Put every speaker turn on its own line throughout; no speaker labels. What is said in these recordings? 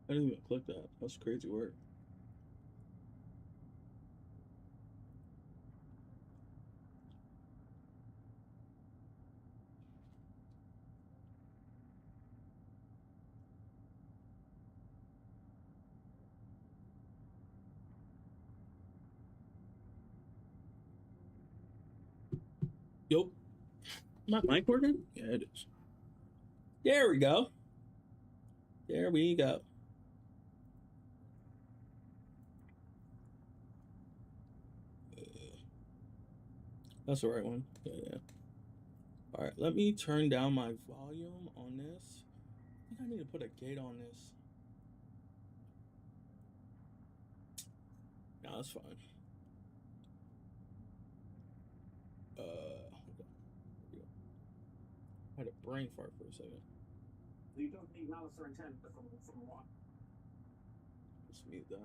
I didn't even click that. That's crazy work. Yup. My mic working? Yeah, it is. There we go. There we go. That's the right one. Yeah, yeah. All right, let me turn down my volume on this. I think I need to put a gate on this. No, that's fine. Hold on. Here we go. I had a brain fart for a second.
You don't need malice or intent from what?
Just mute that.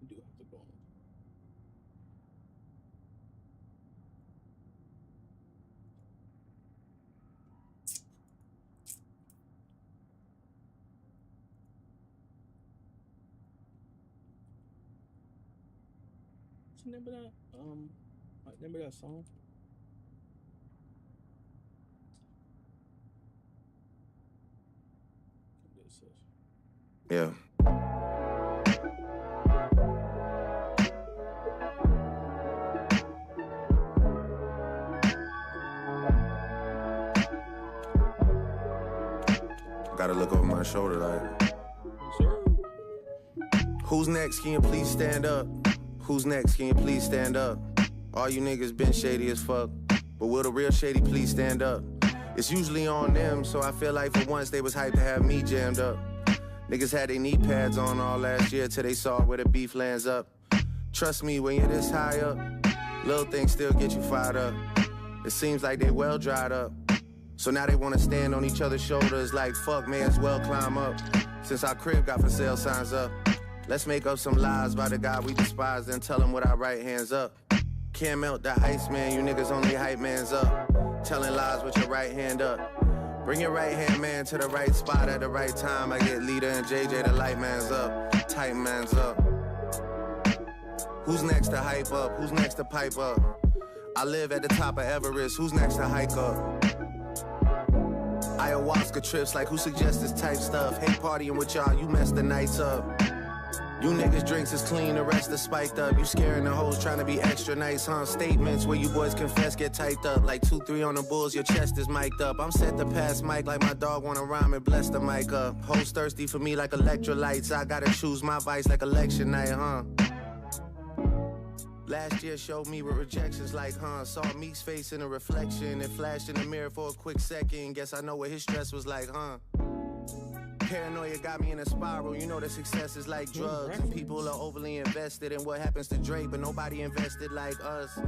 I do have to go on. What's the name of that? Name of that song? This is.
Yeah. Gotta look over my shoulder like,
Sir?
who's next? Can you please stand up? Who's next? Can you please stand up? All you niggas been shady as fuck, but will the real shady please stand up? It's usually on them, so I feel like for once they was hyped to have me jammed up. Niggas had their knee pads on all last year till they saw where the beef lands up. Trust me, when you're this high up, little things still get you fired up. It seems like they well dried up, so now they wanna stand on each other's shoulders like fuck, may as well climb up. Since our crib got for sale signs up, let's make up some lies by the guy we despise and tell him with our right hands up. Can't melt the ice, man, you niggas only hype mans up. Telling lies with your right hand up. Bring your right hand man to the right spot at the right time. I get Lita and JJ, the light man's up, tight man's up. Who's next to hype up? Who's next to pipe up? I live at the top of Everest, who's next to hike up? Ayahuasca trips, like who suggests this type stuff? Hate partying with y'all, you mess the nights up. You niggas drinks is clean, the rest is spiked up. You scaring the hoes trying to be extra nice, huh? Statements where you boys confess get typed up. Like 2-3 on the bulls, your chest is mic'd up. I'm set to pass mic like my dog wanna rhyme and bless the mic up. Hoes thirsty for me like electrolytes. I gotta choose my vice like election night, huh? Last year showed me what rejection's like, huh? Saw Meek's face in a reflection and flashed in the mirror for a quick second. Guess I know what his stress was like, huh? Paranoia got me in a spiral. You know that success is like drugs. And people are overly invested in what happens to Drake, but nobody invested like us.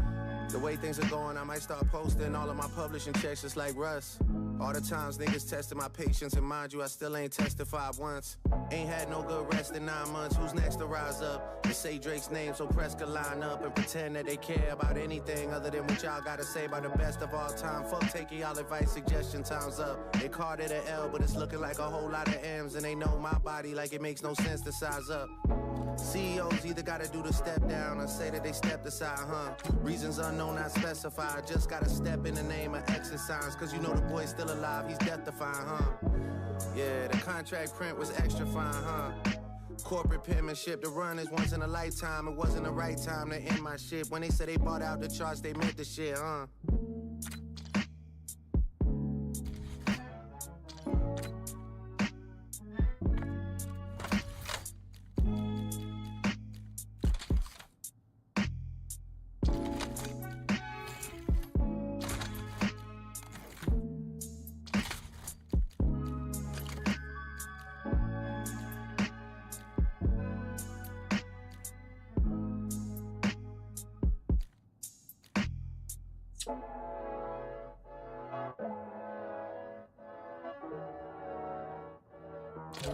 The way things are going, I might start posting all of my publishing checks just like Russ. All the times niggas tested my patience, and mind you, I still ain't testified once. Ain't had no good rest in 9 months. Who's next to rise up and say Drake's name so press could line up and pretend that they care about anything other than what y'all gotta say about the best of all time? Fuck taking y'all advice, suggestion time's up. They called it an L, but it's looking like a whole lot of M's, and they know my body like it makes no sense to size up. CEOs either gotta do the step down or say that they stepped aside, huh? Reasons unknown, not specified. Just gotta step in the name of exercise, cause you know the boy's still alive, he's death defying, huh? Yeah, the contract print was extra fine, huh? Corporate penmanship, the run is once in a lifetime. It wasn't the right time to end my shit. When they said they bought out the charts, they meant the shit, huh? Hey.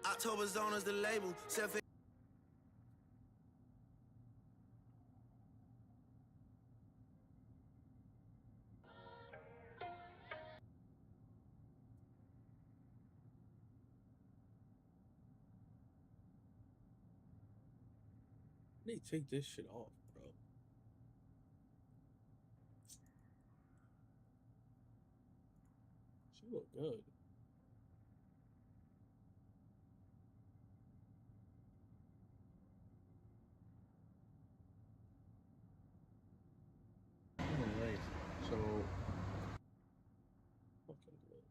October Zone is the label. Self
They take this shit off, bro. She look good.
Anyways, so
Fucking good.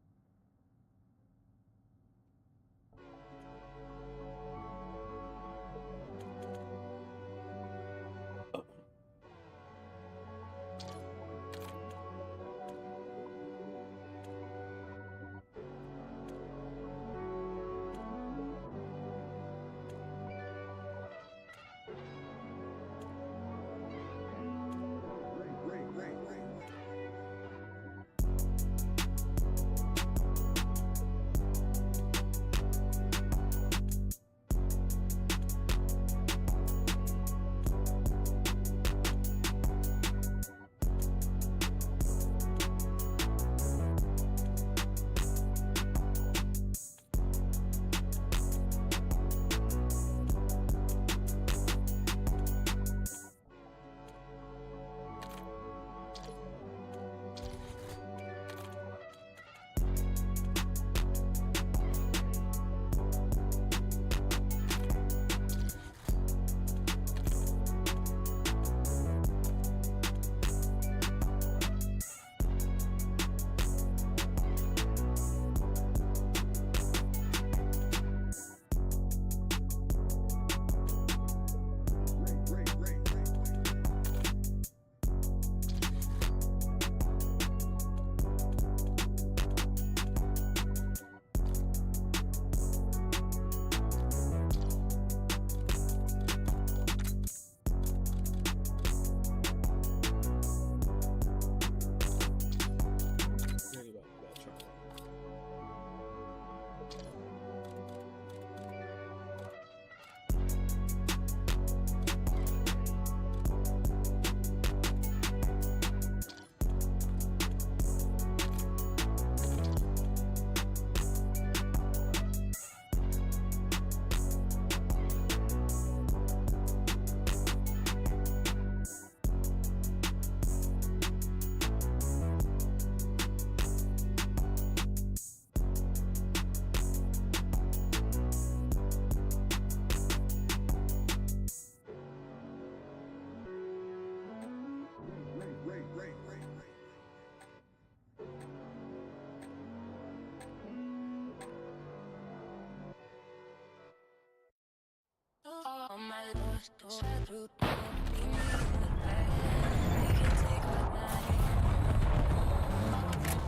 Really about try.
Oh my lord, don't try to leave me in the back. We can take our time.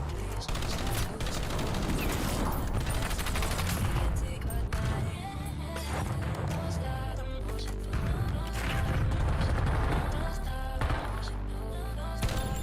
Please don't try to leave me in the back. We can take our time. Don't stop, don't push it, don't stop, don't stop, don't push it, don't stop.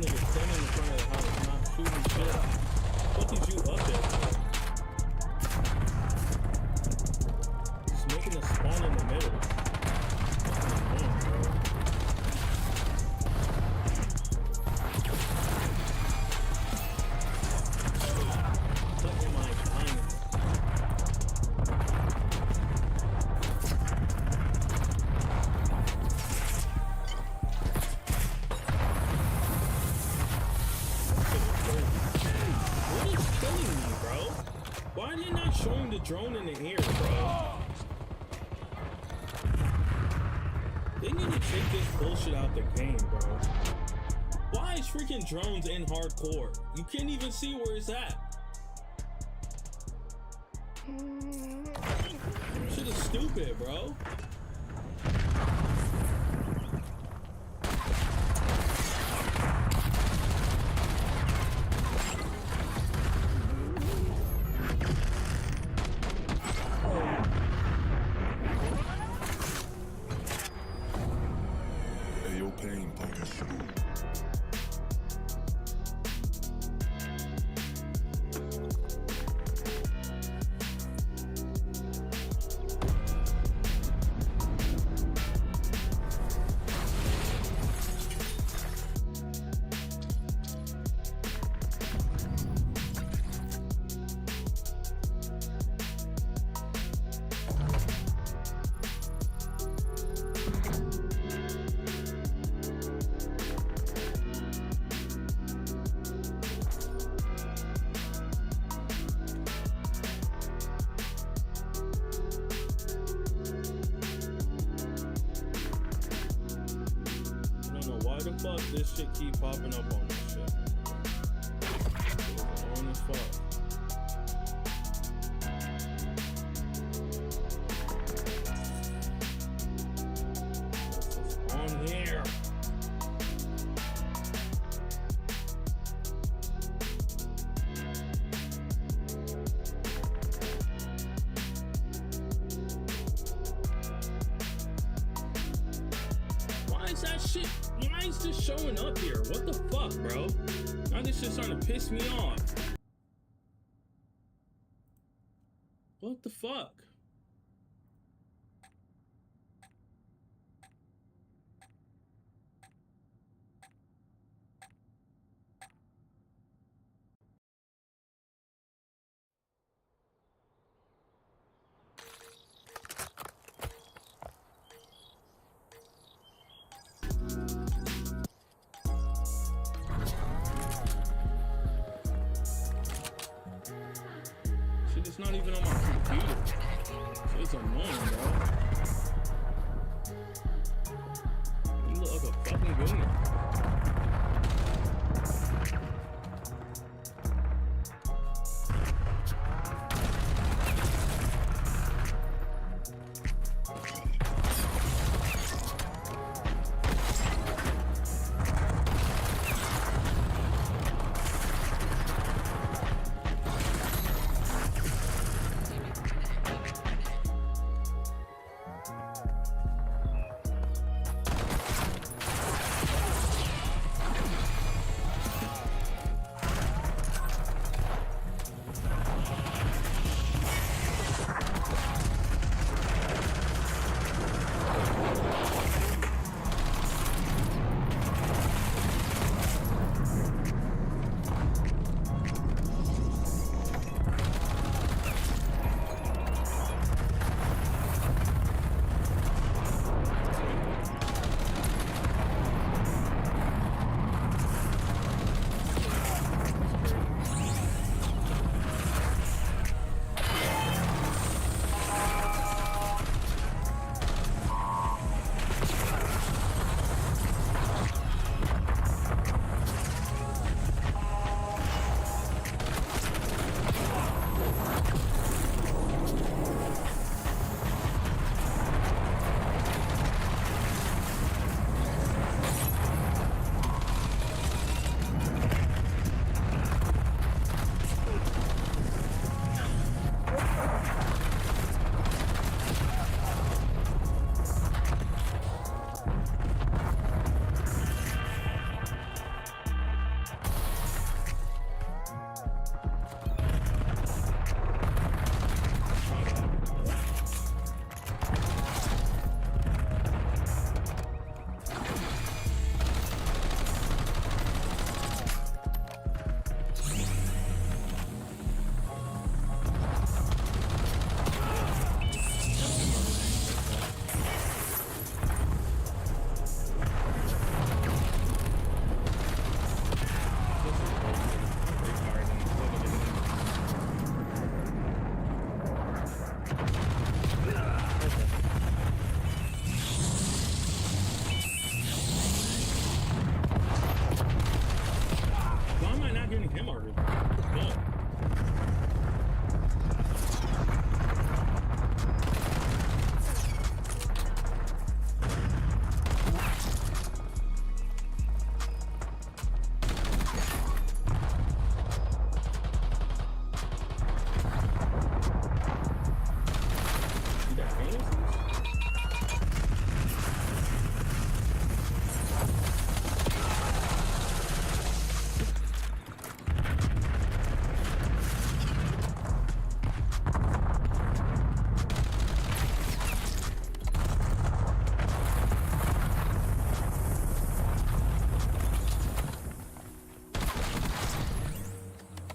nigga standing in front of the house, not shooting shit. What is you up there for? Just making a spawn in the middle. Fucking annoying, bro. What am I dying for? What is killing me, bro? Why are they not showing the drone in the air, bro? They need to take this bullshit out the game, bro. Why is freaking drones in hardcore? You can't even see where it's at. Shit is stupid, bro.
Ayo pain punks. I don't know why the fuck this shit keep popping up on this shit. It's on as fuck. It's on here. Why is that shit? Why is this showing up here? What the fuck, bro? Now this shit's starting to piss me off. What the fuck? Shit is not even on my computer. Shit's annoying, bro. You look like a fucking goonie.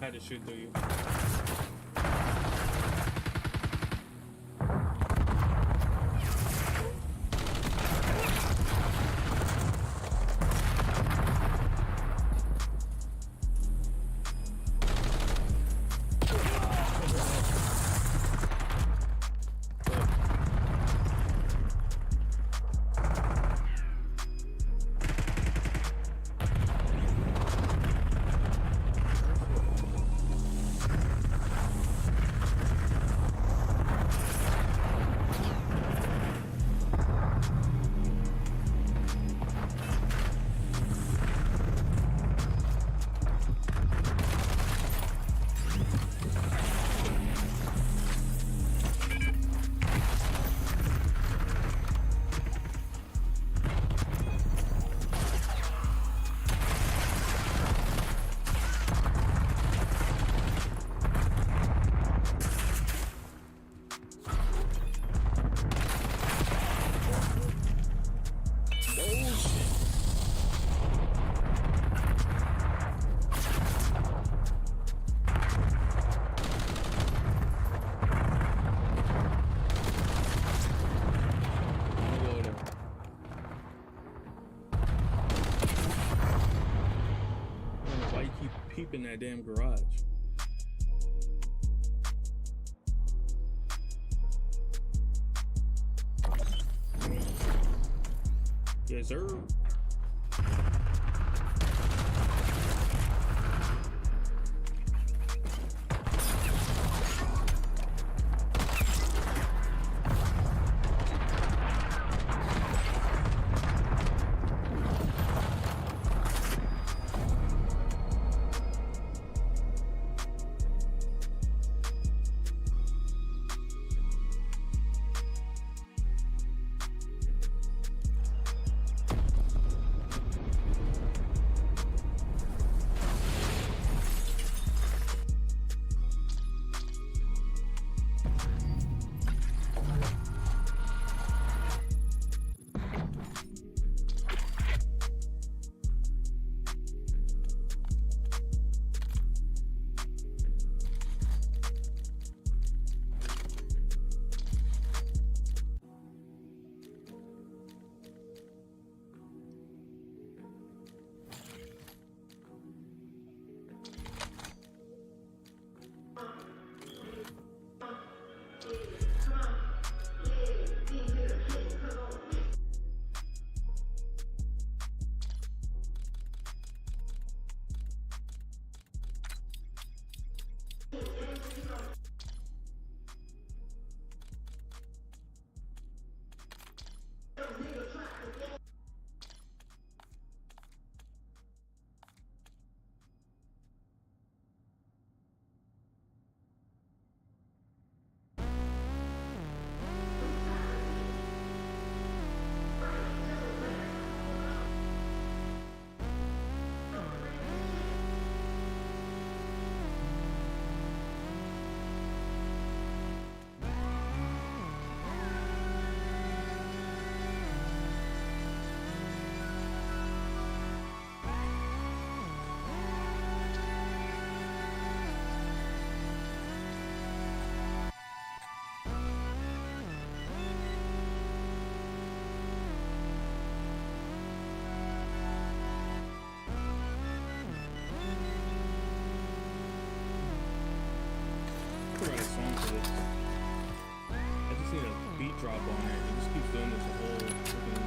had to shoot through you. In that damn garage. Yes, sir. I just need a beat drop on it. It just keeps doing this the whole freaking.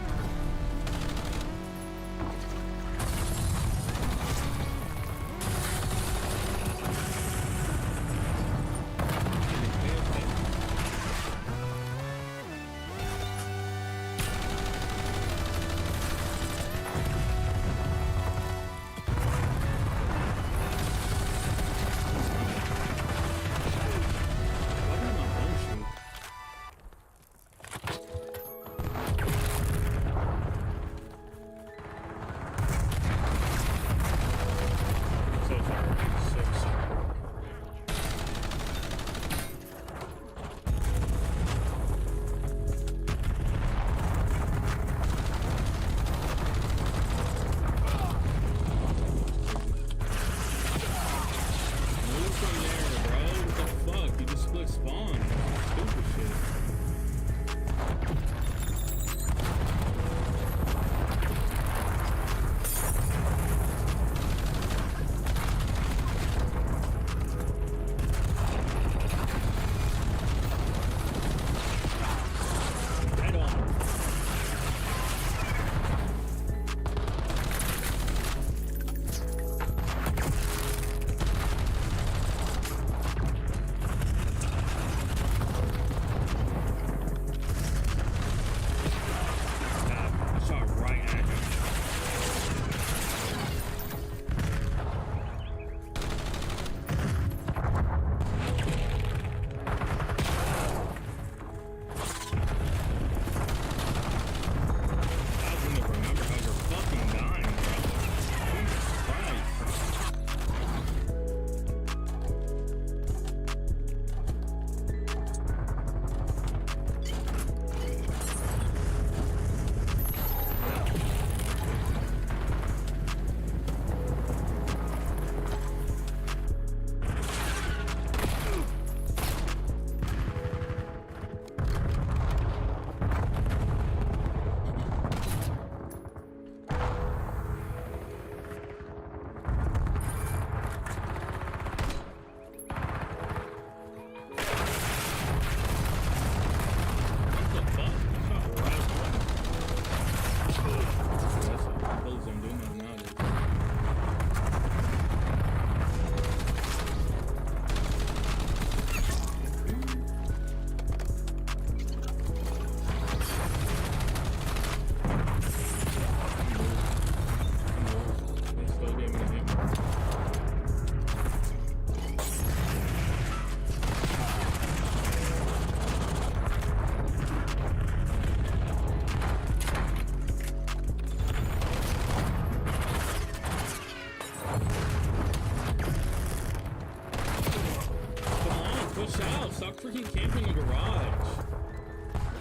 Stop freaking camping in the garage.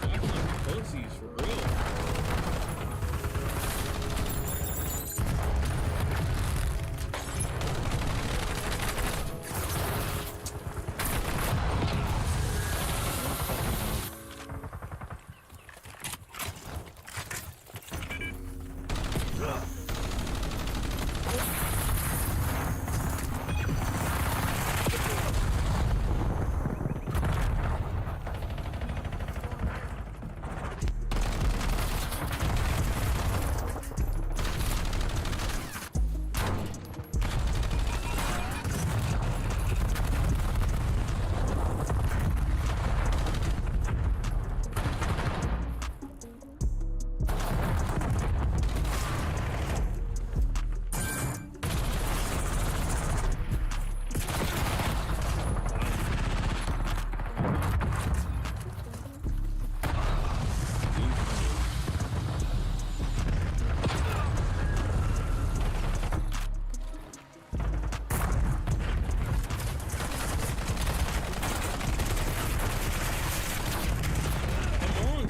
That's not pussies for real.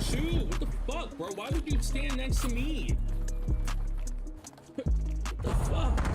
Shoot, what the fuck, bro? Why would you stand next to me? What the fuck?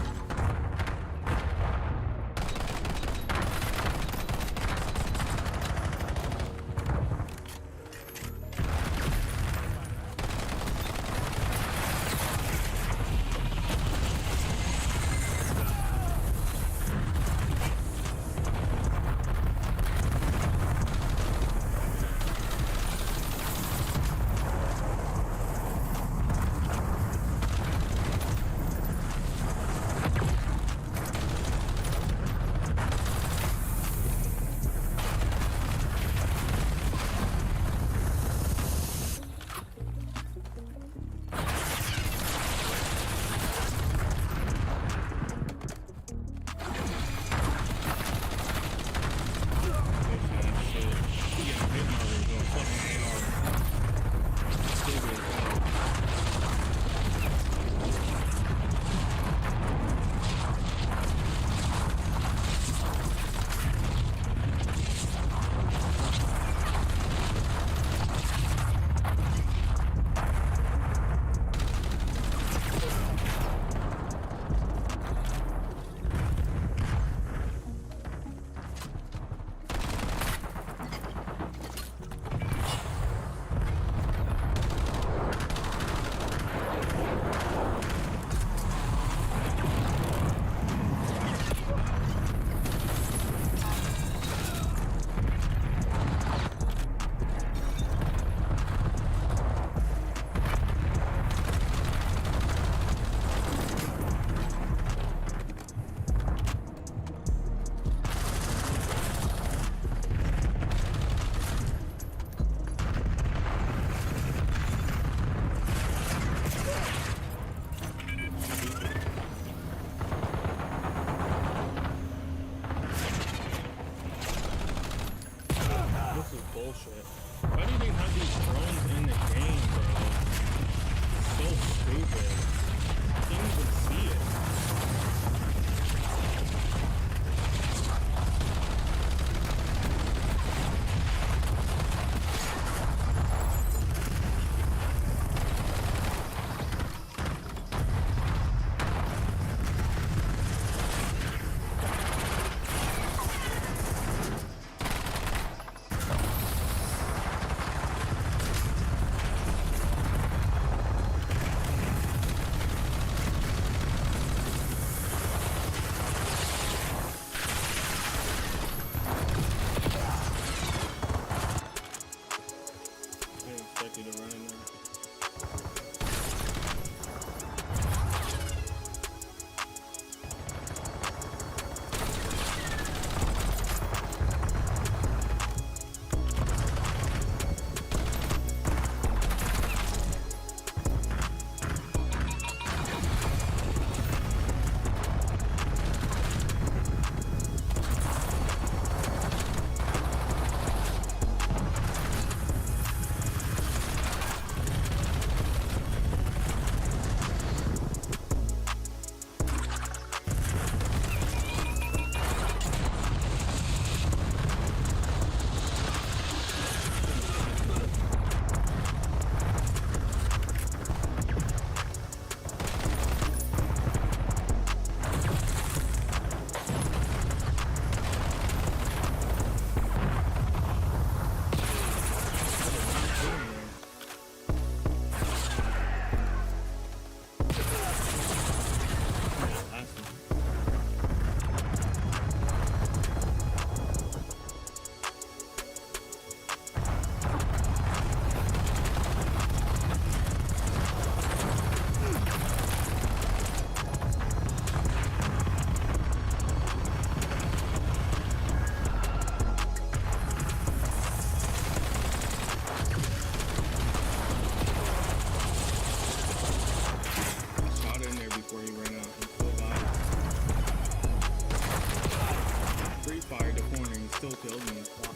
still killed me. Fuck.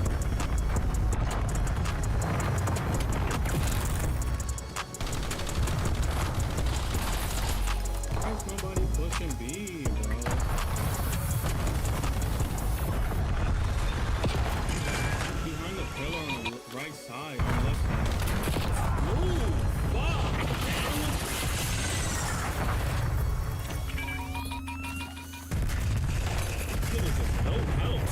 Why is nobody pushing B, bro? Behind the pillar on the right side, on the left side. Move! Fuck! This nigga's just no help.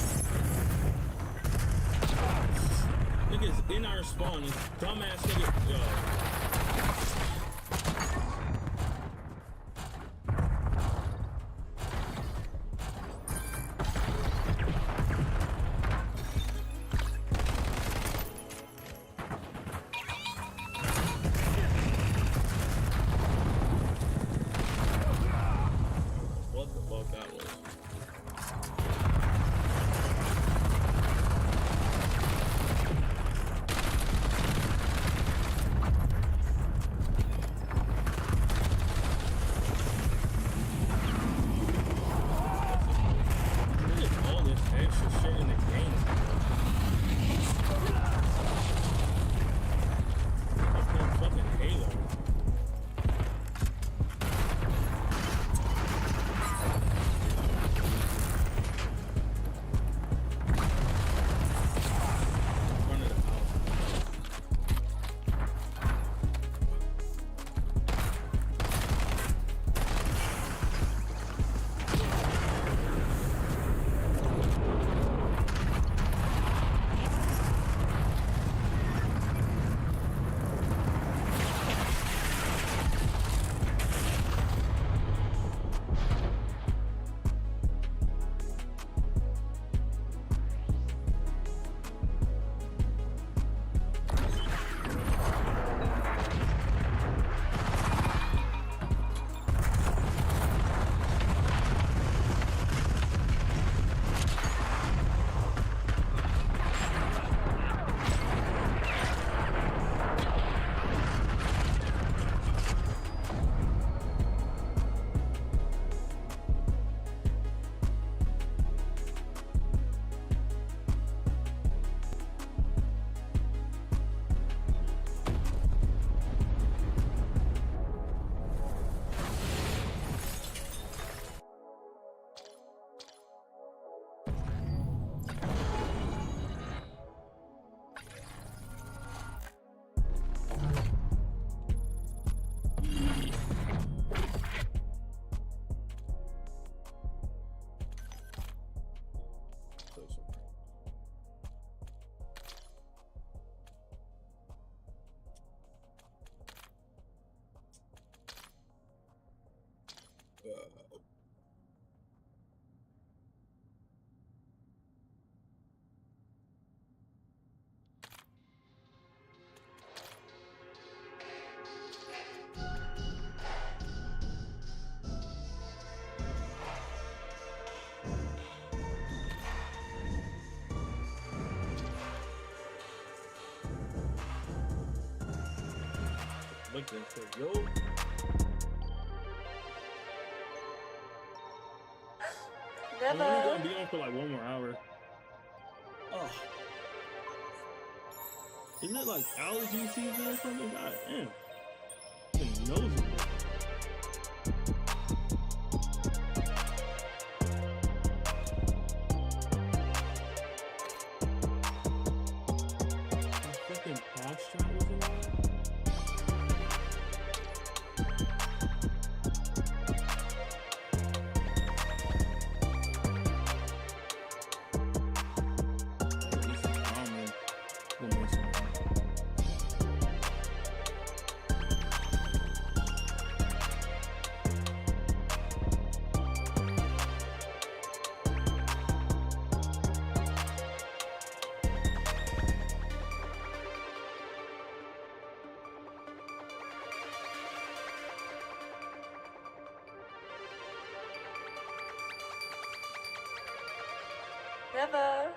Nigga's in our spawn. This dumbass nigga. Yo. What the fuck that was? Look at all this extra shit in the game. I'm playing fucking Halo. Front of the house. Look at that, yo. I'm only gonna be on for like 1 more hour. Oh. Isn't it like allergy season or something? God damn. Fucking nosy. Fucking posture was in there.
Never.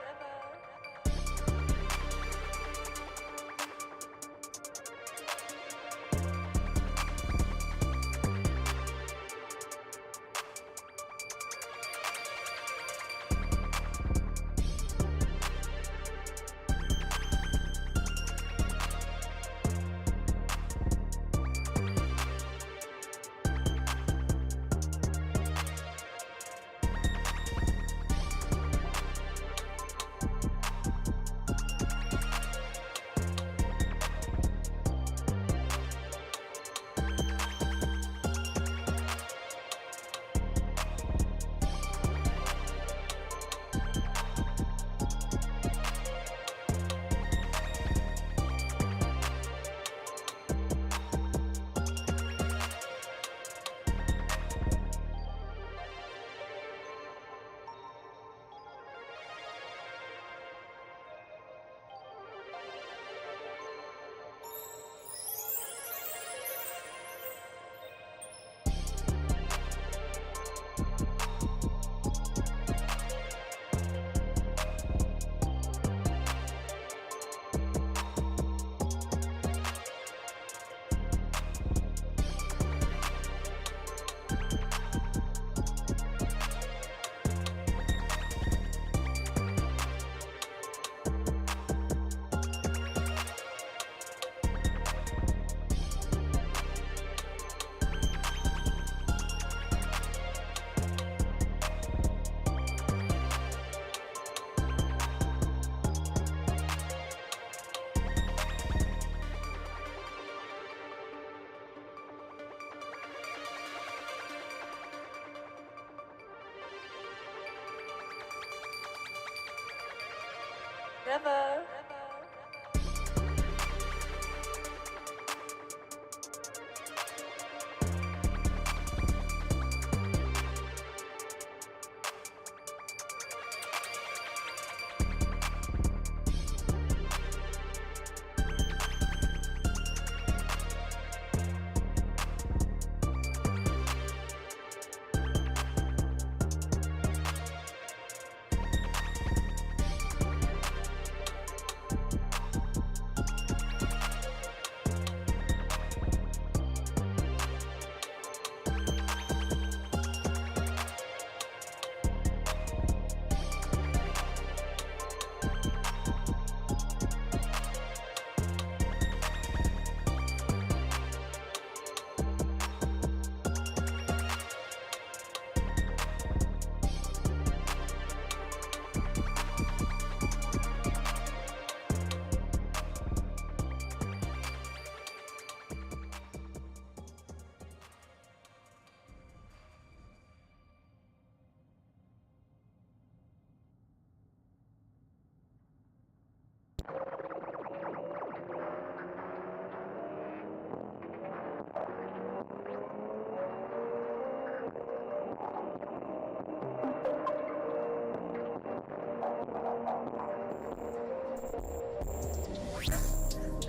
Never.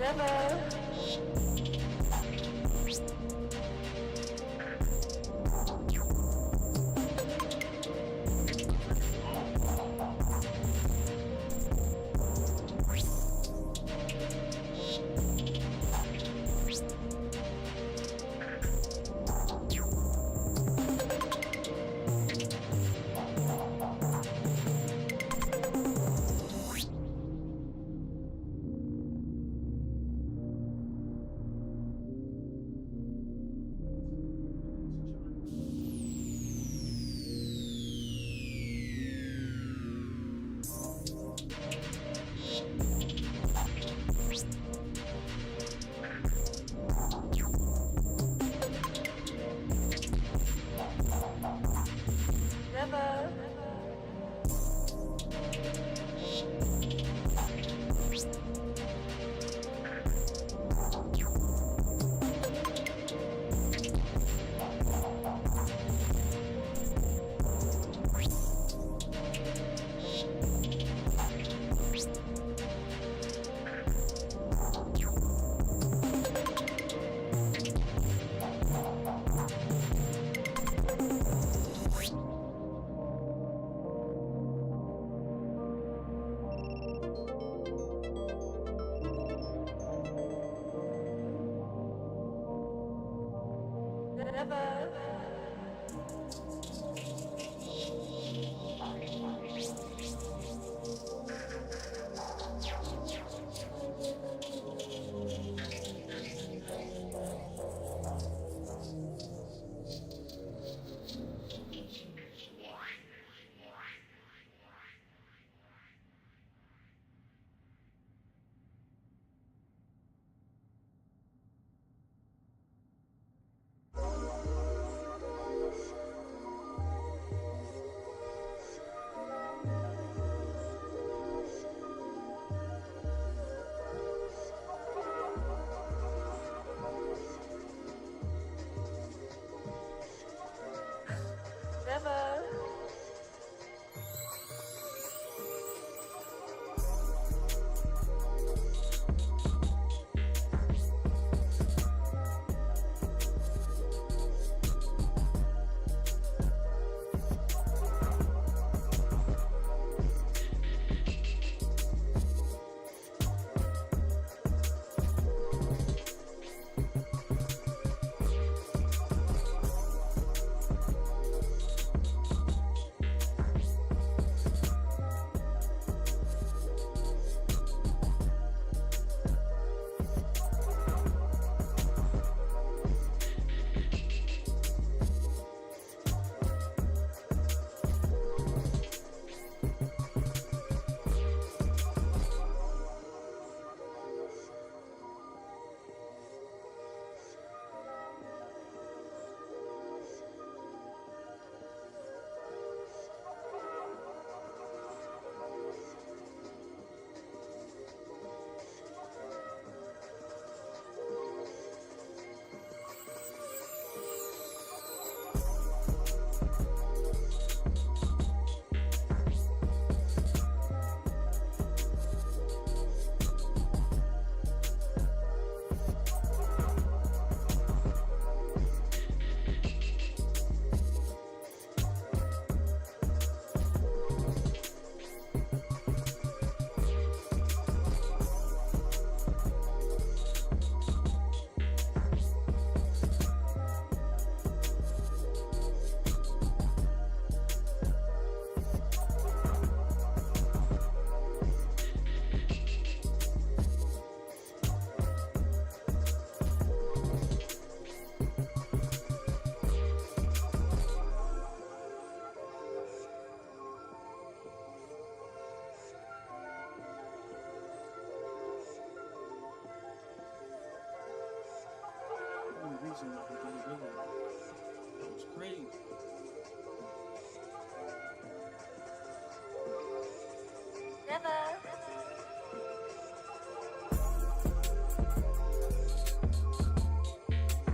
Never.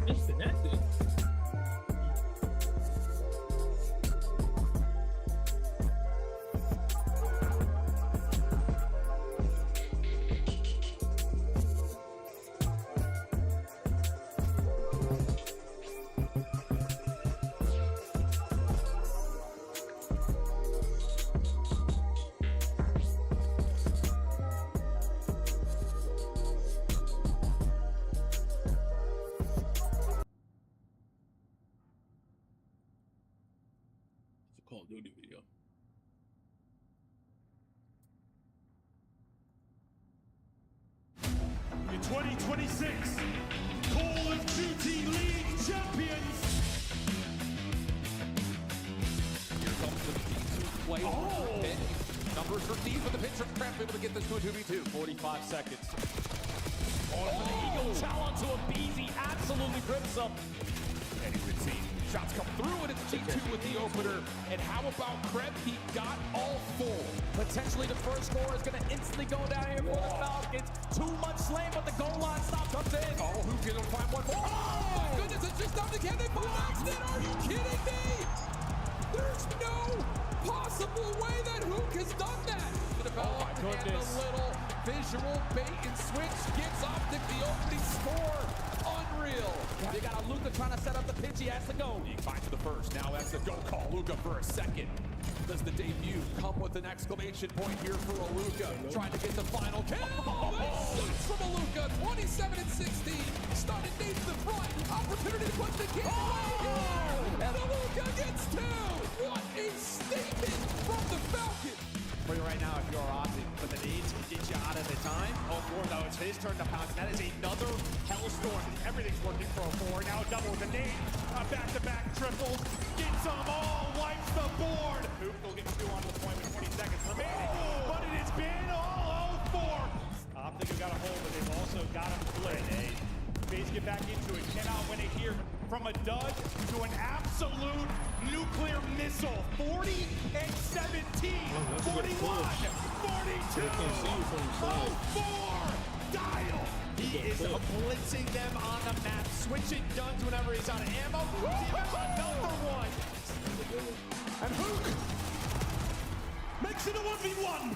Disconnected. It's a Call of Duty video.
The 2026 Call of Duty League champions.
Here comes the P2 play.
Oh!
Pitch. Numbers for Steve with the pitch from Kremp, able to get this to a 2v2.
45 seconds. Eagle talent to a BZ absolutely rips him.
And you can see shots come through, and it's G2 with the opener. And how about Kremp? He got all four.
Potentially the first score is going to instantly go down here for the Falcons. 2 months late, but the goal line stop comes in.
Oh, who can find one more? Oh, my goodness, it's just not the can they find accident? Are you kidding me? There's no possible way that Hook has done that.
Oh, my goodness.
And a little visual bait and switch gives Optic the opening score. Unreal.
They got a Luka trying to set up the pitch. He has to go.
He finds the first. Now that's a go call. Luka for a second. Does the debut come with an exclamation point here for Aluka? Trying to get the final kill. Shots from Aluka. 27 and 16. Started deep to the front. Opportunity to put the game away here. And Aluka gets two. What a statement from the Falcons.
For you right now, if you're Ozzy, but the need to get you out of the time. Oh, four though, it's his turn to pounce. That is another hellstorm. Everything's working for a four. Now double with the nade. Back-to-back triples. Gets them all. Wipes the board. Hoop will get two onto the point with 20 seconds remaining. But it has been all 0-4. Optic got a hold, but they've also got him split. FaZe get back into it. Cannot win it here. From a dud to an absolute nuclear missile. 40 and 17. 41. 42. Oh, 4. Dial. He is blitzing them on the map. Switching guns whenever he's out of ammo. Another one. And Hook makes it a 1v1.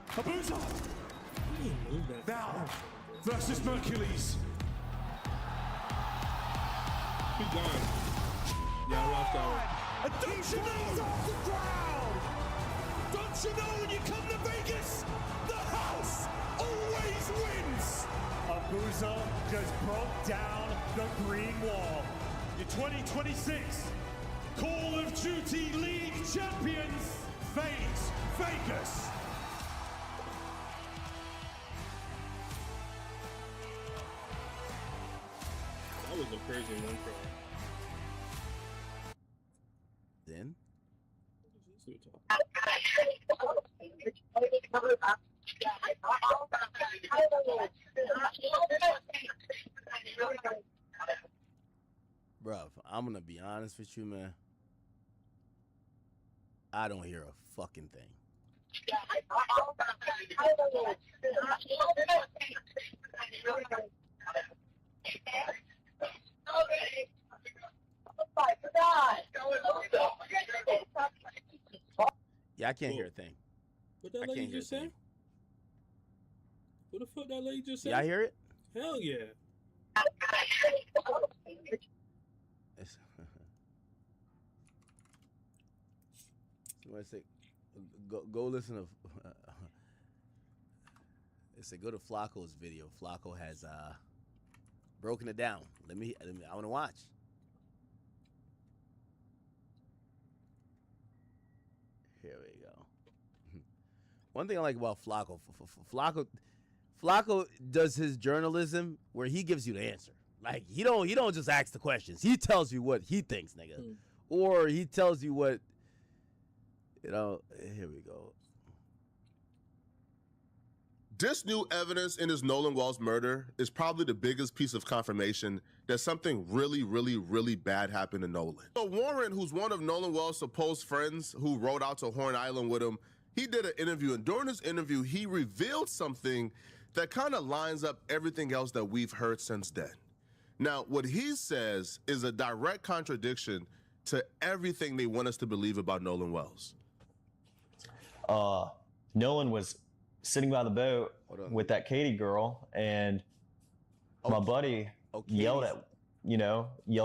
Abuza. Now versus Mercules.
He's gone. Yeah, I watched that one.
And don't you know off the ground? Don't you know when you come to Vegas, the house always wins? Abuza just broke down the green wall. Your 2026 Call of Duty League champions, FaZe Vegas.
That was a crazy one for her.
Then
Let's see what talk.
Bruh, I'm gonna be honest with you, man. I don't hear a fucking thing. Yeah, I can't hear a thing.
What
I
that lady
can't hear a
just say?
thing.
What the fuck that lady just said?
Yeah, I hear it.
Hell yeah.
It's- Somebody say, go listen to. They say go to Flacco's video. Flacco has broken it down. Let me I want to watch. Here we go. One thing I like about Flacco, Flacco does his journalism where he gives you the answer. Like he don't just ask the questions. He tells you what he thinks, nigga, or he tells you what. Here we go.
This new evidence in his Nolan Walls murder is probably the biggest piece of confirmation that something really, really, really bad happened to Nolan. So Warren, who's one of Nolan Walls' supposed friends who rode out to Horn Island with him, he did an interview, and during this interview, he revealed something that kind of lines up everything else that we've heard since then. Now, what he says is a direct contradiction to everything they want us to believe about Nolan Wells.
Nolan was sitting by the boat with that Katie girl, and my buddy yelled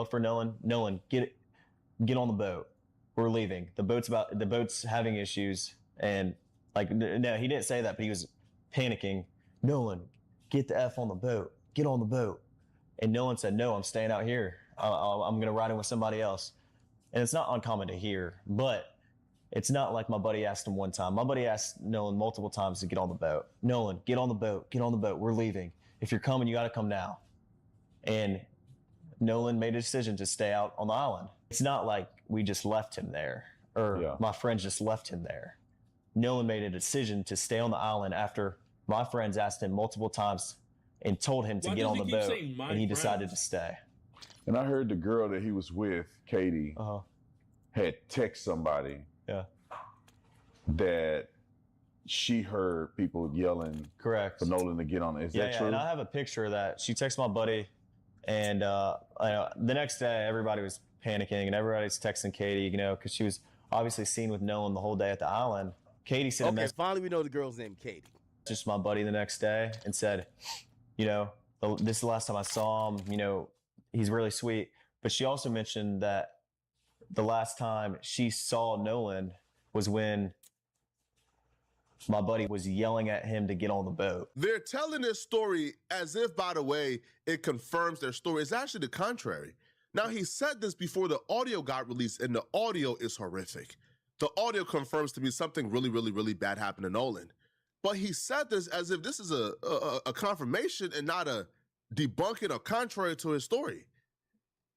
for Nolan, get on the boat. We're leaving. The boat's having issues, and no, he didn't say that, but he was panicking. Nolan, get the F on the boat. Get on the boat. And Nolan said, no, I'm staying out here. I'm going to ride in with somebody else. And it's not uncommon to hear, but it's not like my buddy asked him one time. My buddy asked Nolan multiple times to get on the boat. Nolan, get on the boat. Get on the boat. We're leaving. If you're coming, you got to come now. And Nolan made a decision to stay out on the island. It's not like we just left him there, or my friends just left him there. Nolan made a decision to stay on the island after my friends asked him multiple times and told him to get on the boat, and he decided to stay.
And I heard the girl that he was with, Katie, had text somebody that she heard people yelling
Correct.
for Nolan to get on it. Is that true?
And I have a picture of that. She texted my buddy, and the next day everybody was panicking, and everybody's texting Katie, because she was obviously seen with Nolan the whole day at the island. Katie sent a message.
Finally we know the girl's name, Katie.
Just my buddy the next day and said, this is the last time I saw him, he's really sweet. But she also mentioned that the last time she saw Nolan was when my buddy was yelling at him to get on the boat.
They're telling this story as if, by the way, it confirms their story. It's actually the contrary. Now, he said this before the audio got released, and the audio is horrific. The audio confirms to me something really, really, really bad happened to Nolan. But he said this as if this is a confirmation and not a debunking or contrary to his story.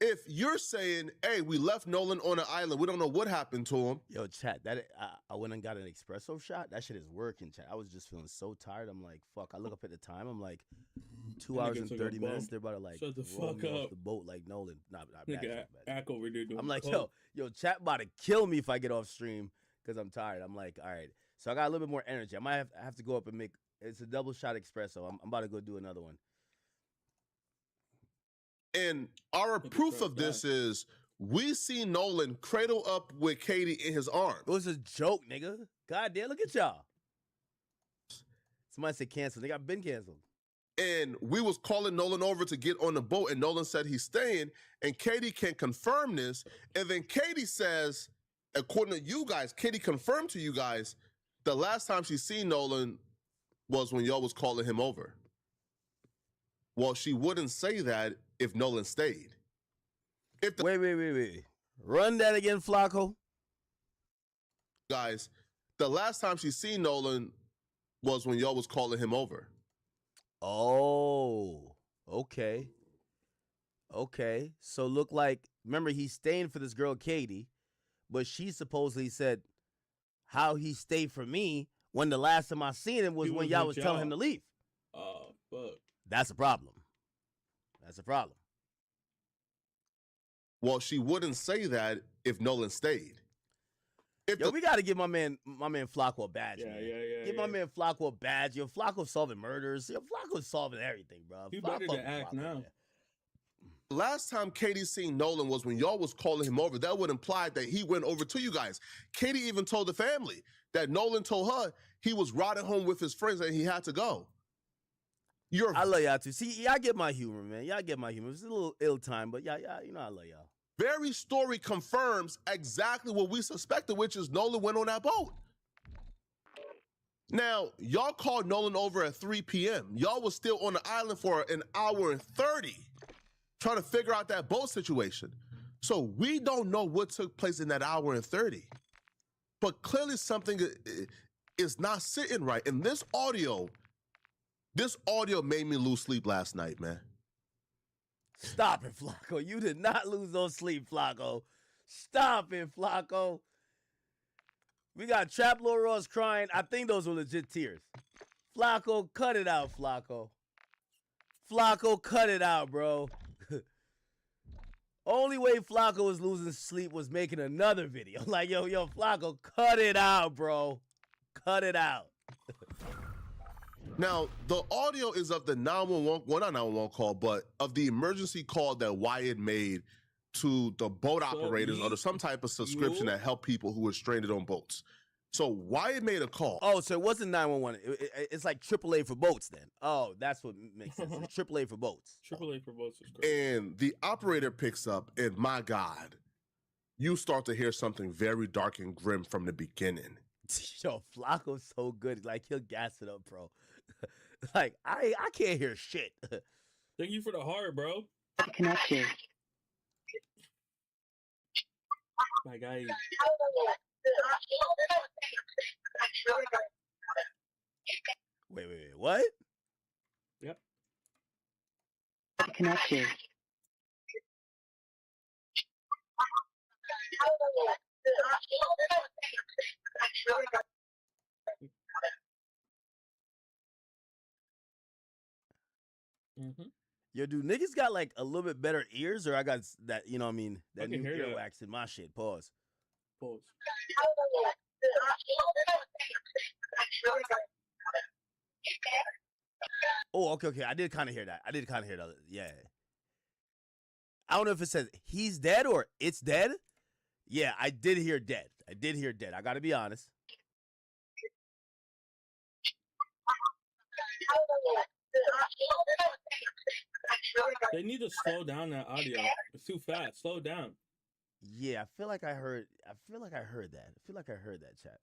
If you're saying, hey, we left Nolan on an island, we don't know what happened to him.
Yo, chat, I went and got an espresso shot. That shit is working, chat. I was just feeling so tired. I'm like, fuck. I look up at the time. I'm like, 2 hours and 30 minutes. They're about to
Shut the
roll
fuck
me
up.
off the boat like Nolan. Not bad.
Nigga, act over there doing
I'm like,
coke.
yo, chat about to kill me if I get off stream because I'm tired. I'm like, all right. So I got a little bit more energy. I might have to go up and make, it's a double shot espresso. I'm about to go do another one.
And our proof of this is we see Nolan cradle up with Katie in his arms.
It was a joke, nigga. God damn, look at y'all. Somebody said cancel. They got been canceled.
And we was calling Nolan over to get on the boat, and Nolan said he's staying, and Katie can confirm this. And then Katie says, according to you guys, Katie confirmed to you guys, the last time she seen Nolan was when y'all was calling him over. Well, she wouldn't say that if Nolan stayed.
Wait. Run that again, Flacco.
Guys, the last time she seen Nolan was when y'all was calling him over.
Oh, okay. Okay. So look like, remember, he's staying for this girl, Katie, but she supposedly said how he stayed for me when the last time I seen him was when y'all was telling him to leave.
Oh, fuck.
That's a problem. That's a problem.
Well, she wouldn't say that if Nolan stayed.
Yo, we got to give my man Flacco a badge, man. Give my man Flacco a badge. Yo, Flacco's solving murders. Yo, Flacco's solving everything, bro.
You better to act now.
Man.
Last time Katie seen Nolan was when y'all was calling him over. That would imply that he went over to you guys. Katie even told the family that Nolan told her he was riding home with his friends and he had to go.
I love y'all too. See, y'all get my humor, man. Y'all get my humor. It's a little ill time, but y'all, I love y'all.
Very story confirms exactly what we suspected, which is Nolan went on that boat. Now, y'all called Nolan over at 3 p.m. Y'all was still on the island for an hour and 30 trying to figure out that boat situation. So we don't know what took place in that hour and 30. But clearly something is not sitting right. And this audio made me lose sleep last night, man.
Stop it, Flacco. You did not lose no sleep, Flacco. Stop it, Flacco. We got Trap Lord Ross crying. I think those were legit tears. Flacco, cut it out, Flacco. Flacco, cut it out, bro. Only way Flacco was losing sleep was making another video. Like, yo, Flacco, cut it out, bro. Cut it out.
Now, the audio is of the 911, well, not 911 call, but of the emergency call that Wyatt made to the boat operators or to some type of subscription that help people who were stranded on boats. So Wyatt made a call.
Oh, so it wasn't 911. It's like AAA for boats then. Oh, that's what makes sense. It's AAA for boats.
AAA for boats is great.
And the operator picks up, and my God, you start to hear something very dark and grim from the beginning.
Yo, Flacco's so good. Like, he'll gas it up, bro. Like, I can't hear shit.
Thank you for the heart, bro.
Connection.
My guy.
Wait, what?
Yep.
Connection.
Mm-hmm.
Yo, do niggas got like a little bit better ears, or I got that, you know what I mean, that
I can
new
hear that.
earwax in my shit? Pause.
Pause.
Oh, okay. I did kind of hear that. Yeah. I don't know if it says he's dead or it's dead. Yeah, I did hear dead. I got to be honest.
They need to slow down that audio. It's too fast. Slow down.
Yeah, I feel like I heard that, chat.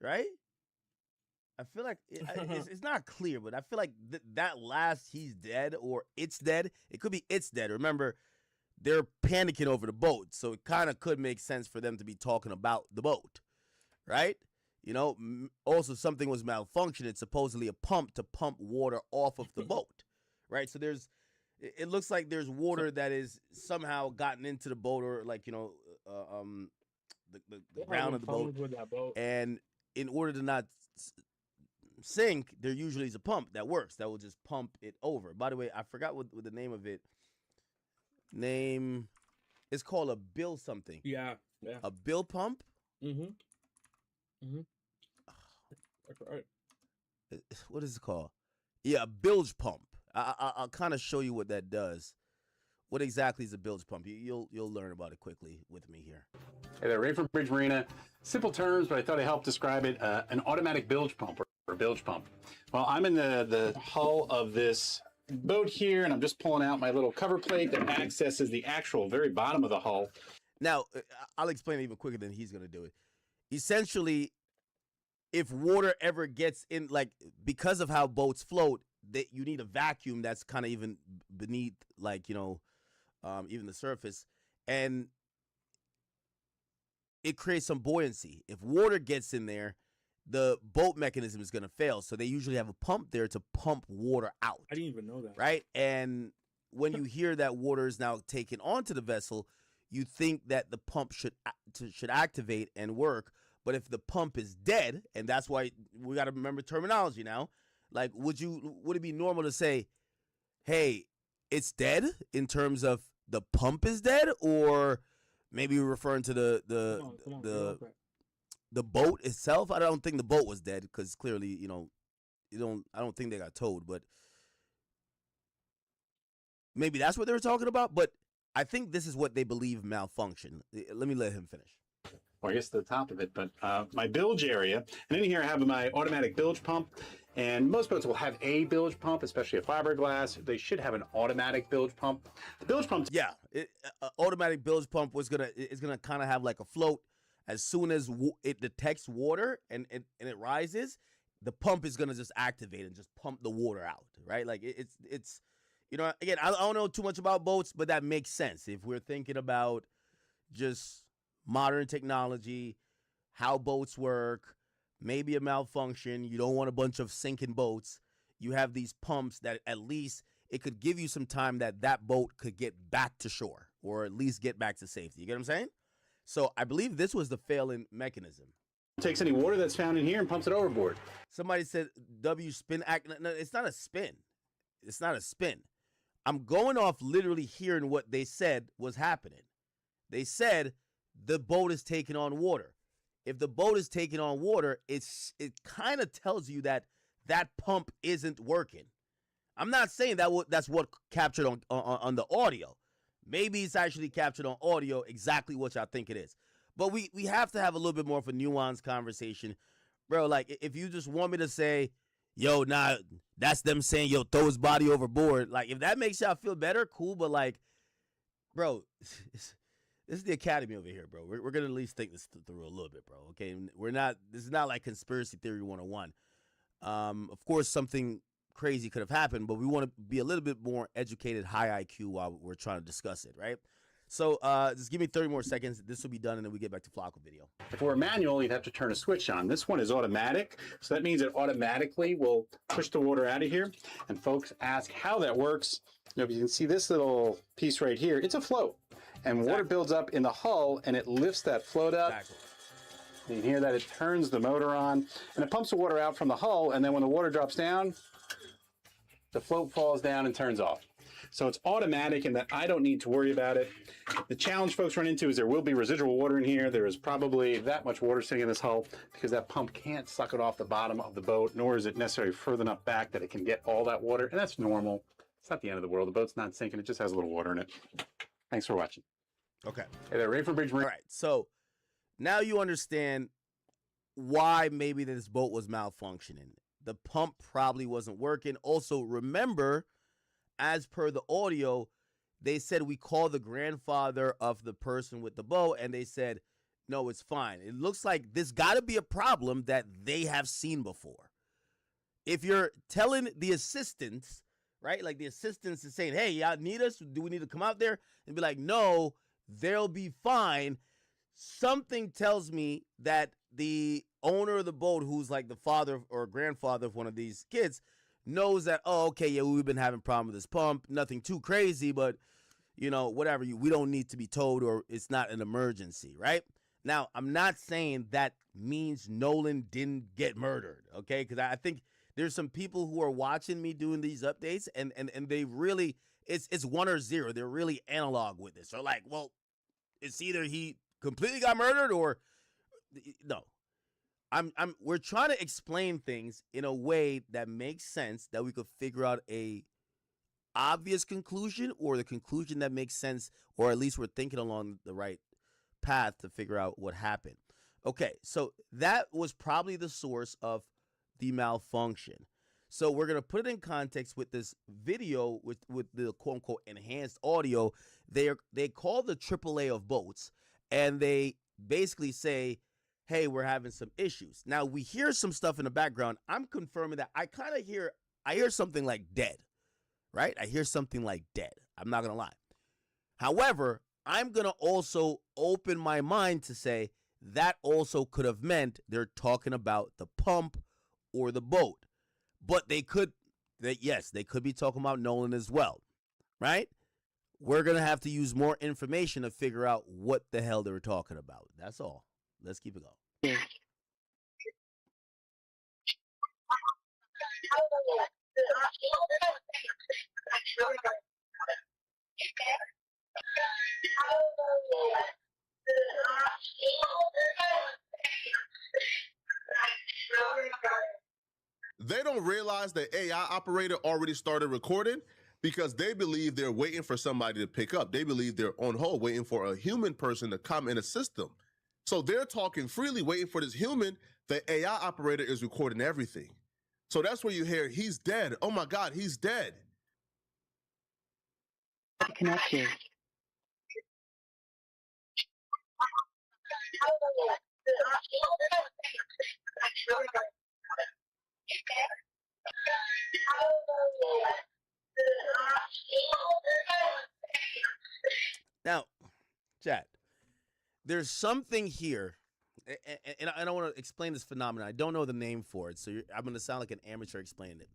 Right? I feel like it's not clear, but I feel like that last he's dead or it's dead. It could be it's dead. Remember, they're panicking over the boat, so it kind of could make sense for them to be talking about the boat, right? You know, also something was malfunctioning, supposedly a pump to pump water off of the boat, right? So it looks like there's water that is somehow gotten into the boat, or like, you know, the ground of the boat. And in order to not sink, there usually is a pump that works that will just pump it over. By the way, I forgot what the name of it. It's called a bill something.
Yeah.
A bill pump.
That's right.
What is it called? Yeah, a bilge pump. I'll kind of show you what that does. What exactly is a bilge pump? You'll learn about it quickly with me here.
Hey there, Ray from Bridge Marina. Simple terms, but I thought I'd help describe it. An automatic bilge pump or bilge pump. Well, I'm in the hull of this boat here, and I'm just pulling out my little cover plate that accesses the actual very bottom of the hull.
Now, I'll explain it even quicker than he's going to do it. Essentially, if water ever gets in, like, because of how boats float, that you need a vacuum that's kind of even beneath, like, you know, even the surface, and it creates some buoyancy. If water gets in there, the boat mechanism is going to fail. So they usually have a pump there to pump water out.
I didn't even know that.
Right? And when you hear that water is now taken onto the vessel, you think that the pump should activate and work. But if the pump is dead, and that's why we got to remember terminology now, like, would it be normal to say, hey, it's dead in terms of the pump is dead, or maybe you're referring to the boat itself? I don't think the boat was dead, because clearly, you know, I don't think they got towed, but maybe that's what they were talking about. But I think this is what they believe malfunctioned. Let him finish.
Well, I guess the top of it, but my bilge area, and in here I have my automatic bilge pump, and most boats will have a bilge pump, especially a fiberglass. They should have an automatic bilge pump. The bilge pump,
yeah, automatic bilge pump is gonna kind of have like a float. As soon as it detects water and it rises, the pump is gonna just activate and just pump the water out, right? Like it's you know, again, I don't know too much about boats, but that makes sense if we're thinking about just modern technology, how boats work, maybe a malfunction. You don't want a bunch of sinking boats. You have these pumps that at least it could give you some time that boat could get back to shore, or at least get back to safety. You get what I'm saying? So I believe this was the failing mechanism.
Takes any water that's found in here and pumps it overboard.
Somebody said W spin act. No, it's not a spin. It's not a spin. I'm going off literally hearing what they said was happening. They said the boat is taking on water. If the boat is taking on water, it kind of tells you that that pump isn't working. I'm not saying that's what captured on the audio. Maybe it's actually captured on audio exactly what I think it is. But we have to have a little bit more of a nuanced conversation. Bro, like, if you just want me to say, yo, nah, that's them saying, yo, throw his body overboard. Like, if that makes y'all feel better, cool. But, like, bro, this is the Academy over here, bro. We're going to at least think this through a little bit, bro, okay? This is not like Conspiracy Theory 101. Of course, something crazy could have happened, but we want to be a little bit more educated, high IQ while we're trying to discuss it, right? So just give me 30 more seconds. This will be done, and then we get back to Flacco video.
If it were manual, you'd have to turn a switch on. This one is automatic, so that means it automatically will push the water out of here. And folks ask how that works. You know, you can see this little piece right here. It's a float, and water builds up in the hull, and it lifts that float up.
Exactly.
You can hear that it turns the motor on, and it pumps the water out from the hull, and then when the water drops down, the float falls down and turns off. So it's automatic in that I don't need to worry about it. The challenge folks run into is there will be residual water in here. There is probably that much water sitting in this hull because that pump can't suck it off the bottom of the boat, nor is it necessarily further enough back that it can get all that water. And that's normal. It's not the end of the world. The boat's not sinking. It just has a little water in it. Thanks for watching.
Okay.
Hey there, Rainford Bridge Marine.
All right, so now you understand why maybe this boat was malfunctioning. The pump probably wasn't working. Also, remember, as per the audio, they said we call the grandfather of the person with the boat, and they said, no, it's fine. It looks like this got to be a problem that they have seen before. If you're telling the assistants, right, like the assistants is saying, hey, y'all need us? Do we need to come out there? And be like, no, they'll be fine. Something tells me that the owner of the boat, who's like the father or grandfather of one of these kids, knows that, oh, okay, yeah, we've been having a problem with this pump. Nothing too crazy, but, you know, whatever. We don't need to be told, or it's not an emergency, right? Now, I'm not saying that means Nolan didn't get murdered, okay? Because I think there's some people who are watching me doing these updates, and they really, it's 1 or 0. They're really analog with this. They're like, well, it's either he completely got murdered or no. We're trying to explain things in a way that makes sense, that we could figure out a obvious conclusion or the conclusion that makes sense, or at least we're thinking along the right path to figure out what happened. Okay, so that was probably the source of the malfunction. So we're going to put it in context with this video with the quote-unquote enhanced audio. They call the AAA of boats, and they basically say, hey, we're having some issues. Now, we hear some stuff in the background. I'm confirming that I hear something like dead, right? I hear something like dead. I'm not going to lie. However, I'm going to also open my mind to say that also could have meant they're talking about the pump or the boat. But yes, they could be talking about Nolan as well, right? We're going to have to use more information to figure out what the hell they were talking about. That's all. Let's keep it going.
They don't realize the AI operator already started recording because they believe they're waiting for somebody to pick up. They believe they're on hold waiting for a human person to come and assist them. So they're talking freely, waiting for this human. The AI operator is recording everything. So that's where you hear, he's dead. Oh my God, he's dead.
Connected.
Now, chat, there's something here, and I don't want to explain this phenomenon. I don't know the name for it, so I'm going to sound like an amateur explaining it.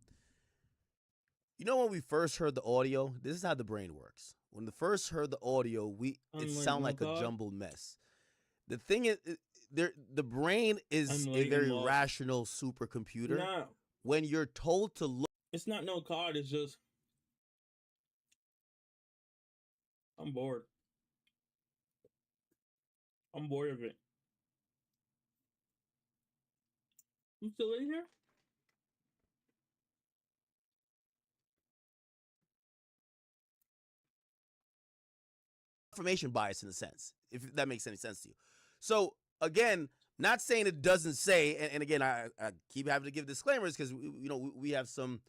You know, when we first heard the audio, this is how the brain works. When we first heard the audio, it sounded like a jumbled mess. The thing is, the brain is a very rational supercomputer.
No.
When you're told to look,
it's not no card. It's just I'm bored. I'm bored of it. You still in here?
confirmation bias in a sense, if that makes any sense to you. So again, not saying it doesn't say, and again, I keep having to give disclaimers because we have some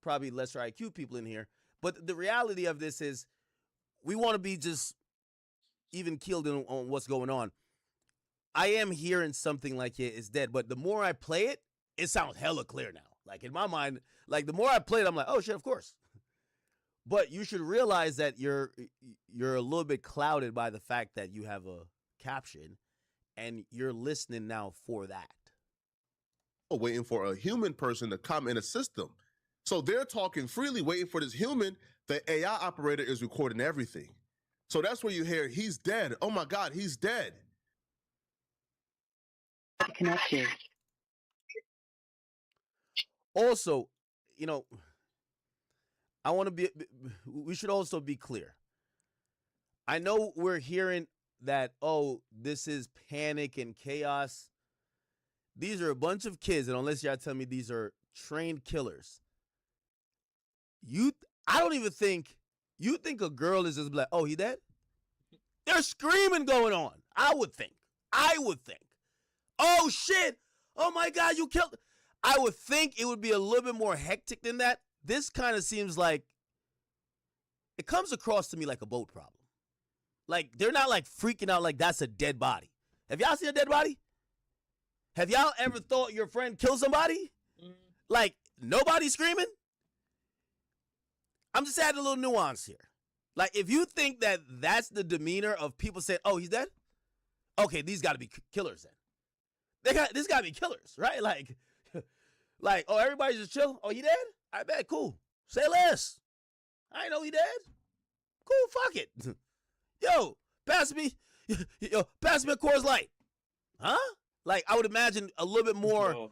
probably lesser IQ people in here. But the reality of this is, we want to be just even keeled in on what's going on. I am hearing something like it is dead, but the more I play it, it sounds hella clear now. Like in my mind, like the more I play it, I'm like, oh shit, of course. But you should realize that you're a little bit clouded by the fact that you have a caption and you're listening now for that.
Waiting for a human person to come and assist them. So they're talking freely, waiting for this human. The AI operator is recording everything. So that's where you hear, he's dead. Oh my God, he's dead.
Connected.
Also, we should also be clear. I know we're hearing that, oh, this is panic and chaos. These are a bunch of kids, and unless y'all tell me these are trained killers, I don't even think, you think a girl is just like, oh, he dead? There's screaming going on. I would think. Oh, shit. Oh, my God, you killed. I would think it would be a little bit more hectic than that. This kind of seems like, it comes across to me like a boat problem. Like, they're not like freaking out like that's a dead body. Have y'all seen a dead body? Have y'all ever thought your friend killed somebody? Like, nobody screaming? I'm just adding a little nuance here. Like, if you think that that's the demeanor of people saying, oh, he's dead? Okay, these got to be killers then. This got to be killers, right? Like, oh, everybody's just chill. Oh, he dead? I bet, cool. Say less. I know he dead. Cool, fuck it. Yo, pass me a Coors Light. Huh? Like, I would imagine a little bit more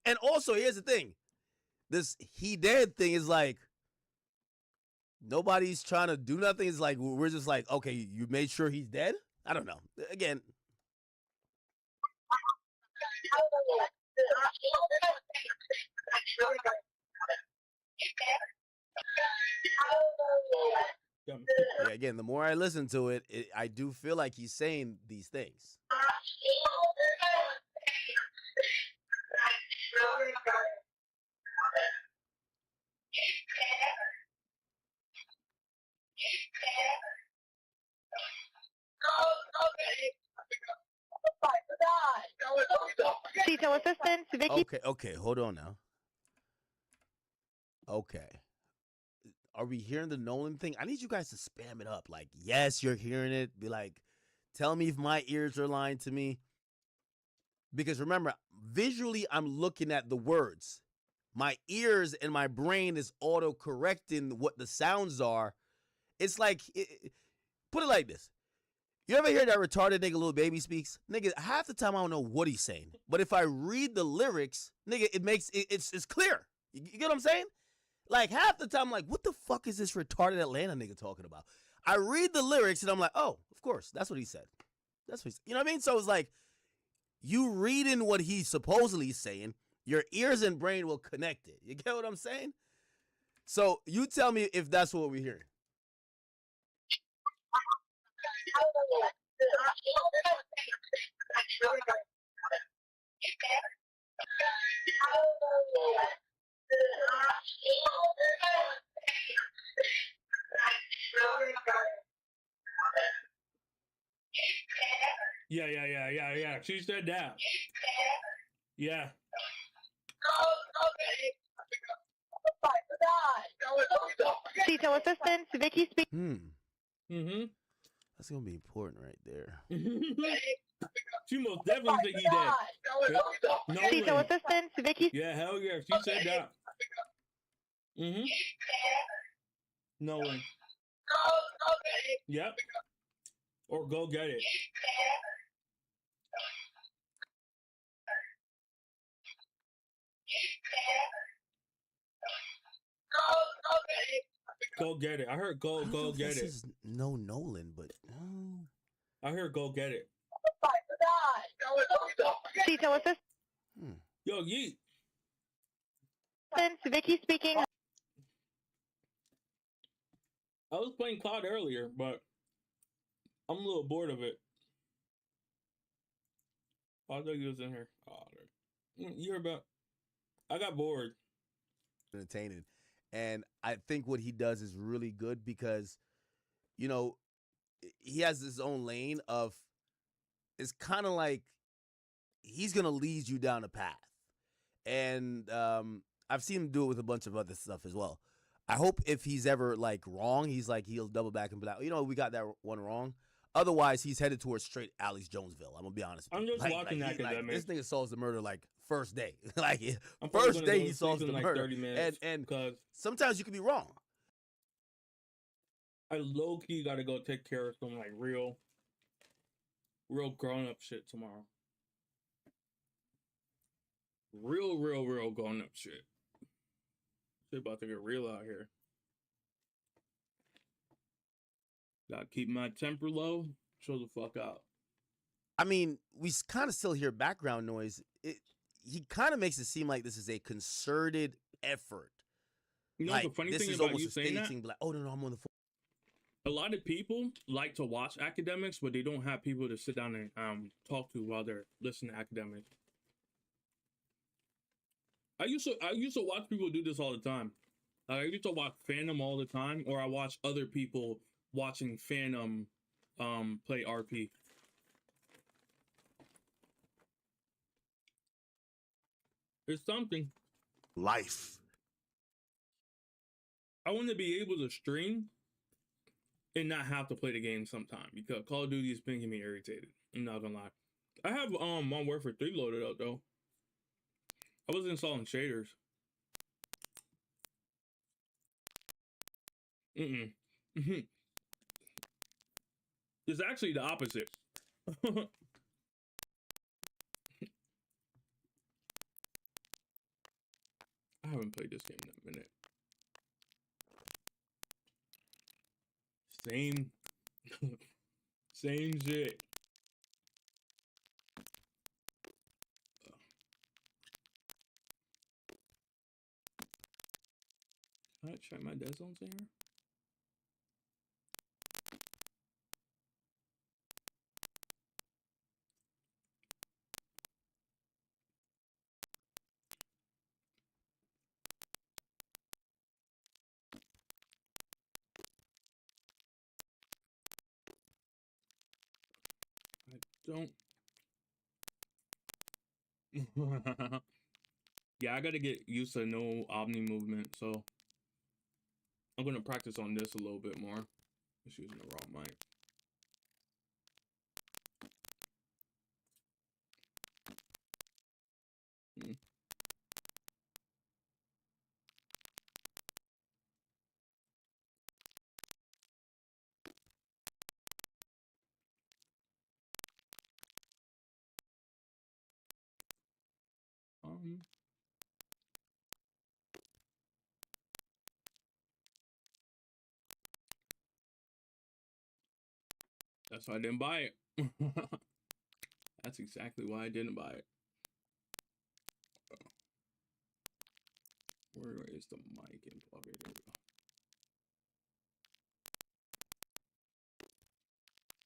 and also, here's the thing. This he dead thing is like, nobody's trying to do nothing. It's like, we're just like, okay, you made sure he's dead? I don't know. Again. Yeah, again, the more I listen to it, I do feel like he's saying these things.
Detail assistance, Vicky.
Okay, hold on now. Okay. Are we hearing the Nolan thing? I need you guys to spam it up. Like, yes, you're hearing it. Be like, tell me if my ears are lying to me. Because remember, visually, I'm looking at the words. My ears and my brain is auto-correcting what the sounds are. It's like, put it like this. You ever hear that retarded nigga Lil Baby speaks? Nigga, half the time I don't know what he's saying. But if I read the lyrics, nigga, it's clear. You get what I'm saying? Like, half the time I'm like, what the fuck is this retarded Atlanta nigga talking about? I read the lyrics and I'm like, oh, of course, that's what he said. That's what he said. You know what I mean? So it's like, you reading what he's supposedly saying, your ears and brain will connect it. You get what I'm saying? So you tell me if that's what we're hearing.
Yeah. She said that. Yeah.
Detail assistance, Vicky speak.
Mm-hmm.
That's gonna be important right there.
She most definitely think he dead.
Detail assistance, Vicky.
Yeah, hell yeah. She said that. Mm-hmm. Nolan. Yep. Or go get it. Go get it. I heard go get it.
Is no Nolan, but
I heard go get it.
Detail assistance.
Yo, Yeet.
Vicky speaking.
I was playing COD earlier, but I'm a little bored of it. I thought you was in here. Oh, you heard about? I got bored.
Entertaining, and I think what he does is really good because, you know, he has his own lane of. It's kind of like he's gonna lead you down a path, and I've seen him do it with a bunch of other stuff as well. I hope if he's ever like wrong, he'll double back and be like, you know, we got that one wrong. Otherwise, he's headed towards straight Alex Jonesville. I'm gonna be honest.
I'm just watching
Academics. This nigga solves the murder like first day. Like
I'm
first day he solves the
like
murder.
30 minutes
And
because
sometimes you could be wrong.
I low key gotta go take care of some like real grown up shit tomorrow. Real grown up shit. Shit about to get real out here. Gotta keep my temper low. Chill the fuck out.
I mean, we kind of still hear background noise. He kind of makes it seem like this is a concerted effort.
You know,
like,
the funny
this
thing
is
about
almost
you
a
saying that?
staging, like, oh no, I'm on the phone.
A lot of people like to watch academics, but they don't have people to sit down and talk to while they're listening to academics. I used to watch people do this all the time. I used to watch Phantom all the time, or I watch other people watching Phantom play RP. It's something.
Life.
I want to be able to stream and not have to play the game sometime because Call of Duty has been getting me irritated. I'm not gonna lie. I have Modern Warfare 3 loaded up though. I was installing shaders. It's actually the opposite. I haven't played this game in a minute. Same shit. Can I check my dead zones in here? Don't. Yeah, I gotta get used to no Omni movement, so I'm gonna practice on this a little bit more. Just using the wrong mic. That's why I didn't buy it. That's exactly why I didn't buy it. Where is the mic and plug it? There we go.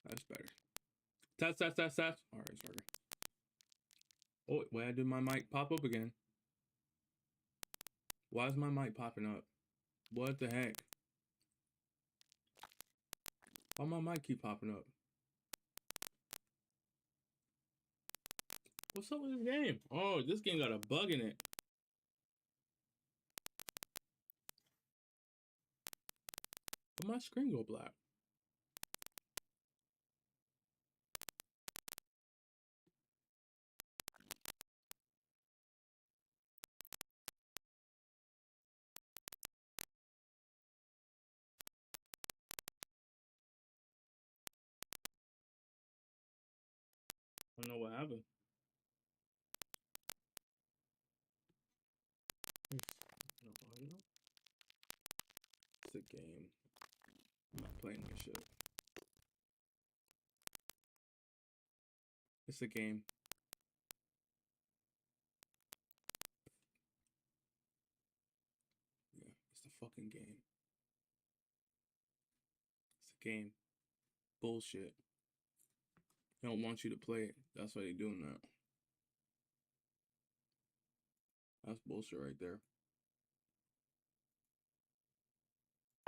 That's better. Test. All right, sorry. Oh, why did my mic pop up again? Why is my mic popping up? What the heck? Why my mic keep popping up? What's up with this game? Oh, this game got a bug in it. But my screen go black. I don't know what happened. No audio? It's a game. I'm not playing this shit. It's a game. Yeah, it's the fucking game. game. Bullshit. They don't want you to play it. That's why they're doing that. That's bullshit right there.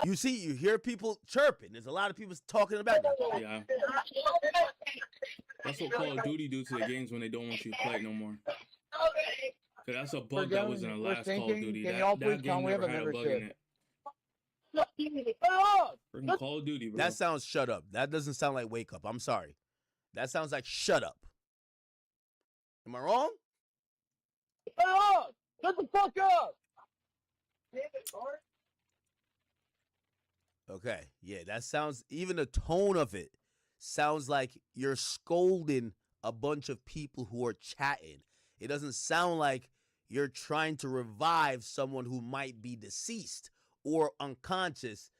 You see, you hear people chirping. There's a lot of people talking about that.
Yeah. That's what Call of Duty do to the games when they don't want you to play it no more. So that's a bug that was in the last Call of Duty. That game never had a bug in it. Freaking Call of Duty, bro.
That sounds shut up. That doesn't sound like wake up. I'm sorry. That sounds like shut up. Am I wrong?
Shut the fuck up!
Okay, yeah, that sounds, even the tone of it sounds like you're scolding a bunch of people who are chatting. It doesn't sound like you're trying to revive someone who might be deceased or unconscious.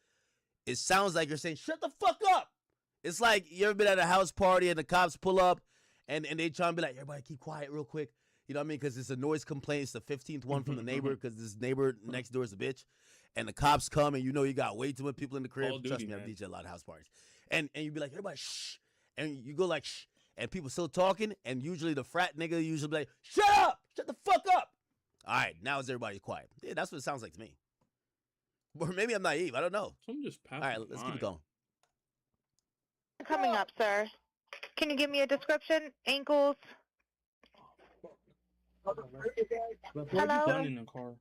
It sounds like you're saying, shut the fuck up. It's like you ever been at a house party and the cops pull up and they try and be like, everybody keep quiet real quick. You know what I mean? Because it's a noise complaint. It's the 15th one from the neighbor because this neighbor next door is a bitch. And the cops come and you know you got way too many people in the crib. Trust me, I've DJed a lot of house parties. And you be like, everybody shh. And you go like shh. And people still talking. And usually the frat nigga usually be like, shut up! Shut the fuck up! All right, now is everybody quiet. Yeah, that's what it sounds like to me. Or maybe I'm naive. I don't know.
I'm just passing.
All right, let's keep it going.
Coming up, sir. Can you give me a description? Ankles? Hello?
In the car.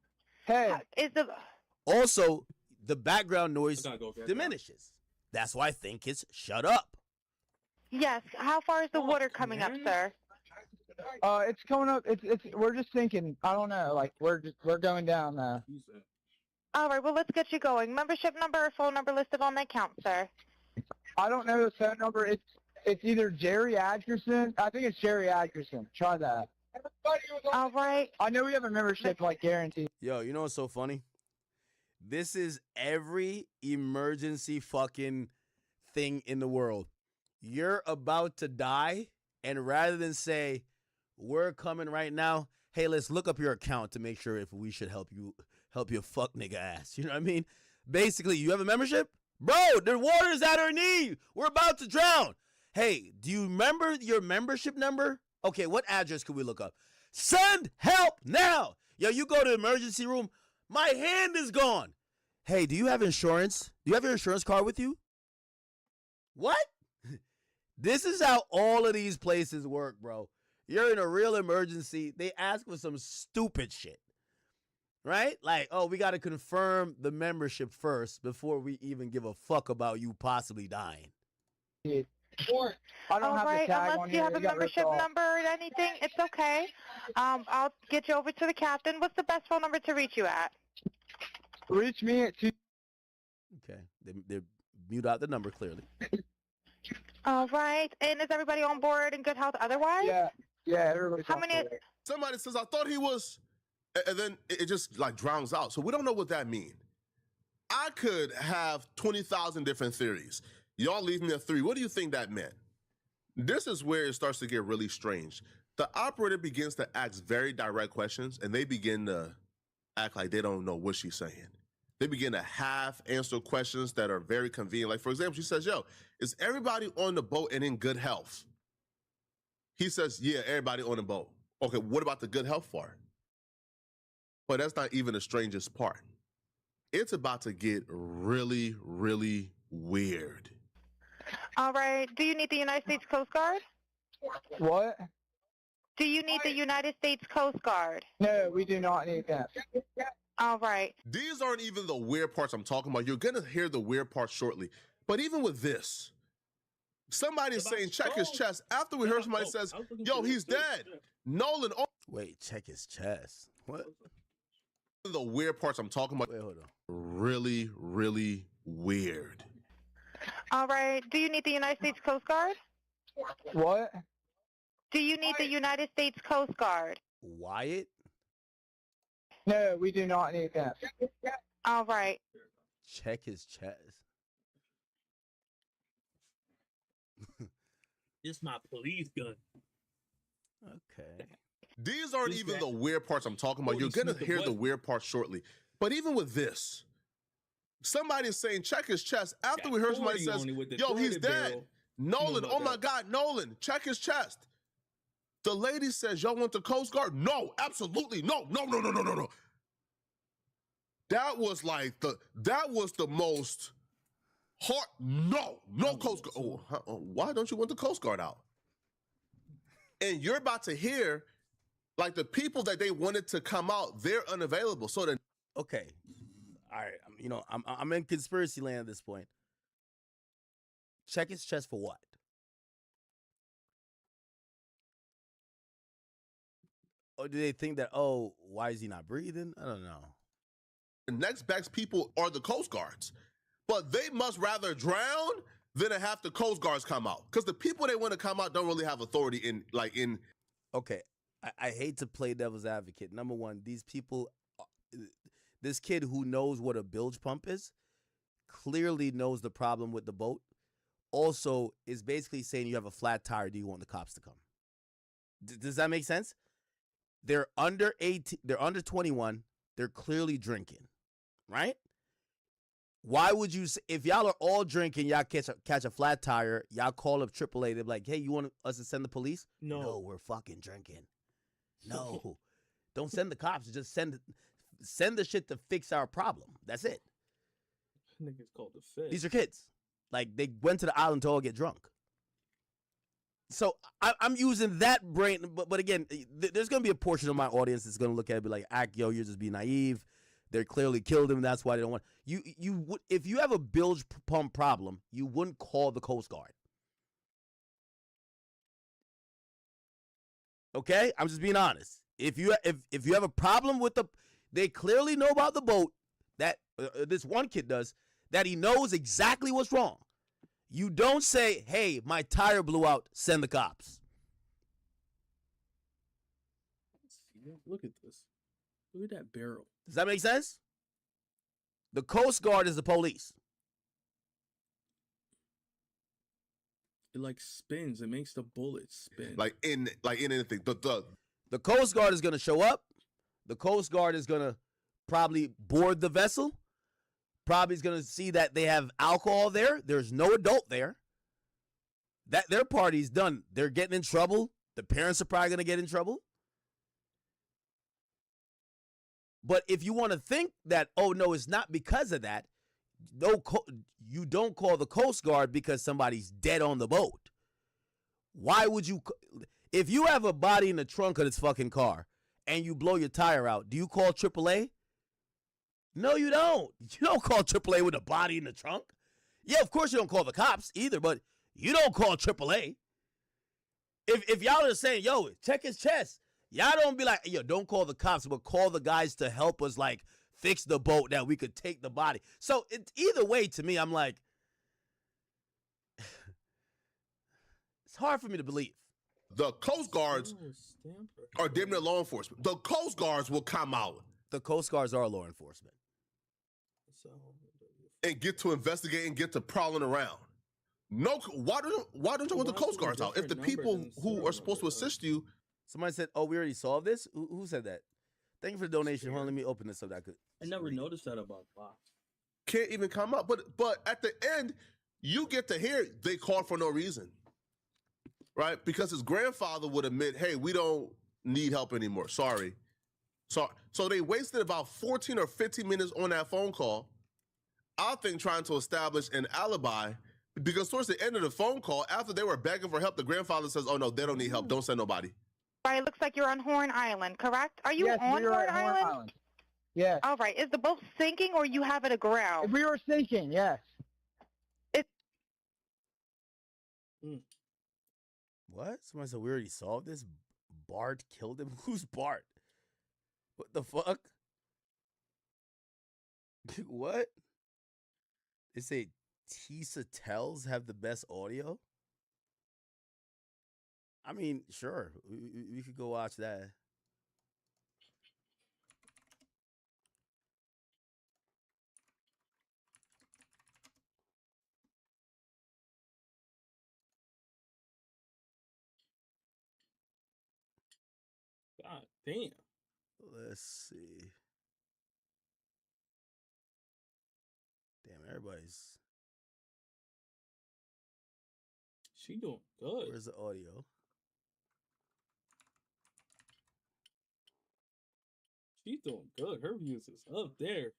Hey.
Is the
Also, the background noise diminishes. That's why I think it's shut up.
Yes. How far is the water coming up, sir?
It's coming up. We're just thinking. I don't know. Like we're going down now.
All right. Well, let's get you going. Membership number or phone number listed on the account, sir.
I don't know the phone number. It's either Jerry Atkerson. I think it's Jerry Atkerson. Try that.
All right.
I know we have a membership like guaranteed.
Yo, you know what's so funny? This is every emergency fucking thing in the world. You're about to die, and rather than say, we're coming right now, hey, let's look up your account to make sure if we should help you fuck nigga ass. You know what I mean? Basically, you have a membership? Bro, the water's at our knee. We're about to drown. Hey, do you remember your membership number? Okay, what address can we look up? Send help now. Yo, you go to the emergency room. My hand is gone. Hey, do you have insurance? Do you have your insurance card with you? What? This is how all of these places work, bro. You're in a real emergency. They ask for some stupid shit. Right? Like, oh, we got to confirm the membership first before we even give a fuck about you possibly dying.
I don't have the tag
Unless
on
you
here.
have a
It got
membership
ripped off.
number or anything, it's okay. I'll get you over to the captain. What's the best phone number to reach you at?
Reach me at 2.
Okay. They mute out the number clearly.
All right. And is everybody on board in good health otherwise?
Yeah, everybody's
How
on
many?
board.
Somebody says, I thought he was, and then it just like drowns out. So we don't know what that means. I could have 20,000 different theories. Y'all leave me a 3. What do you think that meant? This is where it starts to get really strange. The operator begins to ask very direct questions, and they begin to act like they don't know what she's saying. They begin to half answer questions that are very convenient. Like, for example, she says, yo, is everybody on the boat and in good health? He says, yeah, everybody on the boat. Okay, what about the good health part? But that's not even the strangest part. It's about to get really, really weird.
All right. Do you need the United States Coast Guard?
What?
Do you need the United States Coast Guard?
No, we do not need that.
All right.
These aren't even the weird parts I'm talking about. You're gonna hear the weird parts shortly. But even with this, somebody's saying, check his chest. After we heard somebody says, yo, he's dead. Nolan.
Wait, check his chest. What?
The weird parts I'm talking about.
Wait, hold on.
Really, really weird.
All right. Do you need the United States Coast Guard?
What?
Do you need the United States Coast Guard?
Wyatt?
No, we do not need that.
All right.
Check his chest.
It's my police gun.
Okay.
These aren't even the weird parts I'm talking about. You're gonna hear the weird parts shortly. But even with this, somebody is saying check his chest after we heard somebody
40
says,
on it with the
yo, he's
throated
dead.
barrel.
Nolan,
about
oh my
that.
God, Nolan, check his chest. The lady says, y'all want the Coast Guard? No, absolutely, no. That was the most hard, no Coast Guard. Why don't you want the Coast Guard out? And you're about to hear, like, the people that they wanted to come out, they're unavailable. So then,
okay, all right, I'm in conspiracy land at this point. Check his chest for what? Or do they think that, oh, why is he not breathing? I don't know.
the next best people are the Coast Guards, but they must rather drown than to have the Coast Guards come out, because the people they want to come out don't really have authority in.
Okay, I hate to play devil's advocate. Number one, these people, this kid who knows what a bilge pump is, clearly knows the problem with the boat. Also, is basically saying you have a flat tire. Do you want the cops to come? Does that make sense? They're under 18. They're under 21. They're clearly drinking, right? Why would you, if y'all are all drinking, y'all catch a flat tire, y'all call up AAA, they're like, hey, you want us to send the police? No, we're fucking drinking. No, don't send the cops. Just send the shit to fix our problem. That's it.
Niggas called the Fed.
These are kids. Like, they went to the island to all get drunk. So I'm using that brain, but again, there's going to be a portion of my audience that's going to look at it and be like, yo, you're just being naive. They clearly killed him. That's why they don't want you. You would, if you have a bilge pump problem, you wouldn't call the Coast Guard. Okay, I'm just being honest. If you have a problem with they clearly know about the boat. That this one kid does. That he knows exactly what's wrong. You don't say, hey, my tire blew out, send the cops.
Look at this. Look at that barrel.
Does that make sense? The Coast Guard is the police.
It like spins. It makes the bullets spin.
Like in anything.
The Coast Guard is going to show up. The Coast Guard is going to probably board the vessel. Probably is going to see that they have alcohol there. There's no adult there. That their party's done. They're getting in trouble. The parents are probably going to get in trouble. But if you want to think that, oh, no, it's not because of that, you don't call the Coast Guard because somebody's dead on the boat. Why would you? If you have a body in the trunk of this fucking car and you blow your tire out, do you call AAA? No, you don't. You don't call AAA with a body in the trunk. Yeah, of course you don't call the cops either, but you don't call AAA. If y'all are saying, yo, check his chest, y'all don't be like, yo, don't call the cops, but call the guys to help us, like, fix the boat that we could take the body. So either way, to me, I'm like, it's hard for me to believe.
The Coast Guards are damn near law enforcement. The Coast Guards will come out.
The Coast Guards are law enforcement.
And get to investigate and get to prowling around. No, why don't you want the Coast Guards out? If the people who are supposed to assist you.
Somebody said, oh, we already solved this? Who said that? Thank you for the donation. Hold on, let me open this so that I could.
I never noticed that about Fox.
Can't even come up. But at the end, you get to hear they called for no reason. Right? Because his grandfather would admit, hey, we don't need help anymore. Sorry. So they wasted about 14 or 15 minutes on that phone call, I think, trying to establish an alibi, because towards the end of the phone call, after they were begging for help, the grandfather says, oh, no, they don't need help. Don't send nobody.
All right, looks like you're on Horn Island, correct? Are you
Yes,
on
we are
Horn
at Horn
Island?
Island. Yes.
All right. Is the boat sinking or you have it aground?
We were sinking, yes.
What? Somebody said we already solved this? Bart killed him? Who's Bart? What the fuck? What? They say Tisa Tells have the best audio? I mean, sure. We could go watch that.
God damn.
Let's see. Everybody's.
She doing good.
Where's the audio?
She's doing good. Her views is up there.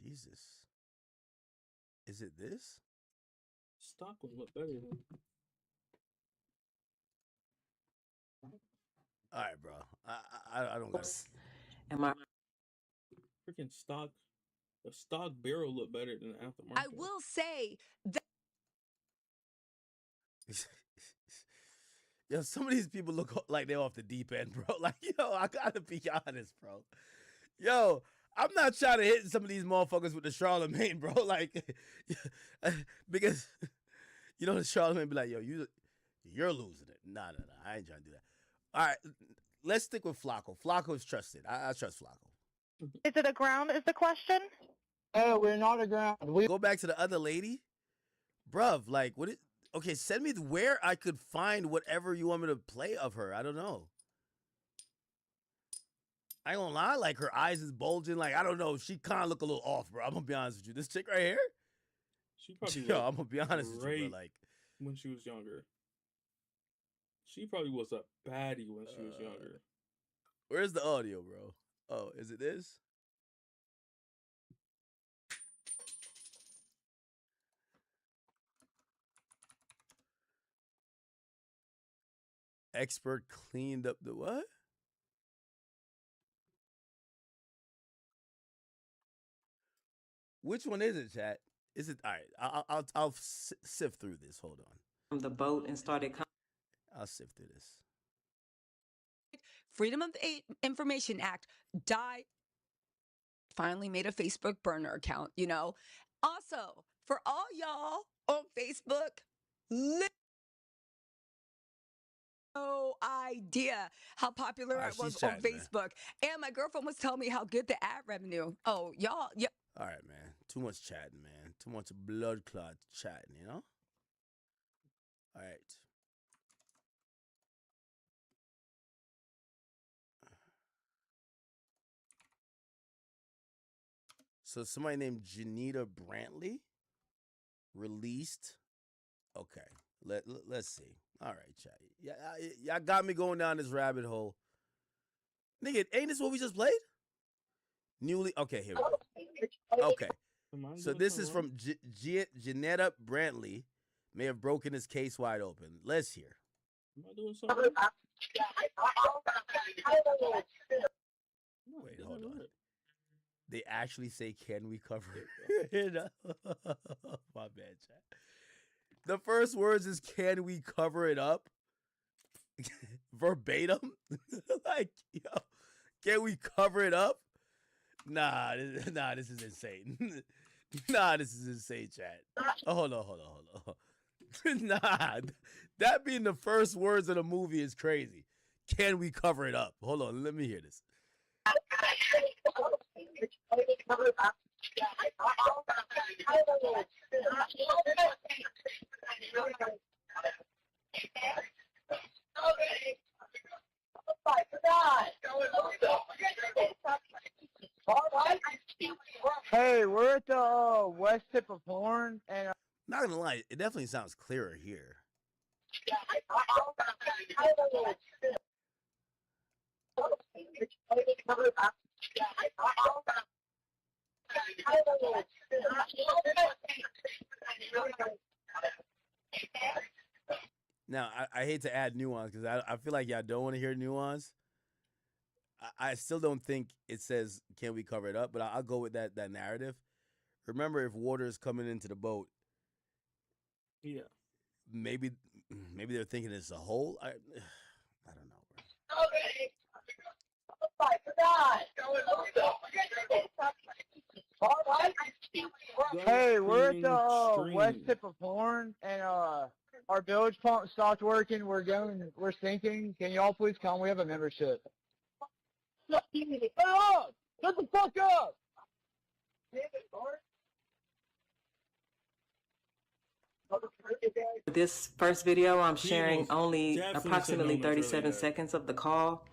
Jesus. Is it this?
Stock would look better than.
All right, bro. I don't got.
Am I?
Freaking stock. The stock barrel look better than the aftermarket.
I will say that.
Yo, some of these people look like they're off the deep end, bro. Like, yo, I gotta be honest, bro. Yo, I'm not trying to hit some of these motherfuckers with the Charlemagne, bro. Like, because you know the Charlemagne be like, yo, you're losing it. Nah, I ain't trying to do that. All right, let's stick with Flacco. Flacco is trusted. I trust Flacco.
Is it a ground is the question?
Oh, we're not a ground. We
Go back to the other lady. Bruv, like, what is... Okay, send me where I could find whatever you want me to play of her. I don't know. I ain't gonna lie, like, her eyes is bulging. Like, I don't know. She kind of look a little off, bro. I'm gonna be honest with you. This chick right here?
She probably
Yo, I'm gonna be honest with you, bro. Like,
when she was younger. She probably was a baddie when she was younger.
Where's the audio, bro? Oh, is it this? Expert cleaned up the what? Which one is it, chat? Is it all right? I'll sift through this. Hold on.
From the boat and started.
I'll sift through this.
Freedom of Information Act died. Finally made a Facebook burner account, you know. Also, for all y'all on Facebook, no idea how popular I was on Facebook. And my girlfriend was telling me how good the ad revenue. Oh, y'all, yeah.
All right, man. Too much chatting, man. Too much blood clot chatting, you know? All right. So somebody named Janita Brantley released. Okay, let's see. All right, chat. Yeah, y'all got me going down this rabbit hole. Nigga, ain't this what we just played? Newly. Okay, here we go. Okay, so this is from Janetta Brantley. May have broken his case wide open. Let's hear.
Am I doing something?
Wait, hold on. They actually say, "Can we cover it?" My bad, chat. The first words is, "Can we cover it up?" Verbatim. Like, yo, can we cover it up? Nah, this is insane. Nah, this is insane, chat. Oh, hold on. Nah, that being the first words of the movie is crazy. Can we cover it up? Hold on, let me hear this.
Hey, we're at the west tip of Horn, and
not gonna lie, it definitely sounds clearer here. Now, I hate to add nuance because I feel like y'all don't want to hear nuance. I still don't think it says, "Can we cover it up?" But I'll go with that narrative. Remember, if water is coming into the boat,
yeah,
maybe they're thinking it's a hole. I don't know,
bro. Hey, we're at the west tip of Horn, and our bilge pump stopped working. We're sinking. Can y'all please come? We have a membership. Oh, shut the fuck up!
This first video, I'm
He
sharing
most
only
definitely said
approximately
Nolan's really
37
dead.
seconds of the call.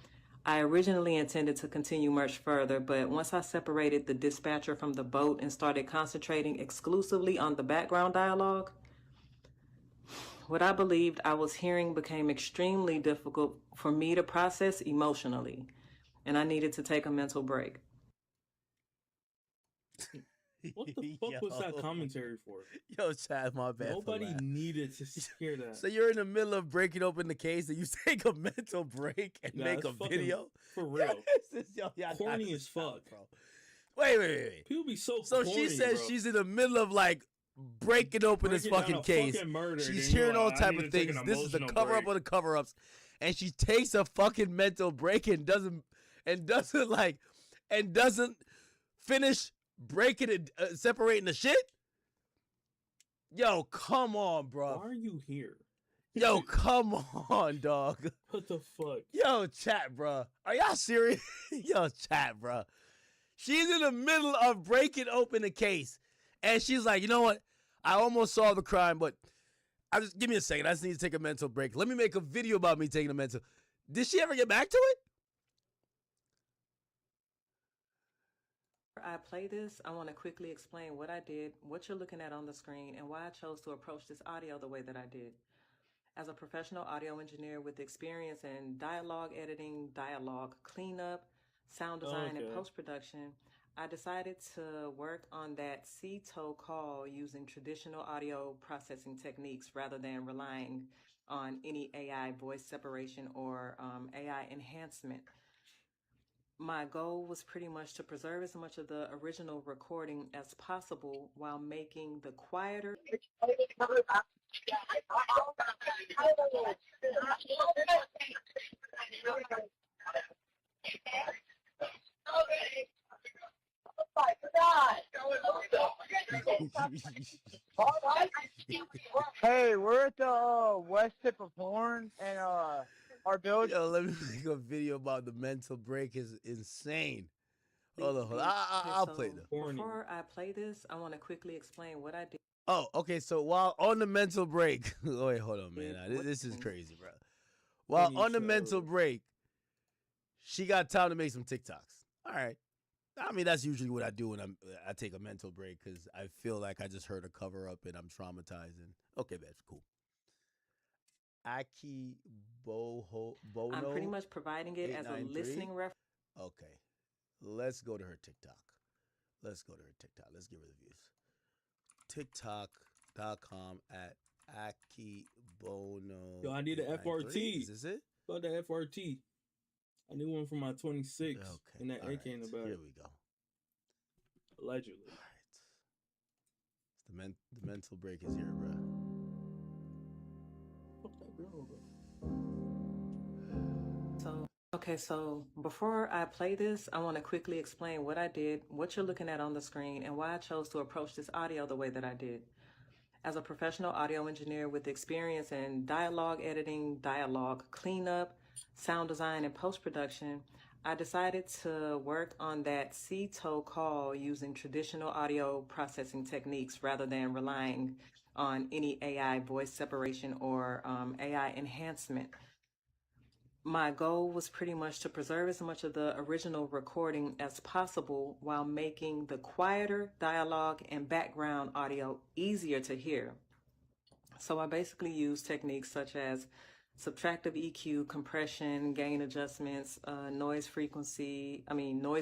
I originally intended to continue much further, but once I separated the dispatcher from the boat and started concentrating exclusively on the background dialogue, what I believed I was hearing became extremely difficult for me to process emotionally, and I needed to take a mental break.
What the fuck was that commentary for?
Yo, Chad, my bad. for
Nobody
that.
needed to hear that.
So you're in the middle of breaking open the case and you take a mental break and
Nah,
make
it's
a
fucking-
video?
for real.
Yo, y'all
Corny
gotta
as
stop,
fuck,
bro. Wait.
People be so
So
corny,
she says
bro.
she's in the middle of like breaking open this
Breaking down
fucking
a
case.
fucking murder,
She's
then you're
hearing all
like, I
type
need
of
to take
things.
an
This is the
emotional
cover up
break.
of the cover ups, and she takes a fucking mental break and doesn't finish breaking it, separating the shit. Yo, come on, bro.
Why are you here?
Yo, come on, dog.
What the fuck?
Yo, chat, bro. Are y'all serious? Yo, chat, bro. She's in the middle of breaking open the case, and she's like, you know what? I almost solved the crime, but give me a second. I just need to take a mental break. Let me make a video about me taking a mental. Did she ever get back to it?
Before I play this, I want to quickly explain what I did, what you're looking at on the screen, and why I chose to approach this audio the way that I did. As a professional audio engineer with experience in dialogue editing, dialogue cleanup, sound design, and
Okay.
post-production, I decided to work on that CTO call using traditional audio processing techniques rather than relying on any AI voice separation or AI enhancement. My goal was pretty much to preserve as much of the original recording as possible while making the quieter.
Hey, we're at the west tip of Horn, and our build.
Yo, let me make a video about the mental break is insane. Hold on.
Okay,
I'll
so
play them.
Before I play this, I want to quickly explain what I did.
Oh, okay. So while on the mental break, wait, hold on, man. This is crazy, bro. While on the mental break, she got time to make some TikToks. All right. I mean, that's usually what I do when I take a mental break because I feel like I just heard a cover up and I'm traumatized. And okay, that's cool. Aki Bono.
I'm pretty much providing it as a
893?
listening reference.
Okay. Let's go to her TikTok. Let's give her the views. TikTok.com at Aki Bono.
Yo, I need an
893.
FRT.
Is this it?
About the FRT. I need one for my 26 and that
all
AK in the back.
Here we go.
Allegedly.
The mental break is here, bro.
Fuck that girl, bro.
So before I play this, I want to quickly explain what I did, what you're looking at on the screen, and why I chose to approach this audio the way that I did. As a professional audio engineer with experience in dialogue editing, dialogue cleanup, sound design, and post-production, I decided to work on that CTO call using traditional audio processing techniques rather than relying on any AI voice separation or AI enhancement. My goal was pretty much to preserve as much of the original recording as possible while making the quieter dialogue and background audio easier to hear. So I basically used techniques such as subtractive EQ, compression, gain adjustments, noise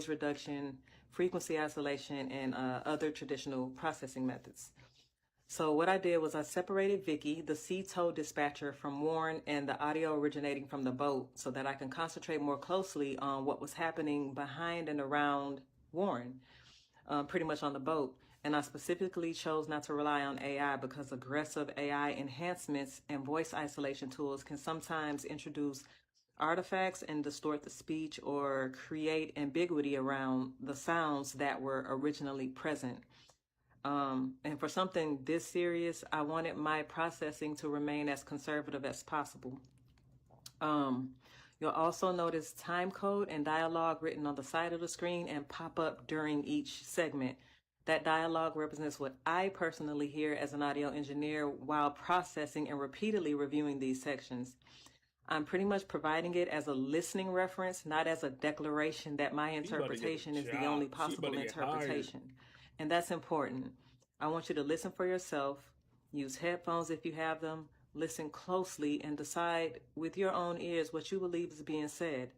reduction, frequency isolation, and other traditional processing methods. So what I did was I separated Vicky, the CTO dispatcher, from Warren and the audio originating from the boat so that I can concentrate more closely on what was happening behind and around Warren, pretty much on the boat. And I specifically chose not to rely on AI because aggressive AI enhancements and voice isolation tools can sometimes introduce artifacts and distort the speech or create ambiguity around the sounds that were originally present. And for something this serious, I wanted my processing to remain as conservative as possible. You'll also notice time code and dialogue written on the side of the screen and pop up during each segment. That dialogue represents what I personally hear as an audio engineer while processing and repeatedly reviewing these sections. I'm pretty much providing it as a listening reference, not as a declaration that my interpretation is the only possible interpretation. And that's important. I want you to listen for yourself, use headphones if you have them, listen closely, and decide with your own ears what you believe is being said.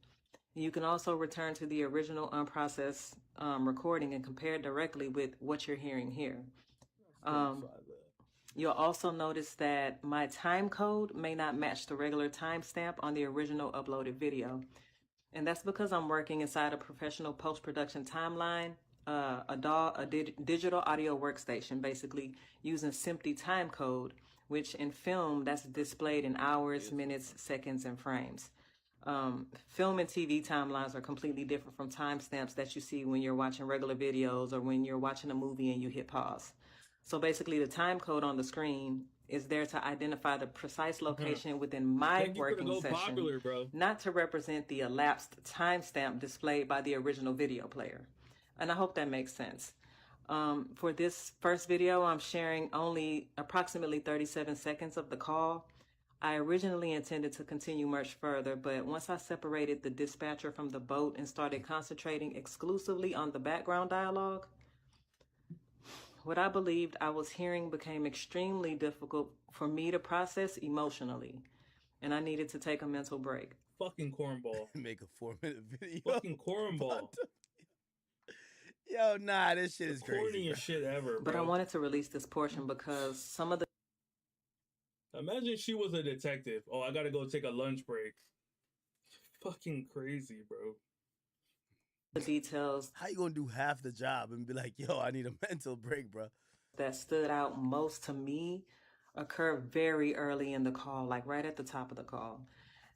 You can also return to the original unprocessed recording and compare it directly with what you're hearing here. You'll also notice that my time code may not match the regular timestamp on the original uploaded video. And that's because I'm working inside a professional post-production timeline, a digital audio workstation, basically using SMPTE time code, which in film, that's displayed in hours, minutes, seconds, and frames. Film and TV timelines are completely different from timestamps that you see when you're watching regular videos or when you're watching a movie and you hit pause. So basically, the time code on the screen is there to identify the precise location within my working session, not to represent the elapsed timestamp displayed by the original video player. And I hope that makes sense. For this first video, I'm sharing only approximately 37 seconds of the call. I originally intended to continue much further, but once I separated the dispatcher from the boat and started concentrating exclusively on the background dialogue, what I believed I was hearing became extremely difficult for me to process emotionally, and I needed to take a mental break.
Fucking cornball.
Make a 4-minute video.
Fucking cornball.
Yo, nah, this shit is crazy.
Corniest shit ever, bro.
But I wanted to release this portion because some of the...
Imagine she was a detective. Oh, I gotta go take a lunch break. Fucking crazy, bro.
The details.
How you gonna do half the job and be like, yo, I need a mental break, bro?
That stood out most to me occur very early in the call, like right at the top of the call.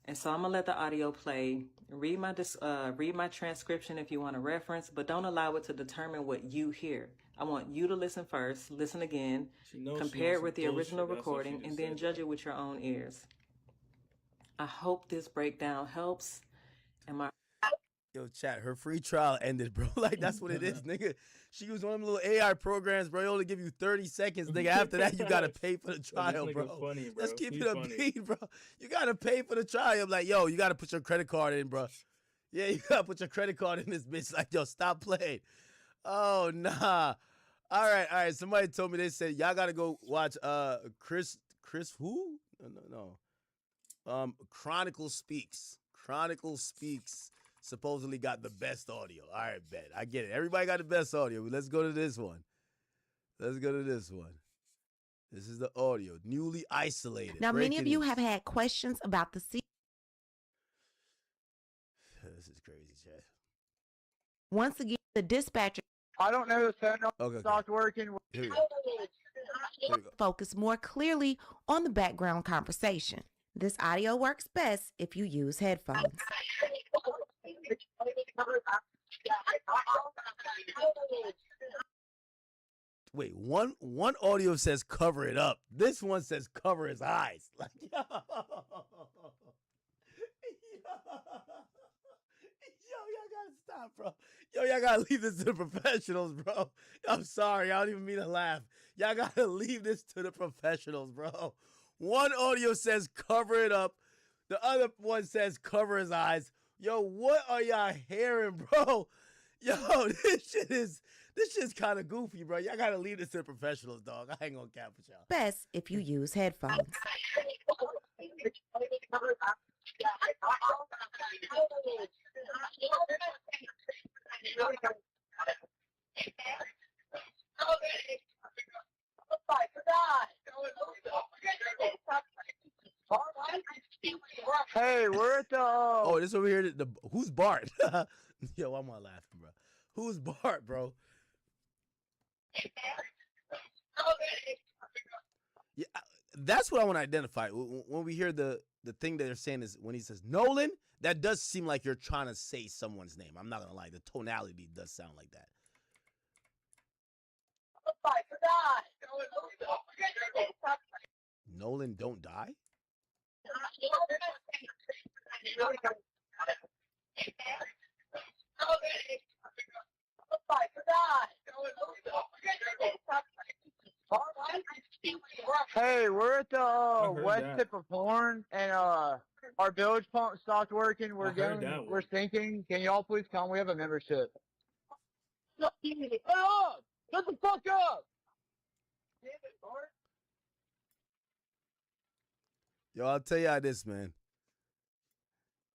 And so I'm gonna let the audio play. Read my transcription if you want to reference, but don't allow it to determine what you hear. I want you to listen first, listen again, compare it with the original recording, and then judge it with your own ears. I hope this breakdown helps. And
Yo, chat, her free trial ended, bro. Like, that's what it is, nigga. She used one of them little AI programs, bro. They only give you 30 seconds, nigga. After that, you gotta pay for the trial, bro.
Funny, bro.
Let's keep it a beat, bro. You gotta pay for the trial. I'm like, yo, you gotta put your credit card in, bro. Yeah, you gotta put your credit card in this bitch. Like, yo, stop playing. Oh, nah. All right. Somebody told me, they said, y'all gotta go watch Chris who? No. Chronicle Speaks. Supposedly got the best audio. All right, bet. I get it. Everybody got the best audio. Let's go to this one. This is the audio. Newly isolated.
Now, many of you have had questions about the
This is crazy, chat.
Once again, the dispatcher.
I don't know if that stopped working.
Here we go.
Focus more clearly on the background conversation. This audio works best if you use headphones.
Wait, one audio says cover it up. This one says cover his eyes. Like, yo, y'all gotta stop, bro. Yo, y'all gotta leave this to the professionals, bro. I'm sorry, I don't even mean to laugh. Y'all gotta leave this to the professionals, bro. One audio says cover it up. The other one says cover his eyes. Yo, what are y'all hearing, bro? Yo, this shit's kind of goofy, bro. Y'all gotta leave this to the professionals, dog. I ain't gonna cap with y'all.
Best if you use headphones.
Hey, we're at the.
Oh, this over here. Who's Bart? Yo, I'm not laughing, bro. Who's Bart, bro? Yeah, that's what I want to identify. When we hear the thing that they're saying is when he says Nolan, that does seem like you're trying to say someone's name. I'm not gonna lie, the tonality does sound like that. Nolan don't die?
Hey, we're at the
heard
west
that.
tip of Horn, and our bilge pump stopped working. We're
I heard
going.
that
We're
one.
sinking. Can y'all please come? We have a membership. Hey, up! Shut the fuck up!
Yo, I'll tell y'all this, man.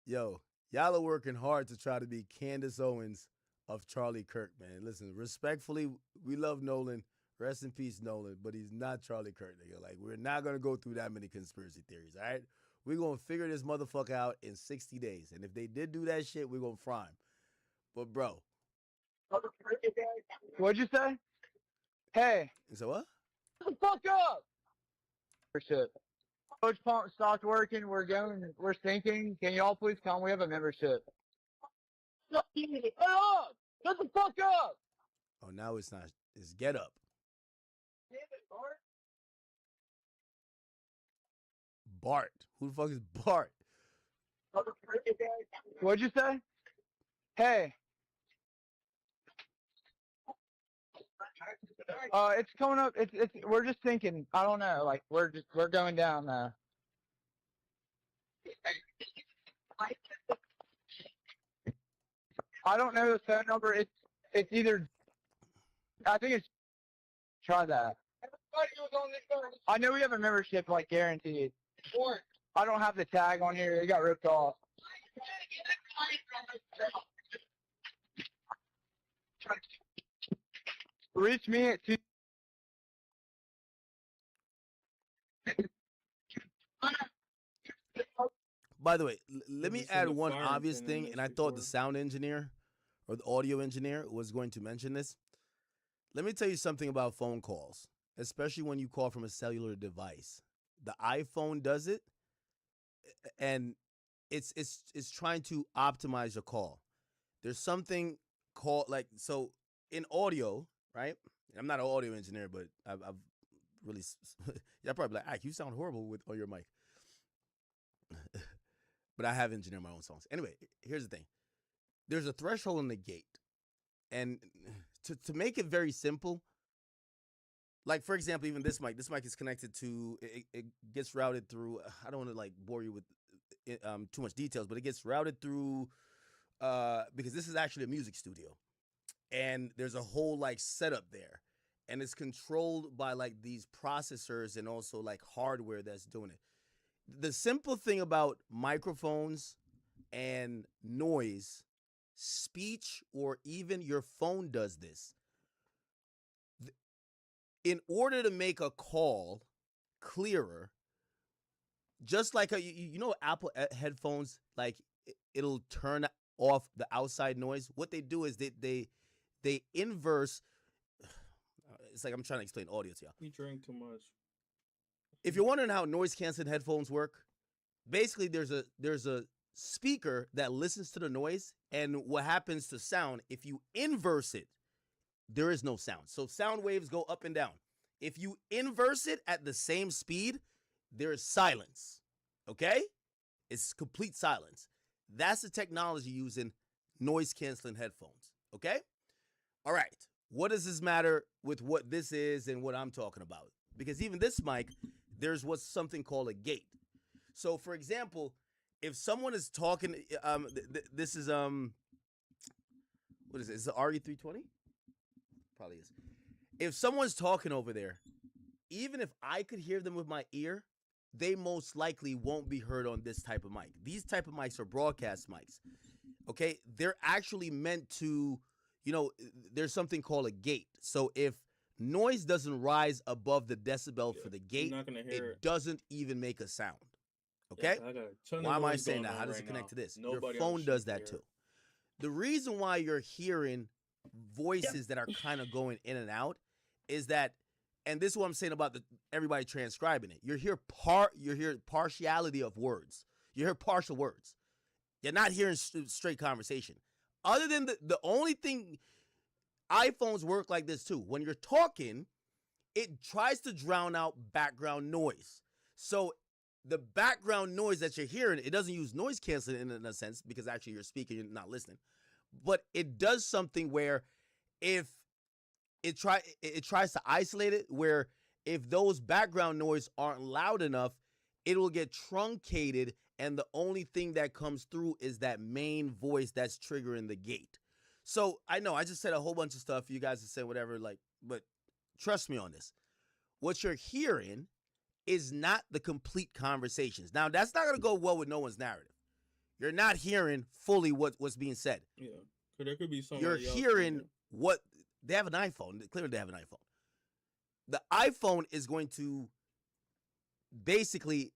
Yo, y'all are working hard to try to be Candace Owens of Charlie Kirk, man. Listen, respectfully, we love Nolan. Rest in peace, Nolan, but he's not Charlie Kirk, nigga. Like, we're not going to go through that many conspiracy theories, all right? We're going to figure this motherfucker out in 60 days. And if they did do that shit, we're going to fry him. But, bro.
What'd you say? Hey.
You said what?
Shut the fuck up! Membership. Bilge pump stopped working. We're going. We're sinking. Can y'all please come? We have a membership. Hey, up! Shut the fuck up!
Oh, now it's not. It's get up. Bart. Who the fuck is Bart?
What'd you say? Hey. It's coming up. It's. We're just thinking. I don't know. Like we're going down now. I don't know the phone number. It's either. I think it's. Try that. I know we have a membership, like guaranteed. I don't have the tag on here. It got ripped off. Reach me at 2.
By the way, let me
Just
add
in the
one
farm
obvious
thing
thing,
in
and I
this
thought the
before.
sound engineer or the audio engineer was going to mention this. Let me tell you something about phone calls, especially when you call from a cellular device. The iPhone does it, and it's trying to optimize your call. There's something called like so in audio, right? I'm not an audio engineer, but I've really yeah, probably like, you sound horrible with on your mic. But I have engineered my own songs. Anyway, here's the thing. There's a threshold in the gate. And to make it very simple, like for example, even this mic is connected to, it gets routed through, I don't want to like bore you with too much details, but it gets routed through, because this is actually a music studio. And there's a whole like setup there. And it's controlled by like these processors and also like hardware that's doing it. The simple thing about microphones and noise, speech, or even your phone does this. In order to make a call clearer, just like you know Apple headphones, like it'll turn off the outside noise. What they do is they inverse. It's like I'm trying to explain audio to y'all.
You drink too much.
If you're wondering how noise canceling headphones work, basically there's a speaker that listens to the noise, and what happens to sound, if you inverse it, there is no sound. So sound waves go up and down. If you inverse it at the same speed, there is silence. Okay? It's complete silence. That's the technology using noise canceling headphones. Okay? All right. What does this matter with what this is and what I'm talking about? Because even this mic, there's what's something called a gate. So for example, if someone is talking, this is what is it? Is it RE320? Probably is. If someone's talking over there, even if I could hear them with my ear, they most likely won't be heard on this type of mic. These type of mics are broadcast mics. Okay? They're actually meant to, you know, there's something called a gate. So if noise doesn't rise above the decibel for the gate, it doesn't even make a sound. Okay?
Yeah, I got a ton of
Why am I
noise
saying
going
that? How
on
does
right
it connect
now.
to this?
Nobody
Your
on
phone
the
does
street
that
can
too. The reason why you're hearing voices that are kind of going in and out is that, and this is what I'm saying about everybody transcribing it. You hear partiality of words. You hear partial words. You're not hearing straight conversation. Other than the only thing, iPhones work like this too. When you're talking, it tries to drown out background noise. So the background noise that you're hearing, it doesn't use noise canceling in a sense, because actually you're speaking, you're not listening. But it does something where if it tries to isolate it where if those background noise aren't loud enough, it will get truncated, and the only thing that comes through is that main voice that's triggering the gate. So I know I just said a whole bunch of stuff. You guys are saying whatever, like, but trust me on this. What you're hearing is not the complete conversations. Now, that's not going to go well with no one's narrative. You're not hearing fully what's being said.
Yeah, because there could be somebody
You're
else
hearing what they have an iPhone. Clearly, they have an iPhone. The iPhone is going to basically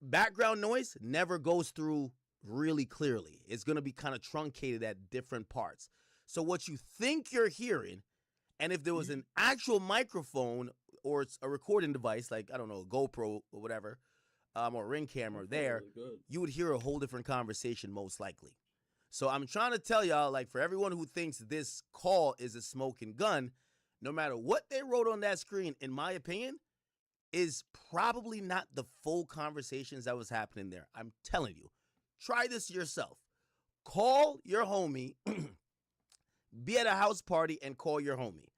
background noise never goes through really clearly. It's going to be kind of truncated at different parts. So what you think you're hearing, and if there was an actual microphone or it's a recording device like, I don't know, a GoPro or whatever, or a Ring camera there, you would hear a whole different conversation most likely. So I'm trying to tell y'all, like, for everyone who thinks this call is a smoking gun, no matter what they wrote on that screen, in my opinion, is probably not the full conversations that was happening there. I'm telling you. Try this yourself. Call your homie, be at a house party and call your homie.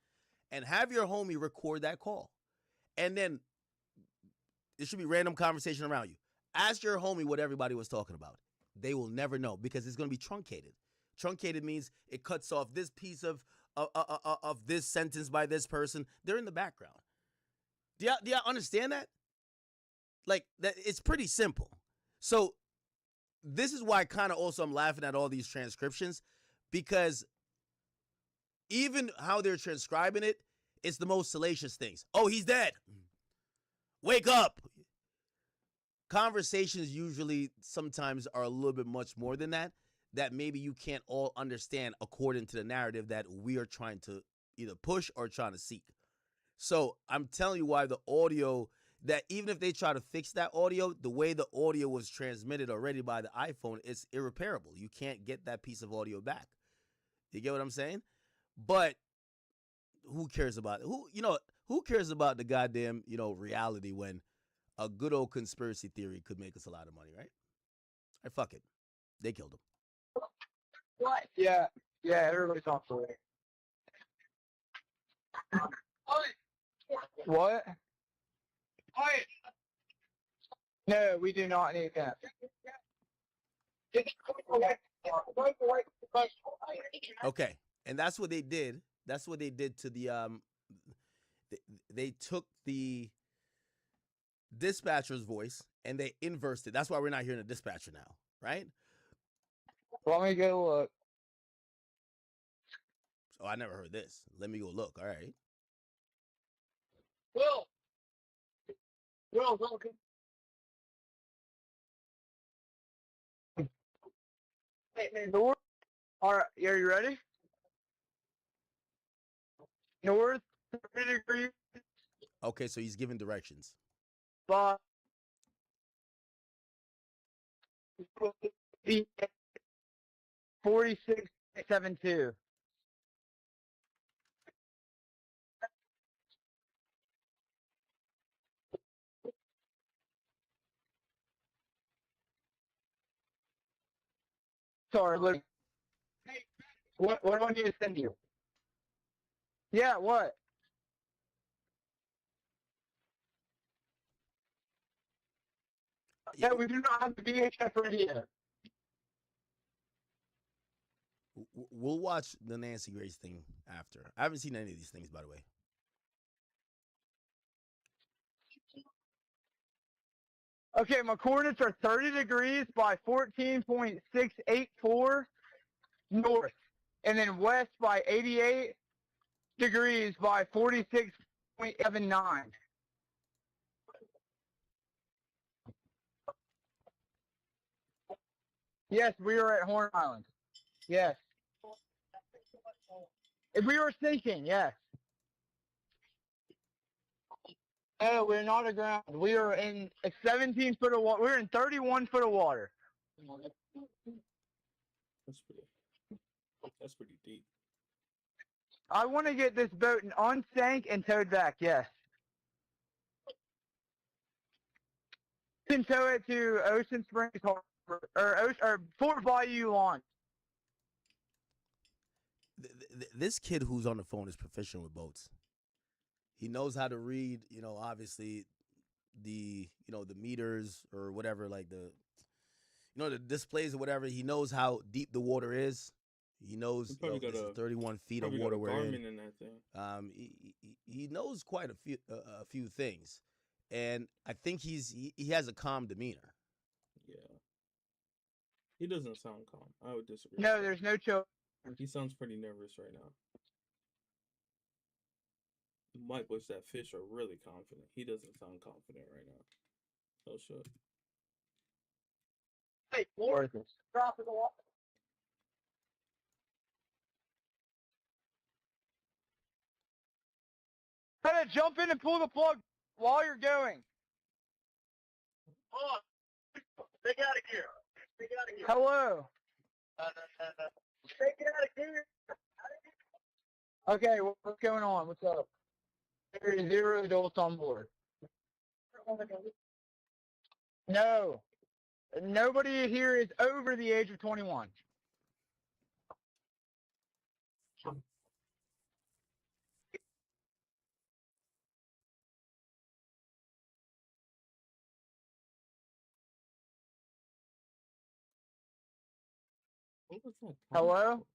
And have your homie record that call. And then it should be random conversation around you. Ask your homie what everybody was talking about. They will never know because it's going to be truncated. Truncated means it cuts off this piece of this sentence by this person. They're in the background. Do y'all understand that? Like, that, it's pretty simple. So this is why kind of also I'm laughing at all these transcriptions, because even how they're transcribing it, it's the most salacious things. Oh, he's dead. Wake up. Conversations usually sometimes are a little bit much more than that maybe you can't all understand according to the narrative that we are trying to either push or trying to seek. So I'm telling you why the audio, that even if they try to fix that audio, the way the audio was transmitted already by the iPhone, it's irreparable. You can't get that piece of audio back. You get what I'm saying? But who cares about it? Who cares about the goddamn, reality when a good old conspiracy theory could make us a lot of money, right? All right, fuck it. They killed him.
What? Yeah, everybody's off the way. What? No, we do not need that.
Okay, and that's what they did. That's what they did to the they took the dispatcher's voice and they inversed it. That's why we're not hearing a dispatcher now, right?
Let me go look.
Oh, I never heard this. Let me go look. All right.
Will, North. All right, are you ready? North 30 degrees.
Okay, so he's giving directions.
But 4672. Sorry, look. What do I need to send you? Yeah, what? Yeah, we do not have the VHF radio.
We'll watch the Nancy Grace thing after. I haven't seen any of these things, by the way.
Okay, my coordinates are 30 degrees by 14.684 north, and then west by 88 degrees by 46.79. Yes, we are at Horn Island. Yes. If we were sinking, yes. No, we're not aground. We are in a 17 foot of water. We're in 31 foot of water.
That's pretty deep.
I want to get this boat unsank and towed back, yes. You can tow it to Ocean Springs Harbor, or Fort Bayou Launch.
this kid who's on the phone is proficient with boats. He knows how to read, obviously the meters or whatever, like the displays or whatever. He knows how deep the water is. He knows this is 31 feet of water we're in.
In that thing.
He knows quite a few things, and I think he has a calm demeanor.
Yeah, he doesn't sound calm. I would disagree.
No, there's no chill.
He sounds pretty nervous right now. Mike wish that fish are really confident. He doesn't sound confident right now. Oh shit.
Hey, Florida, drop in the water. Try to jump in and pull the plug while you're going. Oh, they got it here. They got it here. Hello. They got it here. Okay, what's going on? What's up? There is 0 adults on board. No. Nobody here is over the age of 21.
What was that?
Hello?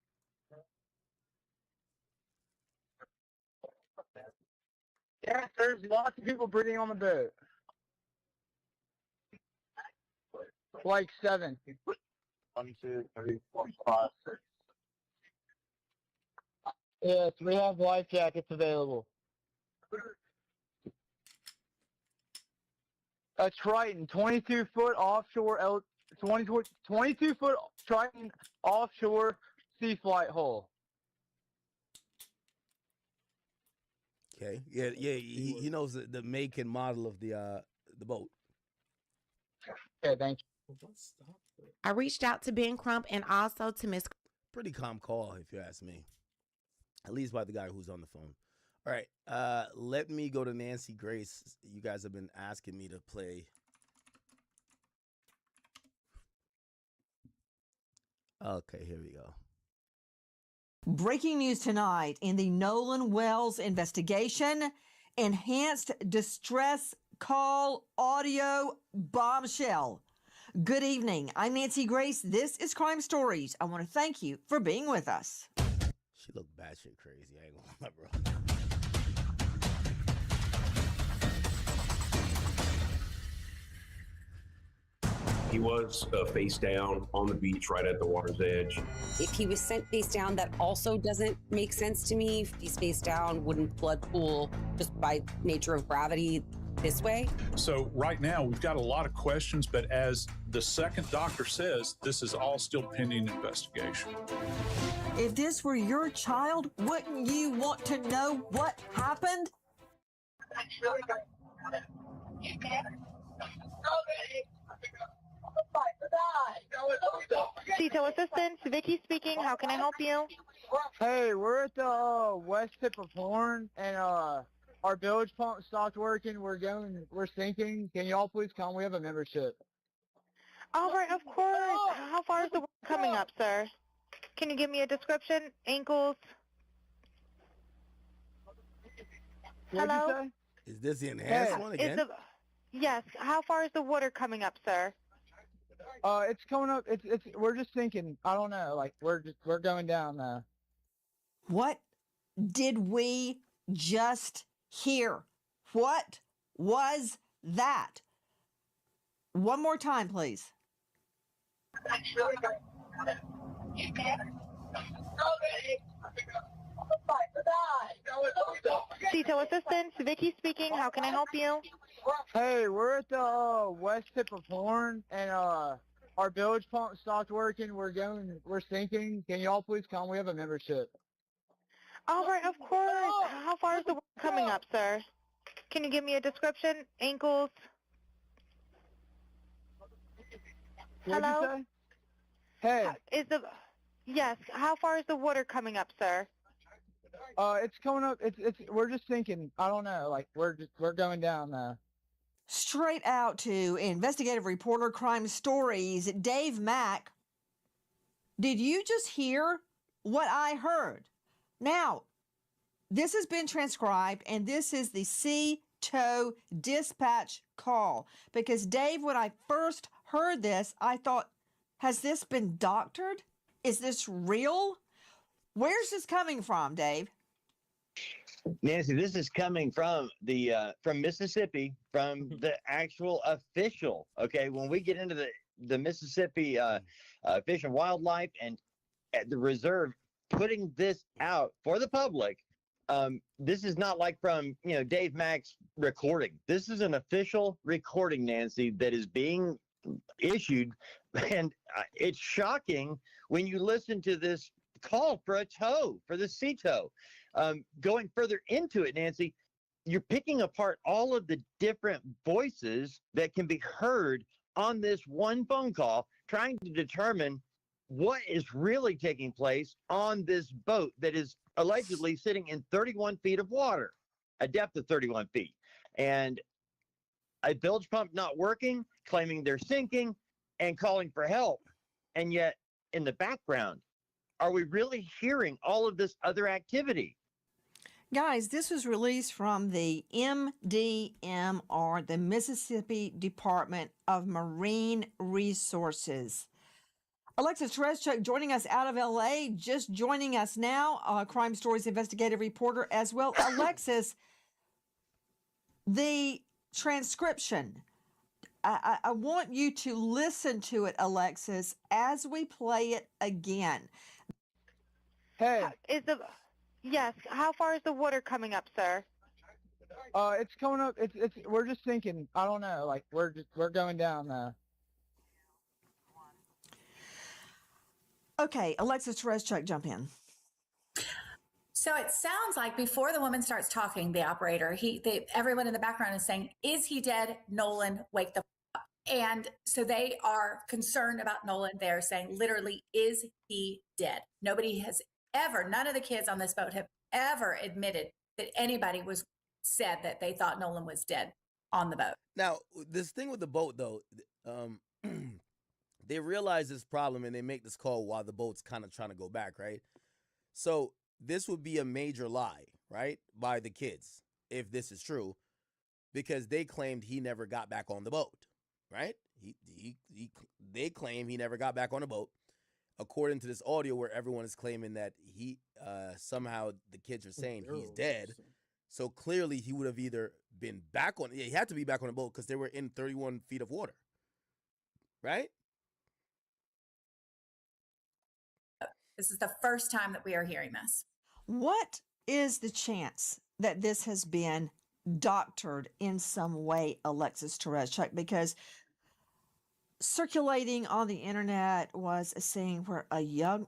Yes, there's lots of people breathing on the boat. Like 7. 1, 2, 3, 4, 5, 6. Yes, we have life jackets available. A Triton, 22-foot offshore, 22-foot Triton offshore sea flight hull.
Okay. Yeah. He knows the make and model of the boat.
Okay, thank you.
I reached out to Ben Crump and also to Miss.
Pretty calm call, if you ask me. At least by the guy who's on the phone. All right. Let me go to Nancy Grace. You guys have been asking me to play. Okay, here we go.
Breaking news tonight in the Nolan Wells investigation. Enhanced distress call audio bombshell. Good evening. I'm Nancy Grace. This is Crime Stories. I want to thank you for being with us.
She looked batshit crazy. I ain't gonna lie, bro.
He was face down on the beach right at the water's edge.
If he was sent face down, that also doesn't make sense to me. If he's face down, wouldn't blood pool just by nature of gravity this way?
So right now we've got a lot of questions, but as the second doctor says, this is all still pending investigation.
If this were your child, wouldn't you want to know what happened?
Detail assistance, Vicky speaking. How can I help you?
Hey, we're at the west tip of Horn, and our bilge pump stopped working. We're sinking. Can y'all please come? We have a membership.
All right, of course. How far is the work coming up, sir? Can you give me a description? Ankles?
What'd
Hello?
you say?
Is this the enhanced one again?
Yes. How far is the water coming up, sir?
It's coming up. We're just sinking. I don't know. Like we're going down now.
What did we just hear? What was that? One more time, please.
Detail assistance, Vicky speaking. How can I help you?
Hey, we're at the west tip of Horn, and our bilge pump stopped working. We're sinking. Can y'all please come? We have a membership.
All right, of course. How far is the work coming up, sir? Can you give me a description? Ankles?
What'd
Hello?
you say? Hey.
Yes. How far is the water coming up, sir?
It's coming up. We're just sinking. I don't know. Like we're going down now.
Straight out to investigative reporter Crime Stories, Dave Mack. Did you just hear what I heard? Now, this has been transcribed, and this is the CTO dispatch call. Because, Dave, when I first heard this, I thought, has this been doctored? Is this real? Where's this coming from, Dave?
Nancy, this is coming from from Mississippi, from the actual official. Okay, when we get into the Mississippi Fish and Wildlife and at the reserve putting this out for the public, this is not like from Dave Mack's recording. This is an official recording, Nancy, that is being issued, and it's shocking when you listen to this call for a tow, for the CTO. Going further into it, Nancy, you're picking apart all of the different voices that can be heard on this one phone call, trying to determine what is really taking place on this boat that is allegedly sitting in 31 feet of water, a depth of 31 feet. And a bilge pump not working, claiming they're sinking, and calling for help. And yet, in the background, are we really hearing all of this other activity?
Guys, this was released from the MDMR, the Mississippi Department of Marine Resources. Alexis Tereszcuk joining us out of LA, just joining us now, Crime Stories investigative reporter as well. Alexis, the transcription, I want you to listen to it, Alexis, as we play it again.
Hey.
Yes, how far is the water coming up, sir?
It's coming up. We're just thinking. I don't know. Like we're going down.
Okay, Alexis Tereszcuk, jump in.
So it sounds like before the woman starts talking, the operator, everyone in the background is saying, "Is he dead? Nolan, wake the up." And so they are concerned about Nolan. They're saying, literally, "Is he dead?" Nobody has ever, none of the kids on this boat have ever admitted that anybody said that they thought Nolan was dead on the boat.
Now, this thing with the boat, though, they realize this problem and they make this call while the boat's kind of trying to go back, right? So this would be a major lie, right, by the kids, if this is true, because they claimed he never got back on the boat, right? They claim he never got back on the boat. According to this audio where everyone is claiming that he somehow the kids are saying he's dead. So clearly he would have either been back on, he had to be back on the boat because they were in 31 feet of water, right?
This is the first time that we are hearing this.
What is the chance that this has been doctored in some way, Alexis Tereszcuk? Because circulating on the internet was a scene where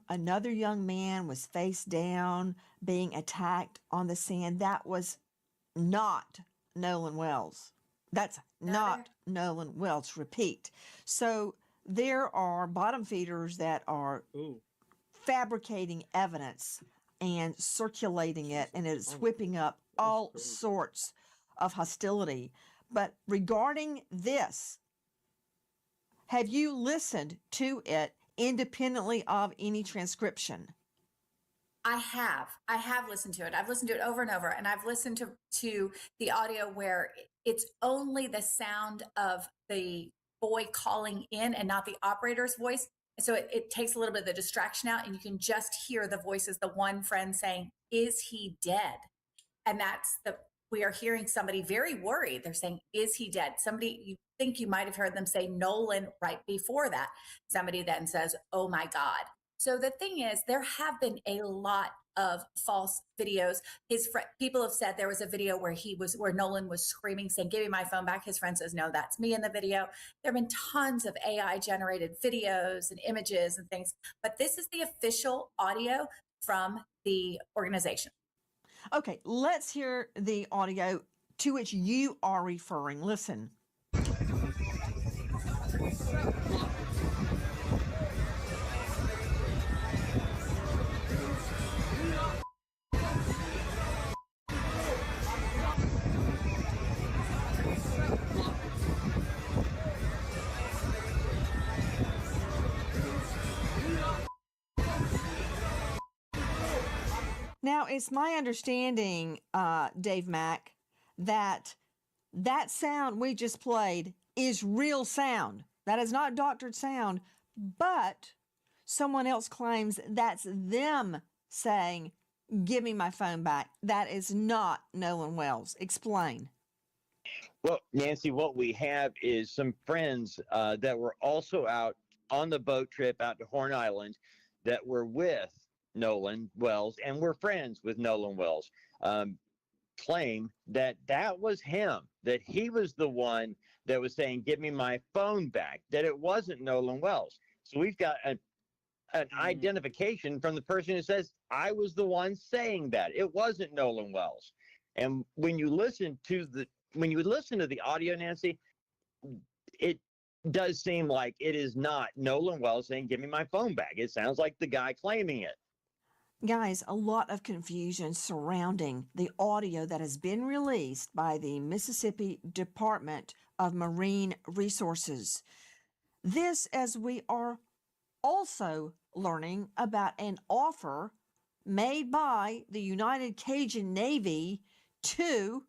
another young man was face down being attacked on the sand. That was not Nolan Wells. That's not Nolan Wells. Repeat. So there are bottom feeders that are fabricating evidence and circulating it, and it's whipping up all sorts of hostility. But regarding this, have you listened to it independently of any transcription?
I have listened to it. I've listened to it over and over, and I've listened to the audio where it's only the sound of the boy calling in and not the operator's voice. So it takes a little bit of the distraction out, and you can just hear the voices, the one friend saying, "Is he dead?" And we are hearing somebody very worried. They're saying, "Is he dead?" Somebody, you think you might have heard them say Nolan right before that. Somebody then says, "Oh my God." So the thing is, there have been a lot of false videos. People have said there was a video where Nolan was screaming, saying, "Give me my phone back." His friend says, "No, that's me in the video." There have been tons of AI generated videos and images and things, but this is the official audio from the organization.
Okay, let's hear the audio to which you are referring. Listen. Now, it's my understanding, Dave Mack, that that sound we just played is real sound. That is not doctored sound, but someone else claims that's them saying, "Give me my phone back." That is not Nolan Wells. Explain.
Well, Nancy, what we have is some friends that were also out on the boat trip out to Horn Island that were with Nolan Wells and were friends with Nolan Wells. Claim that that was him, that he was the one that was saying, "Give me my phone back," that it wasn't Nolan Wells. So we've got an identification from the person who says, "I was the one saying that. It wasn't Nolan Wells." And when you listen to the audio, Nancy, it does seem like it is not Nolan Wells saying, "Give me my phone back." It sounds like the guy claiming it.
Guys, a lot of confusion surrounding the audio that has been released by the Mississippi Department of Marine Resources. This, as we are also learning about an offer made by the United Cajun Navy to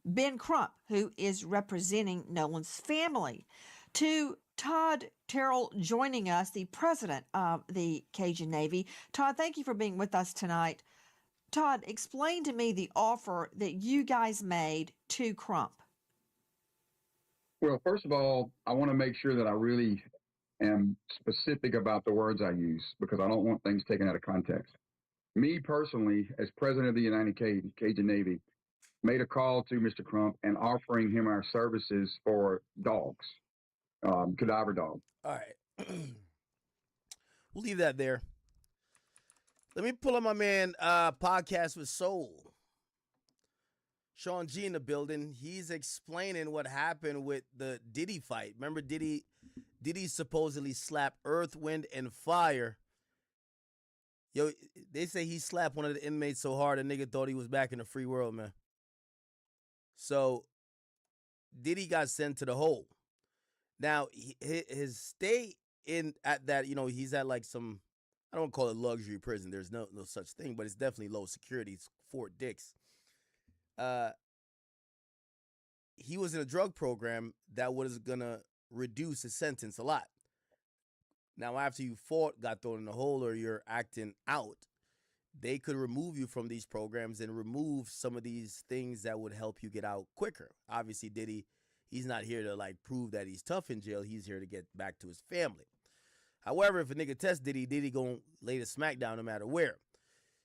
Ben Crump, who is representing Nolan's family, to Todd Terrell joining us, the president of the Cajun Navy. Todd, thank you for being with us tonight. Todd, explain to me the offer that you guys made to Crump.
Well, first of all, I want to make sure that I really am specific about the words I use because I don't want things taken out of context. Me personally, as president of the United Cajun Navy, made a call to Mr. Crump and offering him our services for dogs, cadaver dog.
All right. We'll leave that there. Let me pull up my man Podcast with Soul. Sean G in the building. He's explaining what happened with the Diddy fight. Remember Diddy supposedly slapped Earth, Wind, and Fire. Yo, they say he slapped one of the inmates so hard a nigga thought he was back in the free world, man. So Diddy got sent to the hole. Now, his stay in at that, he's at like some, I don't call it luxury prison. There's no such thing, but it's definitely low security. It's Fort Dix. He was in a drug program that was going to reduce his sentence a lot. Now, after you fought, got thrown in the hole, or you're acting out, they could remove you from these programs and remove some of these things that would help you get out quicker. Obviously, Diddy, he's not here to like prove that he's tough in jail. He's here to get back to his family. However, if a nigga test Diddy, Diddy gonna lay the smack down no matter where.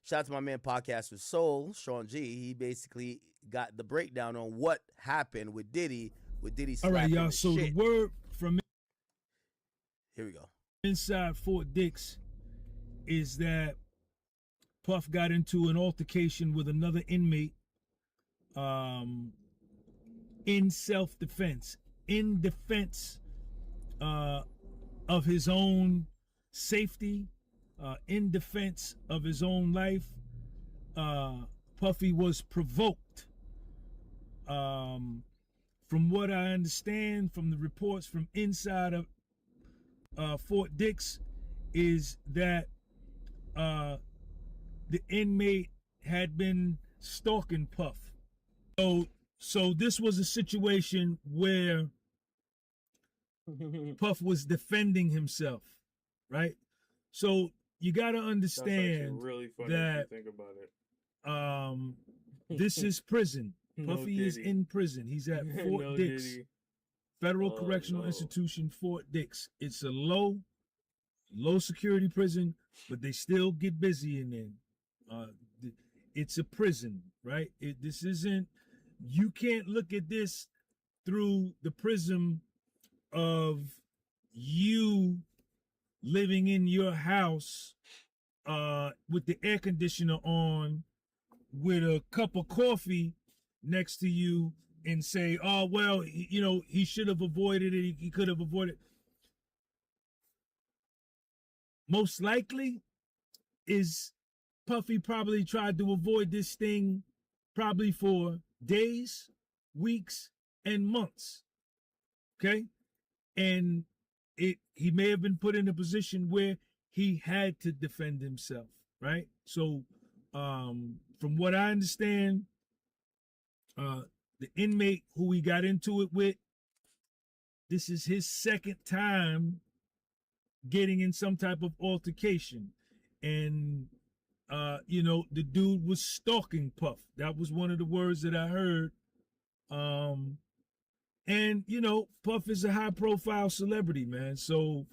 Shout out to my man Podcast with Soul, Sean G. He basically got the breakdown on what happened with Diddy.
All right, y'all. So
shit.
The word from
here we go.
Inside Fort Dix is that Puff got into an altercation with another inmate in self-defense, in defense of his own safety, in defense of his own life. Puffy was provoked. From what I understand from the reports from inside of Fort Dix is that the inmate had been stalking Puff. So this was a situation where Puff was defending himself, right? So you got to understand
really funny
that
if you think about it.
this is prison.
No
Puffy is
Diddy.
in prison. He's at Fort
No
Dix,
Diddy.
Federal
Oh,
Correctional
no.
Institution, Fort Dix. It's a low security prison, but they still get busy in there. It's a prison, right? This isn't. You can't look at this through the prism of you living in your house with the air conditioner on, with a cup of coffee next to you, and say, "Oh well, he should have avoided it. He could have avoided." Most likely, is Puffy probably tried to avoid this thing probably for days, weeks, and months. Okay? And he may have been put in a position where he had to defend himself, right? So From what I understand, the inmate who he got into it with, this is his second time getting in some type of altercation. And, the dude was stalking Puff. That was one of the words that I heard. And, Puff is a high profile celebrity, man. So,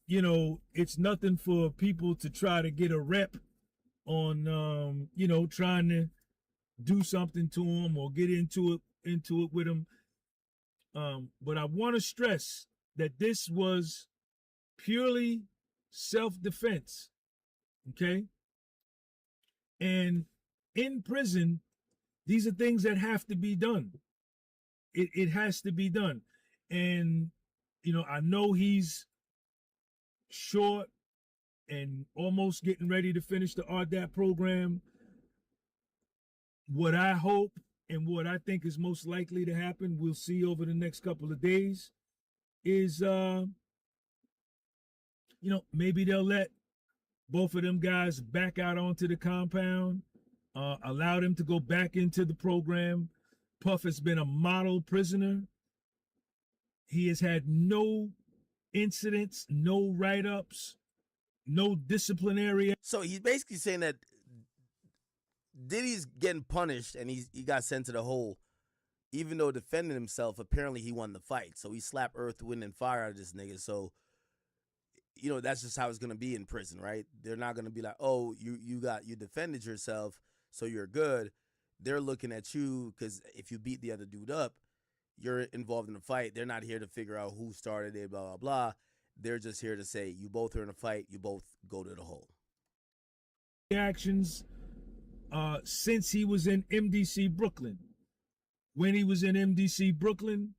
it's nothing for people to try to get a rep on, trying to do something to him or get into it with him. But I want to stress that this was purely self-defense. Okay. And in prison, these are things that have to be done. It has to be done. And, I know he's short and almost getting ready to finish the RDAP program. What I hope and what I think is most likely to happen, we'll see over the next couple of days, is, maybe they'll let both of them guys back out onto the compound, allow them to go back into the program. Puff has been a model prisoner. He has had no incidents, no write-ups, no disciplinary.
So he's basically saying that Diddy's getting punished and he got sent to the hole. Even though defending himself, apparently he won the fight. So he slapped earth, wind, and fire out of this nigga. So, that's just how it's going to be in prison, right? They're not going to be like, oh, you defended yourself, so you're good. They're looking at you because if you beat the other dude up, you're involved in a fight. They're not here to figure out who started it, blah, blah, blah. They're just here to say, you both are in a fight, you both go to the hole.
Actions since he was in MDC Brooklyn. When he was in MDC Brooklyn,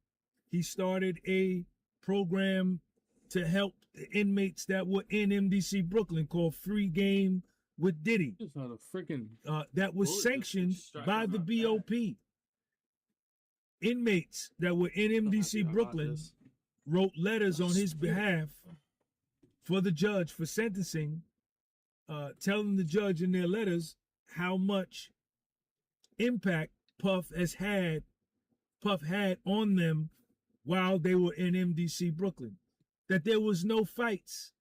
he started a program to help the inmates that were in MDC Brooklyn called Free Game with Diddy. That was sanctioned by the BOP. Inmates that were in MDC Brooklyn wrote letters on his behalf for the judge for sentencing, telling the judge in their letters how much impact Puff had on them while they were in MDC Brooklyn. That there was no fights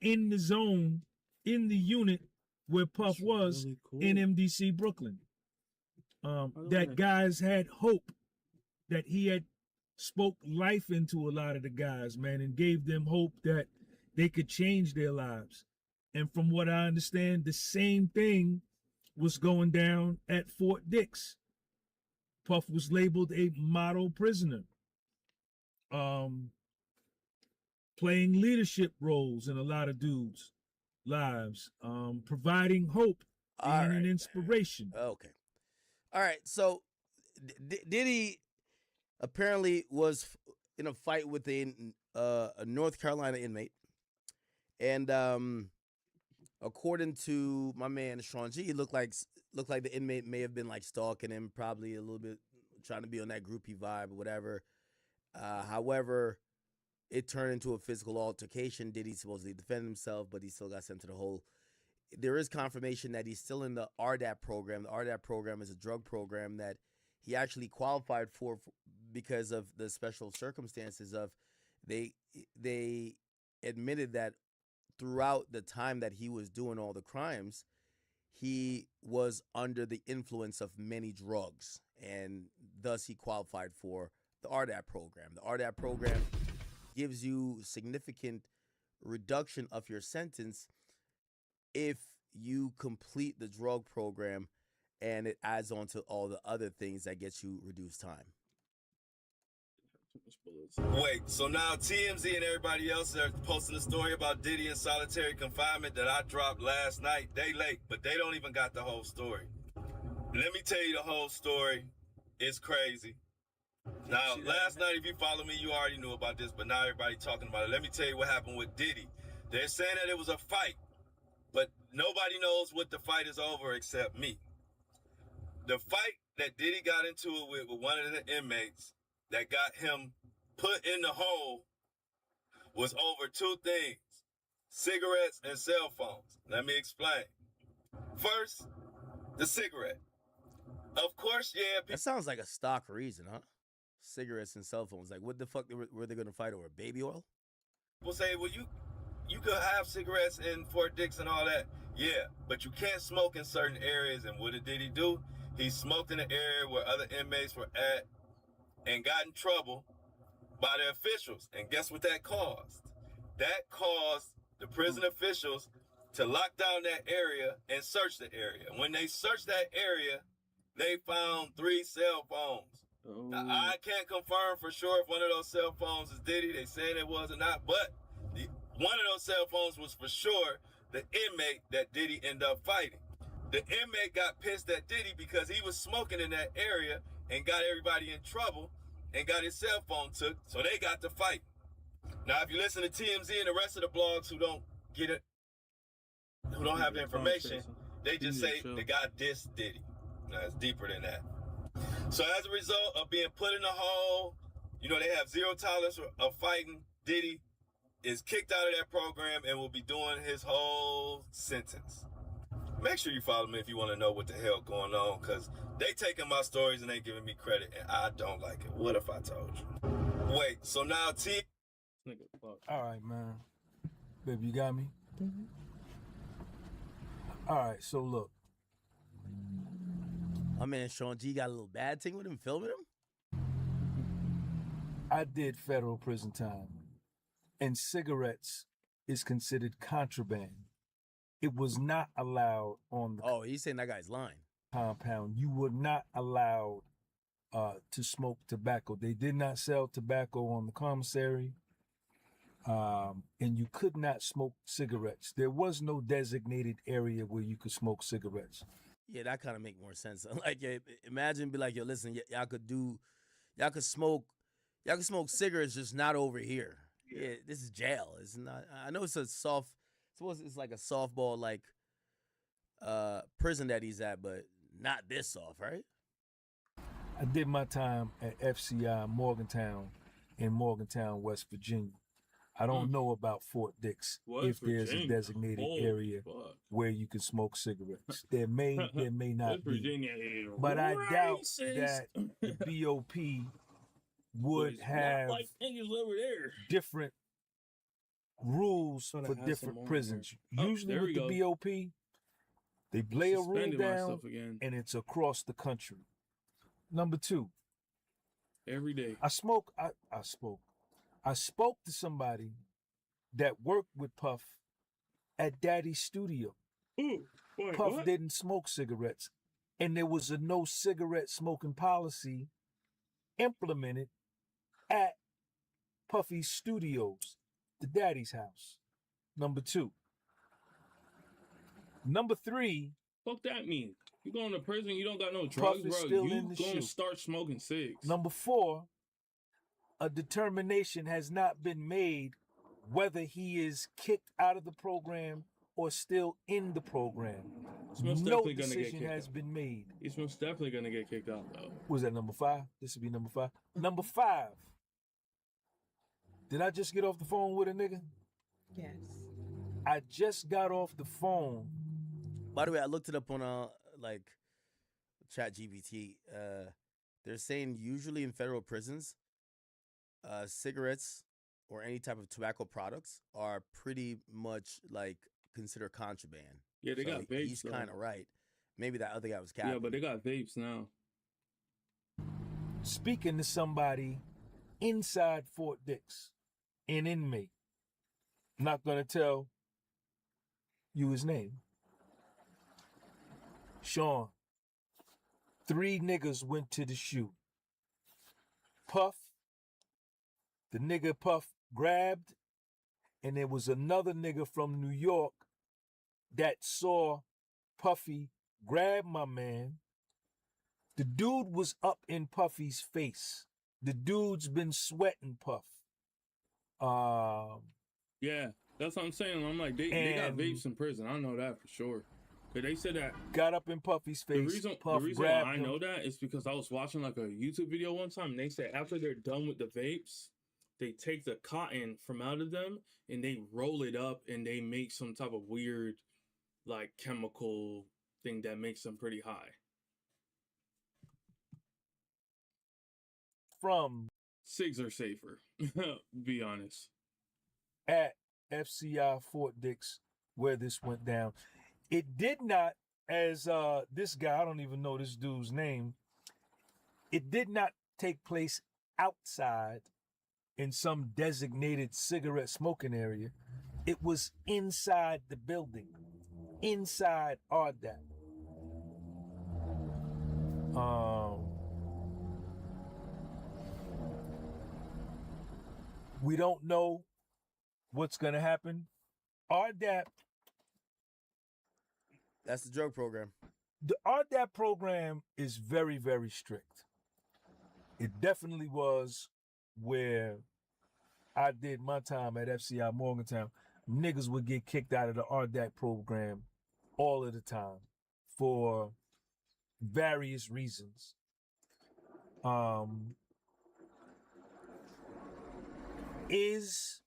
in the zone, in the unit where Puff was really cool. In MDC Brooklyn. That guys had hope, that he had spoke life into a lot of the guys, man, and gave them hope that they could change their lives. And from what I understand, the same thing was going down at Fort Dix. Puff was labeled a model prisoner, playing leadership roles in a lot of dudes' lives, providing hope and an inspiration.
Okay. All right. So Diddy apparently was in a fight with a North Carolina inmate. And according to my man Sean G, it looked like the inmate may have been like stalking him, probably a little bit trying to be on that groupie vibe or whatever. However, it turned into a physical altercation. Diddy supposedly defended himself, but he still got sent to the hole. There is confirmation that he's still in the RDAP program. The RDAP program is a drug program that he actually qualified for because of the special circumstances of they admitted that throughout the time that he was doing all the crimes, he was under the influence of many drugs, and thus he qualified for the RDAP program. The RDAP program gives you significant reduction of your sentence if you complete the drug program, and it adds on to all the other things that gets you reduced time.
Wait, so now TMZ and everybody else are posting a story about Diddy in solitary confinement that I dropped last night. They late, but they don't even got the whole story. Let me tell you the whole story. It's crazy. Now, last night, if you follow me, you already knew about this, but now everybody talking about it. Let me tell you what happened with Diddy. They're saying that it was a fight, but nobody knows what the fight is over except me. The fight that Diddy got into it with one of the inmates that got him put in the hole was over two things: cigarettes and cell phones. Let me explain. First, the cigarette. Of course, yeah.
That sounds like a stock reason, huh? Cigarettes and cell phones. Like, what the fuck were they gonna fight over? Baby oil?
People say, well, you could have cigarettes in Fort Dix and all that. Yeah, but you can't smoke in certain areas. And what did he do? He smoked in an area where other inmates were at and got in trouble by the officials. And guess what that caused? That caused the prison officials to lock down that area and search the area. When they searched that area, they found 3 cell phones.
Oh.
Now, I can't confirm for sure if one of those cell phones is Diddy. They saying it was or not, but one of those cell phones was for sure the inmate that Diddy ended up fighting. The inmate got pissed at Diddy because he was smoking in that area and got everybody in trouble and got his cell phone took, so they got to fight. Now, if you listen to TMZ and the rest of the blogs who don't get it, who don't have the information, they just say the guy dissed Diddy. Now, it's deeper than that. So as a result of being put in the hole, you know, they have zero tolerance of fighting. Diddy is kicked out of that program and will be doing his whole sentence. Make sure you follow me if you want to know what the hell going on, because they taking my stories and they giving me credit, and I don't like it. What if I told you? Wait, so now
All right, man. Baby, you got me? All right, so look.
My man Sean G got a little bad thing with him filming him?
I did federal prison time, and cigarettes is considered contraband. It was not allowed on the
he's saying that guy's lying.
Compound. You were not allowed to smoke tobacco. They did not sell tobacco on the commissary, and you could not smoke cigarettes. There was no designated area where you could smoke cigarettes.
Yeah, that kind of make more sense. Like, imagine be like, yo, listen, y'all could smoke cigarettes, just not over here. Yeah, this is jail. It's not. I know it's a soft. It's like a softball like prison that he's at, but not this soft, right?
I did my time at FCI Morgantown in Morgantown, West Virginia. I don't know about Fort Dix, if there's a designated area where you can smoke cigarettes. There may not be. But I doubt that the BOP would have
like niggas over there.
different rules for different prisons. Usually with the BOP, they lay a rule
Suspended
down
myself again.
and it's across the country. Number 2.
Every day.
I spoke to somebody that worked with Puff at Daddy's studio.
Ooh, wait,
Puff
what?
didn't smoke cigarettes, and there was a no cigarette smoking policy implemented at Puffy's studios, the Daddy's house. Number 2. Number 3.
Fuck that mean? You going to prison, you don't got no drugs,
Puff is
bro.
still
You
in the
going to
shoe.
start smoking cigs.
Number 4, a determination has not been made whether he is kicked out of the program or still in the program.
He's most
No
definitely gonna get
decision
kicked
has
out.
been made.
He's most definitely going to get kicked out, though.
Was that number 5? This would be number 5. Number 5. Did I just get off the phone with a nigga?
Yes.
I just got off the phone.
By the way, I looked it up on like ChatGPT. They're saying usually in federal prisons, cigarettes or any type of tobacco products are pretty much like considered contraband.
Yeah, they got vapes,
He's
though.
kind of right. Maybe that other guy was capping.
Yeah, but they got vapes now.
Speaking to somebody inside Fort Dix, an inmate. Not gonna tell you his name. Sean, 3 niggas went to the shoe. Puff, the nigga Puff grabbed, and there was another nigga from New York that saw Puffy grab my man. The dude was up in Puffy's face. The dude's been sweating Puff.
Yeah, that's what I'm saying. I'm like, they got
And-
vapes in prison. I know that for sure. Cause they said that
Got up in Puffy's face.
the
Puff
reason why
grabbed
I
him.
know that is because I was watching like a YouTube video one time, and they said after they're done with the vapes, they take the cotton from out of them and they roll it up and they make some type of weird like chemical thing that makes them pretty high.
From
Cigs are safer, be honest.
At FCI Fort Dix, where this went down, it did not, as this guy, I don't even know this dude's name, it did not take place outside in some designated cigarette smoking area. It was inside the building, inside RDAP. We don't know what's going to happen. RDAP.
That's the drug program.
The RDAP program is very, very strict. It definitely was where I did my time at FCI Morgantown. Niggas would get kicked out of the RDAP program all of the time for various reasons. Is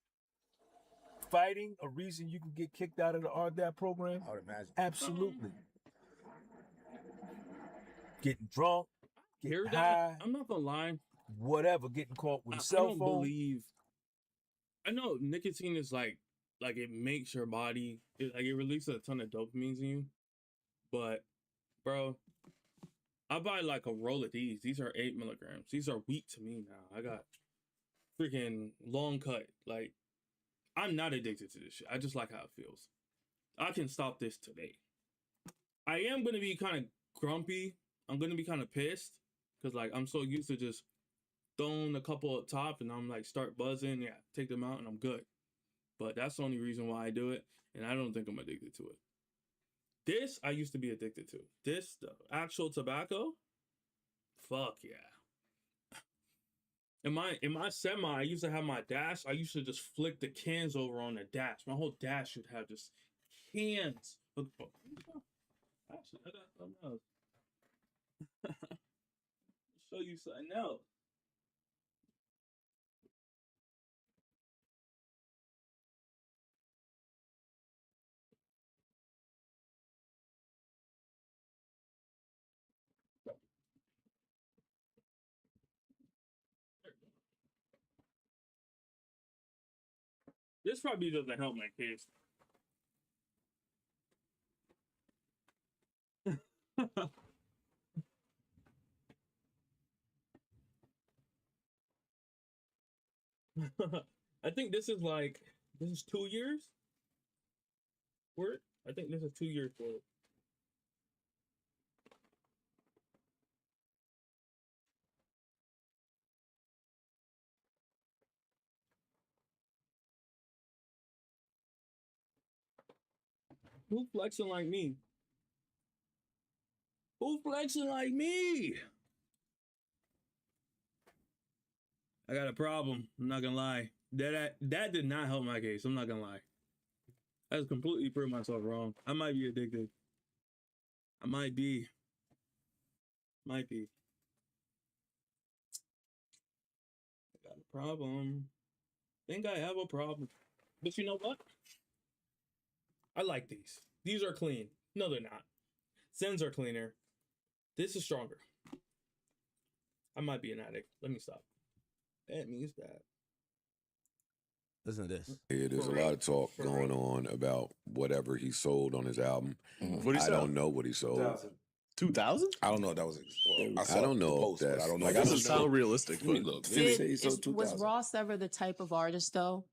fighting a reason you can get kicked out of the RDAP program?
I would imagine.
Absolutely. Getting drunk,
Hear
getting
that?
high,
I'm not gonna lie.
whatever, getting caught with a
I
cell
don't
phone.
believe. I know nicotine is like it makes your body it releases a ton of dopamines in you, but bro, I buy like a roll of these. These are 8 milligrams. These are weak to me now. I got freaking long cut. Like, I'm not addicted to this shit. I just like how it feels. I can stop this today. I am gonna be kind of grumpy. I'm gonna be kind of pissed because like I'm so used to just throwing a couple up top and I'm like start buzzing. Yeah, take them out and I'm good. But that's the only reason why I do it, and I don't think I'm addicted to it. This I used to be addicted to. This, the actual tobacco, fuck yeah. In my semi, I used to have my dash. I used to just flick the cans over on the dash. My whole dash should have just cans. Actually, I got something else. Show you something else. This probably doesn't help my case. I think this is 2 years for it. I think this is 2 years for it. Who flexing like me? Who flexing like me? I got a problem. I'm not gonna lie. That did not help my case. I'm not gonna lie. I just completely proved myself wrong. I might be addicted. I might be. Might be. I got a problem. Think I have a problem. But you know what? I like these. These are clean. No, they're not. Zens are cleaner. This is stronger. I might be an addict. Let me stop. That means that.
Listen to this.
Yeah, there's a lot of talk going on about whatever he sold on his album.
What'd he
I
sell?
don't know what he sold.
2,000?
I don't know if that was. I don't know if that's.
I don't know.
Like,
That
I
doesn't
don't know.
sound realistic.
Let me
But
look. He sold
Was
2,000.
Ross ever the type of artist though,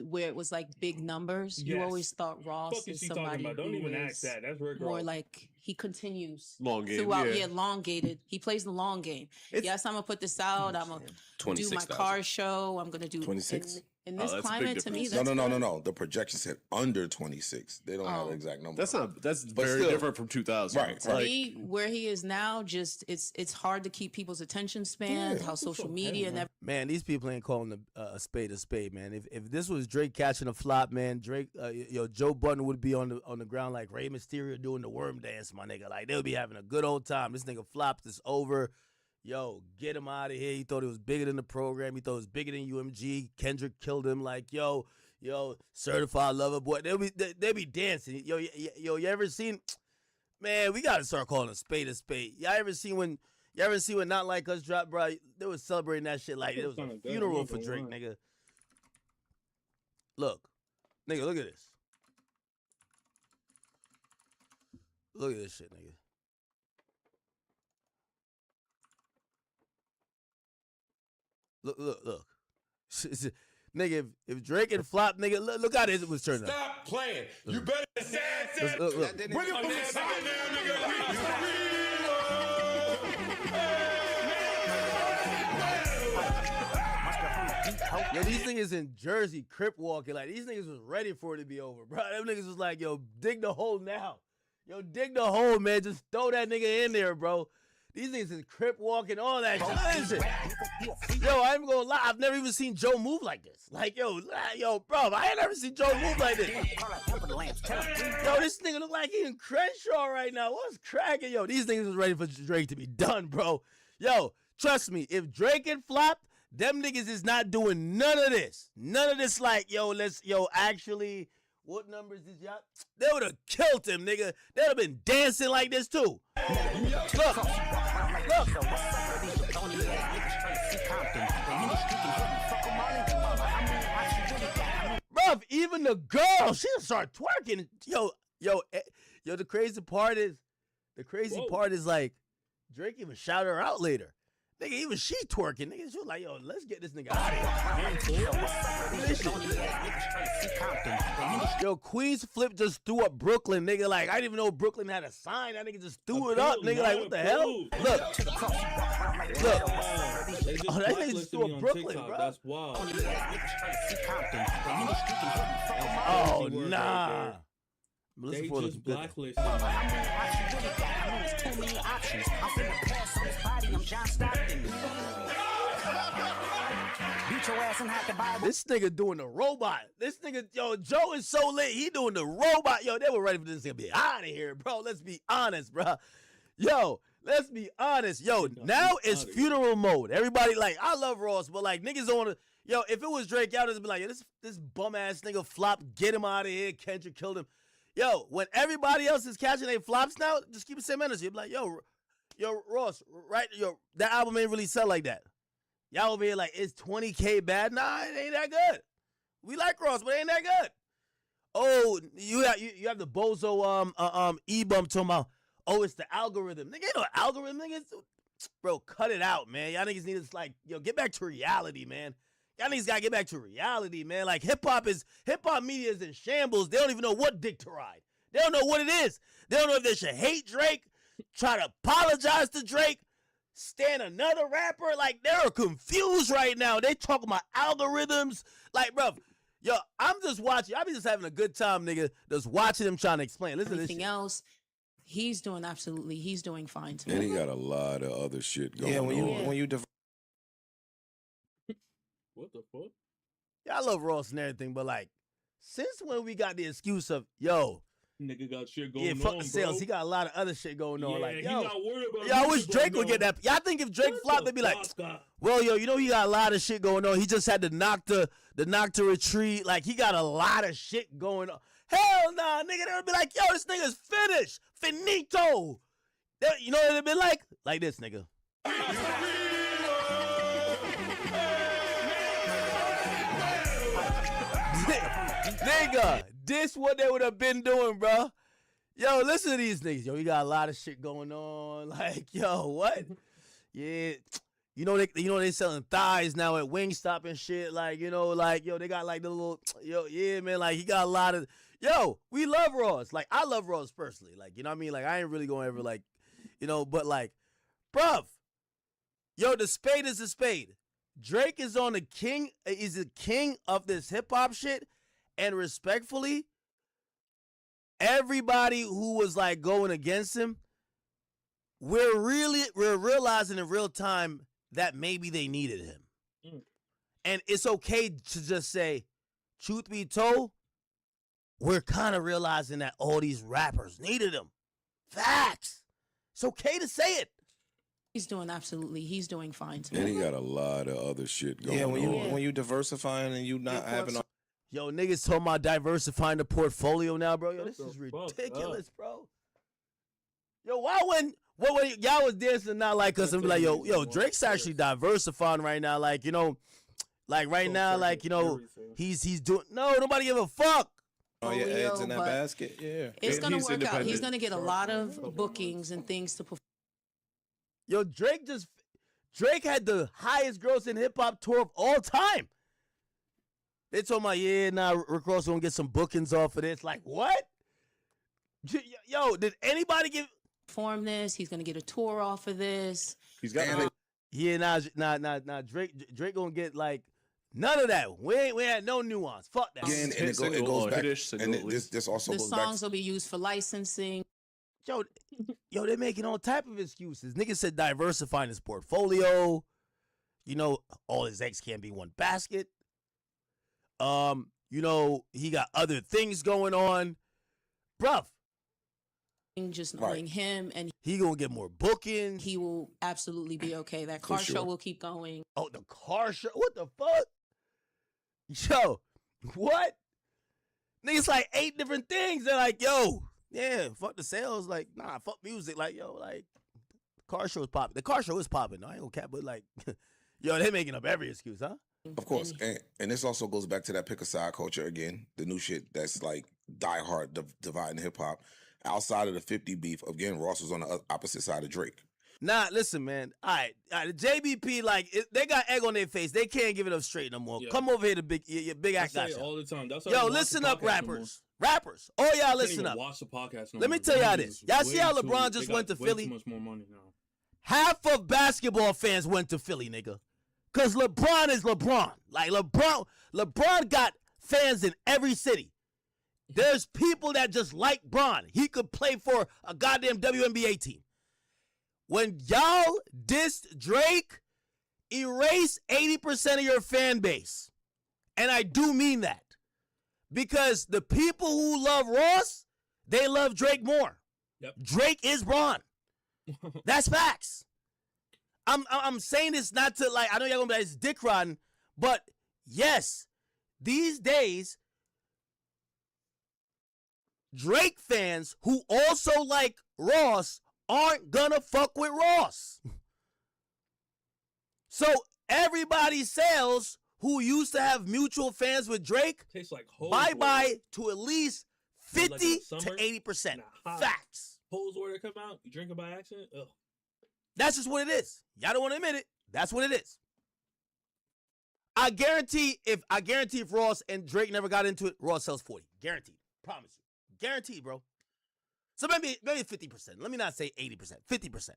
where it was like big numbers? You
Yes.
always thought Ross
Fuck is
is
she talking
somebody
about? Don't
who
even
is
ask that. That's Rick
more
Ross.
like he continues
Long game,
throughout.
yeah.
Yeah, elongated. He plays the long game. Yes, I'm gonna put this out. I'm gonna do my
26,000.
car show. I'm gonna do
26?
In this climate, to me, that's
No. The projection said under 26. They don't have
Oh.
the exact number.
That's
But
very
still-
different from 2000.
Right.
to me, where he is now, just it's hard to keep people's attention span. How social media and
Man, these people ain't calling a spade, man. If this was Drake catching a flop, man, Drake, Joe Budden would be on the ground like Rey Mysterio doing the worm dance, my nigga. Like they'll be having a good old time. This nigga flopped. It's over. Yo, get him out of here. He thought it was bigger than the program. He thought it was bigger than UMG. Kendrick killed him. Like, yo, Yo, certified lover boy. They be dancing. Yo, you ever seen? Man, we gotta start calling a spade a spade. Y'all ever seen when Not Like Us dropped, bro? They was celebrating that shit like it was a funeral for Drake, nigga. Look, nigga, look at this. Look at this shit, nigga. Look. Nigga, if Drake and Flop, nigga, look how this was turning out.
Stop playing. You better say
Look.
Bring it from the side now, nigga.
Yo, these niggas in Jersey crip walking. Like, these niggas was ready for it to be over, bro. Them niggas was like, yo, dig the hole now. Yo, dig the hole, man. Just throw that nigga in there, bro. These niggas is crip walking, all that shit. Listen. Yo, I ain't gonna lie. I've never even seen Joe move like this. Like, yo, bro, I ain't never seen Joe move like this. Yo, this nigga look like he in Crenshaw right now. What's cracking? Yo, these niggas was ready for Drake to be done, bro. Yo, trust me, if Drake and Flop, them niggas is not doing none of this. None of this like, actually, what numbers did y'all? They would have killed him, nigga. They'd have been dancing like this, too. Look. Bruv, even the girl, she'll start twerking. Yo, the crazy part is like, Drake even shout her out later. Nigga, even she twerking. Nigga, she was like, yo, let's get this nigga out of here. Yo, Queens Flip just threw up Brooklyn, nigga. Like, I didn't even know Brooklyn had a sign. That nigga just threw it up, nigga. Like, what the hell? Look. Oh, that nigga just threw up Brooklyn, bro.
That's wild.
Oh, nah.
They just blacklisted.
This nigga doing the robot. This nigga, yo, Joe is so lit. He doing the robot. Yo, they were ready for this to be out of here, bro. Let's be honest, bro. Yo, let's be honest. Yo, now it's funeral mode. Everybody, like, I love Ross, but like niggas don't wanna. Yo, if it was Drake, y'all just be like, yo, this bum ass nigga Flop, get him out of here. Kendrick killed him. Yo, when everybody else is catching their flops now, just keep the same energy. Be like, yo, Ross, right? Yo, that album ain't really sell like that. Y'all over here like, is 20K bad? Nah, it ain't that good. We like Ross, but it ain't that good. Oh, you have the Bozo E-bump talking about, oh, it's the algorithm. Nigga, ain't no algorithm, nigga. Bro, cut it out, man. Y'all niggas need to, like, yo, get back to reality, man. Y'all niggas gotta get back to reality, man. Like, hip-hop media is in shambles. They don't even know what dick to ride. They don't know what it is. They don't know if they should hate Drake, try to apologize to Drake, stand another rapper. Like, they're confused right now. They talking about algorithms. Like, bro, yo, I'm just watching. I be just having a good time, nigga, just watching him trying to explain. Listen to this
Everything else, he's doing fine to me.
And he got a lot of other shit going on.
When you
What the fuck?
Yeah, I love Ross and everything, but like, since when we got the excuse of, yo,
nigga got shit going
yeah, fuck
on,
the sales.
bro.
He got a lot of other shit going on.
Yeah,
like,
he
yo,
not worried about
I wish
music
Drake
going
would get that. Y'all think if Drake flopped, they'd be like, well, yo, you know he got a lot of shit going on. He just had to knock the retreat. Like, he got a lot of shit going on. Hell nah, nigga. They would be like, yo, this nigga's finished. Finito. You know what they'd be like? Like this, nigga. Nigga, this what they would have been doing, bro. Yo, listen to these niggas. Yo, you got a lot of shit going on. Like, yo, what? Yeah, you know they selling thighs now at Wingstop and shit. Like, you know, like, yo, they got like the little, yo, yeah, man. Like, he got a lot of, yo, we love Ross. Like, I love Ross personally. Like, you know what I mean? Like, I ain't really gonna ever like, you know, but like, bruv, yo, the spade is a spade. Drake is on the king. Is the king of this hip hop shit. And respectfully, everybody who was like going against him, we're realizing in real time that maybe they needed him. And it's okay to just say, truth be told, we're kind of realizing that all these rappers needed him. Facts. It's okay to say it.
He's doing fine to me.
And he got a lot of other shit going on.
when you diversifying and you not having all
Yo, niggas talking about diversifying the portfolio now, bro. Yo, this is ridiculous, bro. Yo, why when y'all was dancing not like us and be like, yo, Drake's actually diversifying right now. Like, you know, like right now, like, you know, he's doing nobody give a fuck.
All your eggs in that
but
basket, yeah.
It's gonna work out. He's gonna get a lot of bookings and things to perform.
Yo, Drake had the highest gross in hip hop tour of all time. They told me, yeah, Rick Ross gonna get some bookings off of this. Like, what? Yo, did anybody
perform this? He's gonna get a tour off of this.
He's got
Drake gonna get like none of that. We had no nuance. Fuck that.
Again, and it goes back. And this also
The
goes back.
songs will be used for licensing.
Yo, they're making all type of excuses. Nigga said diversifying his portfolio. You know, all his eggs can't be one basket. You know, he got other things going on. Bruv.
Just knowing him, and
he gonna get more bookings.
He will absolutely be okay. That car show will keep going.
Oh, the car show? What the fuck? Yo, what? Niggas like 8 different things. They're like, yo, yeah, fuck the sales. Like, nah, fuck music. Like, yo, like, car show is popping. The car show is popping. No, I ain't gonna cap, but like, yo, they making up every excuse, huh?
Of course, and this also goes back to that pick a side culture again. The new shit that's like diehard dividing hip hop. Outside of the 50 beef, again, Ross was on the opposite side of Drake.
Nah, listen, man. All right, the JBP, like, they got egg on their face. They can't give it up straight no more. Yeah. Come over here to big act.
I say it all the time. That's
yo, listen up, rappers. Rappers. Oh, y'all listen up.
Watch the podcast.
Let me tell y'all this. Y'all see how LeBron just went to Philly?
Too much more money now.
Half of basketball fans went to Philly, nigga. Because LeBron is LeBron. Like, LeBron got fans in every city. There's people that just like Bron. He could play for a goddamn WNBA team. When y'all dissed Drake, erase 80% of your fan base. And I do mean that. Because the people who love Ross, they love Drake more.
Yep.
Drake is Bron. That's facts. I'm saying this not to, like, I know y'all gonna be like, it's dick riding, but yes, these days, Drake fans who also like Ross aren't gonna fuck with Ross. So everybody sales who used to have mutual fans with Drake,
tastes like
bye-bye to at least 50 to 80%. Facts.
Holes where they come out, you drink it by accident? Ugh.
That's just what it is. Y'all don't want to admit it. That's what it is. I guarantee if Ross and Drake never got into it, Ross sells 40. Guaranteed. Promise you. Guaranteed, bro. So maybe 50%. Let me not say 80%. 50%.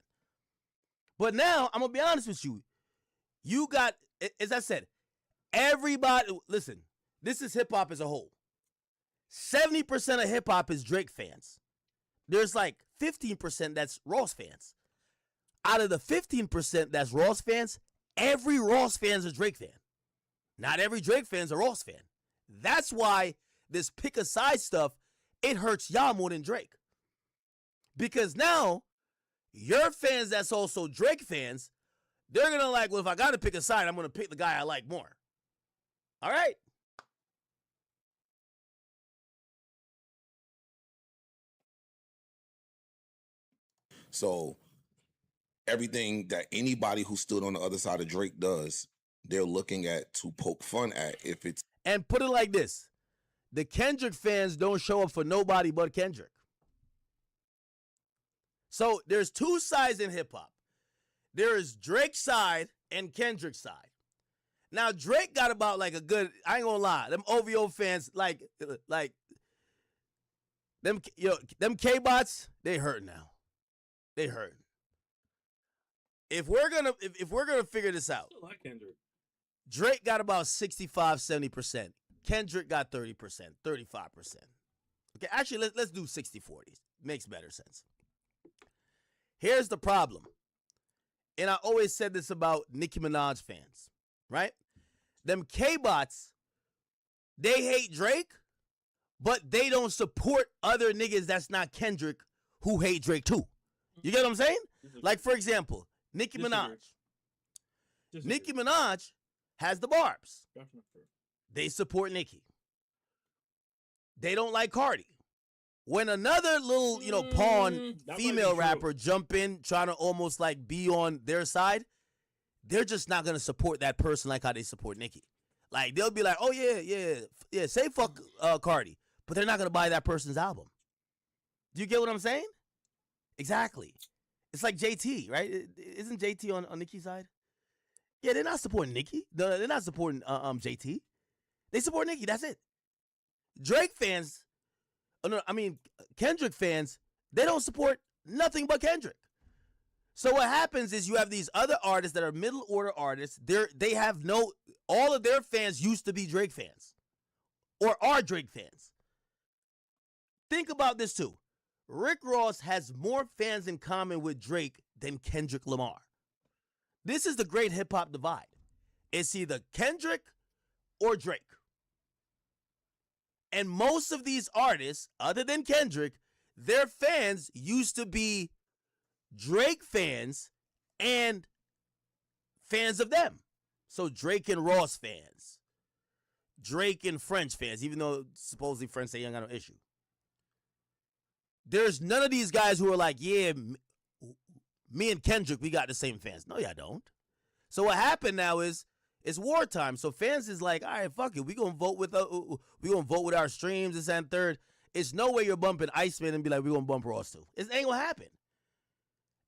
But now, I'm going to be honest with you. You got, as I said, everybody, listen, this is hip-hop as a whole. 70% of hip-hop is Drake fans. There's like 15% that's Ross fans. Out of the 15% that's Ross fans, every Ross fan is a Drake fan. Not every Drake fan is a Ross fan. That's why this pick a side stuff, it hurts y'all more than Drake. Because now, your fans that's also Drake fans, they're going to like, well, if I got to pick a side, I'm going to pick the guy I like more. All right?
So everything that anybody who stood on the other side of Drake does, they're looking at to poke fun at if it's.
And put it like this. The Kendrick fans don't show up for nobody but Kendrick. So there's two sides in hip hop. There is Drake's side and Kendrick's side. Now Drake got about like a good, I ain't gonna lie, them OVO fans, like them K-bots, they hurt now. They hurt. If we're gonna figure this out,
I like Kendrick.
Drake got about 65, 70%. Kendrick got 30%, 35%. Okay, actually, let's do 60-40. Makes better sense. Here's the problem. And I always said this about Nicki Minaj fans, right? Them K-bots, they hate Drake, but they don't support other niggas that's not Kendrick who hate Drake too. You get what I'm saying? Like, for example, Nicki Minaj. Nicki Minaj has the Barbs. They support Nicki. they don't like Cardi. When another little, pawn
that might
female
be true.
rapper jump in trying to almost like be on their side, they're just not gonna support that person like how they support Nicki. Like they'll be like, oh yeah, say fuck Cardi, but they're not gonna buy that person's album. Do you get what I'm saying? Exactly. It's like JT, right? Isn't JT on Nicki's side? Yeah, they're not supporting Nicki. They're not supporting JT. They support Nicki. That's it. Drake fans. Kendrick fans, they don't support nothing but Kendrick. So what happens is you have these other artists that are middle order artists. All of their fans used to be Drake fans or are Drake fans. Think about this too. Rick Ross has more fans in common with Drake than Kendrick Lamar. This is the great hip hop divide. It's either Kendrick or Drake. And most of these artists, other than Kendrick, their fans used to be Drake fans and fans of them. So Drake and Ross fans. Drake and French fans, even though supposedly French say you ain't got no issue. There's none of these guys who are like, yeah, me and Kendrick, we got the same fans. No, y'all don't. So what happened now is, it's wartime, so fans is like, all right, fuck it. We gonna vote with our streams, this and third. It's no way you're bumping Iceman and be like, we gonna bump Ross too. It ain't gonna happen.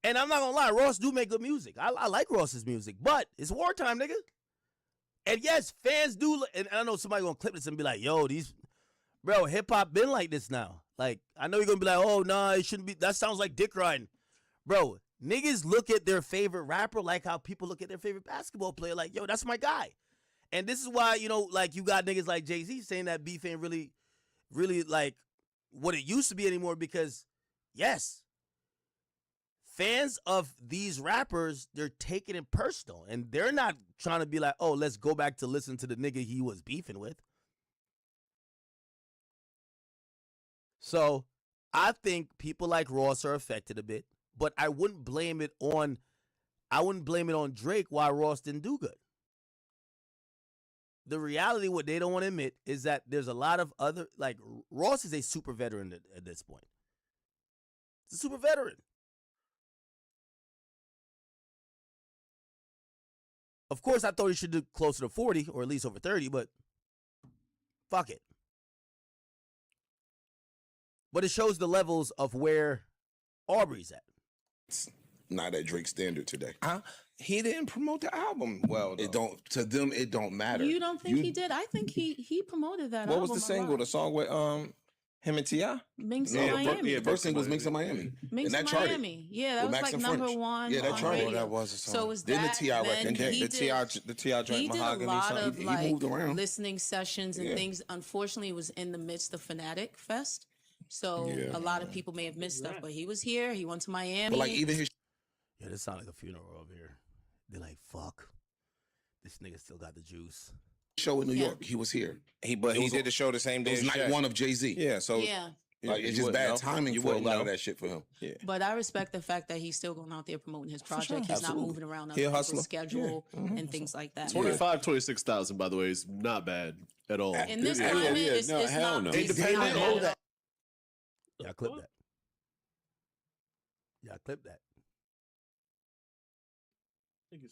And I'm not gonna lie, Ross do make good music. I like Ross's music, but it's wartime, nigga. And yes, fans do. And I know somebody gonna clip this and be like, yo, hip hop been like this now. Like, I know you're gonna be like, oh nah, it shouldn't be. That sounds like dick riding, bro. Niggas look at their favorite rapper like how people look at their favorite basketball player. Like, yo, that's my guy. And this is why, like you got niggas like Jay-Z saying that beef ain't really like what it used to be anymore because, yes, fans of these rappers, they're taking it personal. And they're not trying to be like, oh, let's go back to listen to the nigga he was beefing with. So I think people like Ross are affected a bit. But I wouldn't blame it on Drake why Ross didn't do good. The reality, what they don't want to admit, is that there's a lot of other, like, Ross is a super veteran at this point. He's a super veteran. Of course, I thought he should do closer to 40 or at least over 30, but fuck it. But it shows the levels of where Aubrey's at.
It's not at Drake's standard today.
He didn't promote the album well, though.
It don't matter.
You don't think he did? I think he promoted that
What
album.
was the single?
a lot.
The song with him and T.I.?
Minx in Miami.
The first single was Minx in Miami.
Minx
and that
in Miami. Yeah, that
with
was
Max
like
and
number
French.
one.
Yeah, that
on
charted.
radio.
That was a song.
So was
Then the
that,
T.I.
then
record.
he
the
did-
T.I. joint
He did a
Mahogany
lot
something.
of
He
like
moved around.
listening sessions and
Yeah.
things. Unfortunately, it was in the midst of Fanatic Fest, so
Yeah.
a lot of people may have missed stuff. But he was here. He went to Miami.
But like even his
Yeah, this sounds like a funeral over here. They're like, fuck. This nigga still got the juice.
show in New
Yeah.
York, he was here.
He
It
did
was
the show the same
It
day.
was
as
night
Shaq.
one of Jay-Z.
Yeah, so
Yeah.
Like
you
it's just
wouldn't
bad
know.
timing
You
for a
wouldn't
lot of
know.
that shit for him.
Yeah.
But I respect the fact that he's still going out there promoting his project.
sure.
He's
Absolutely.
not moving around
He a
other
hustler.
people's schedule and things like that.
26,000, by the way, is not bad at all.
In this
Yeah,
climate,
yeah,
it's
hell
not.
no.
It's
Independent,
not
hold
bad.
that.
Yeah, clip that. Yeah, clip that.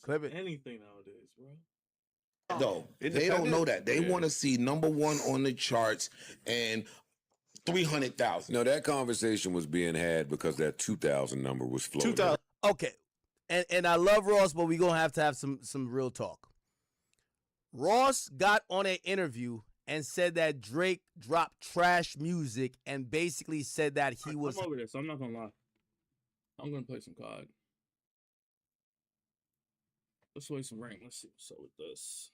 Clip it.
Anything nowadays, bro.
Though they don't know that. They want to see number one on the charts and 300,000.
No, that conversation was being had because that 2,000 number was floating.
2,000. Okay. And I love Ross, but we're going to have some real talk. Ross got on an interview and said that Drake dropped trash music and basically said that he was...
I'm over this. I'm not going to lie. I'm going to play some COD. Let's play some rank. Let's see what's up with this.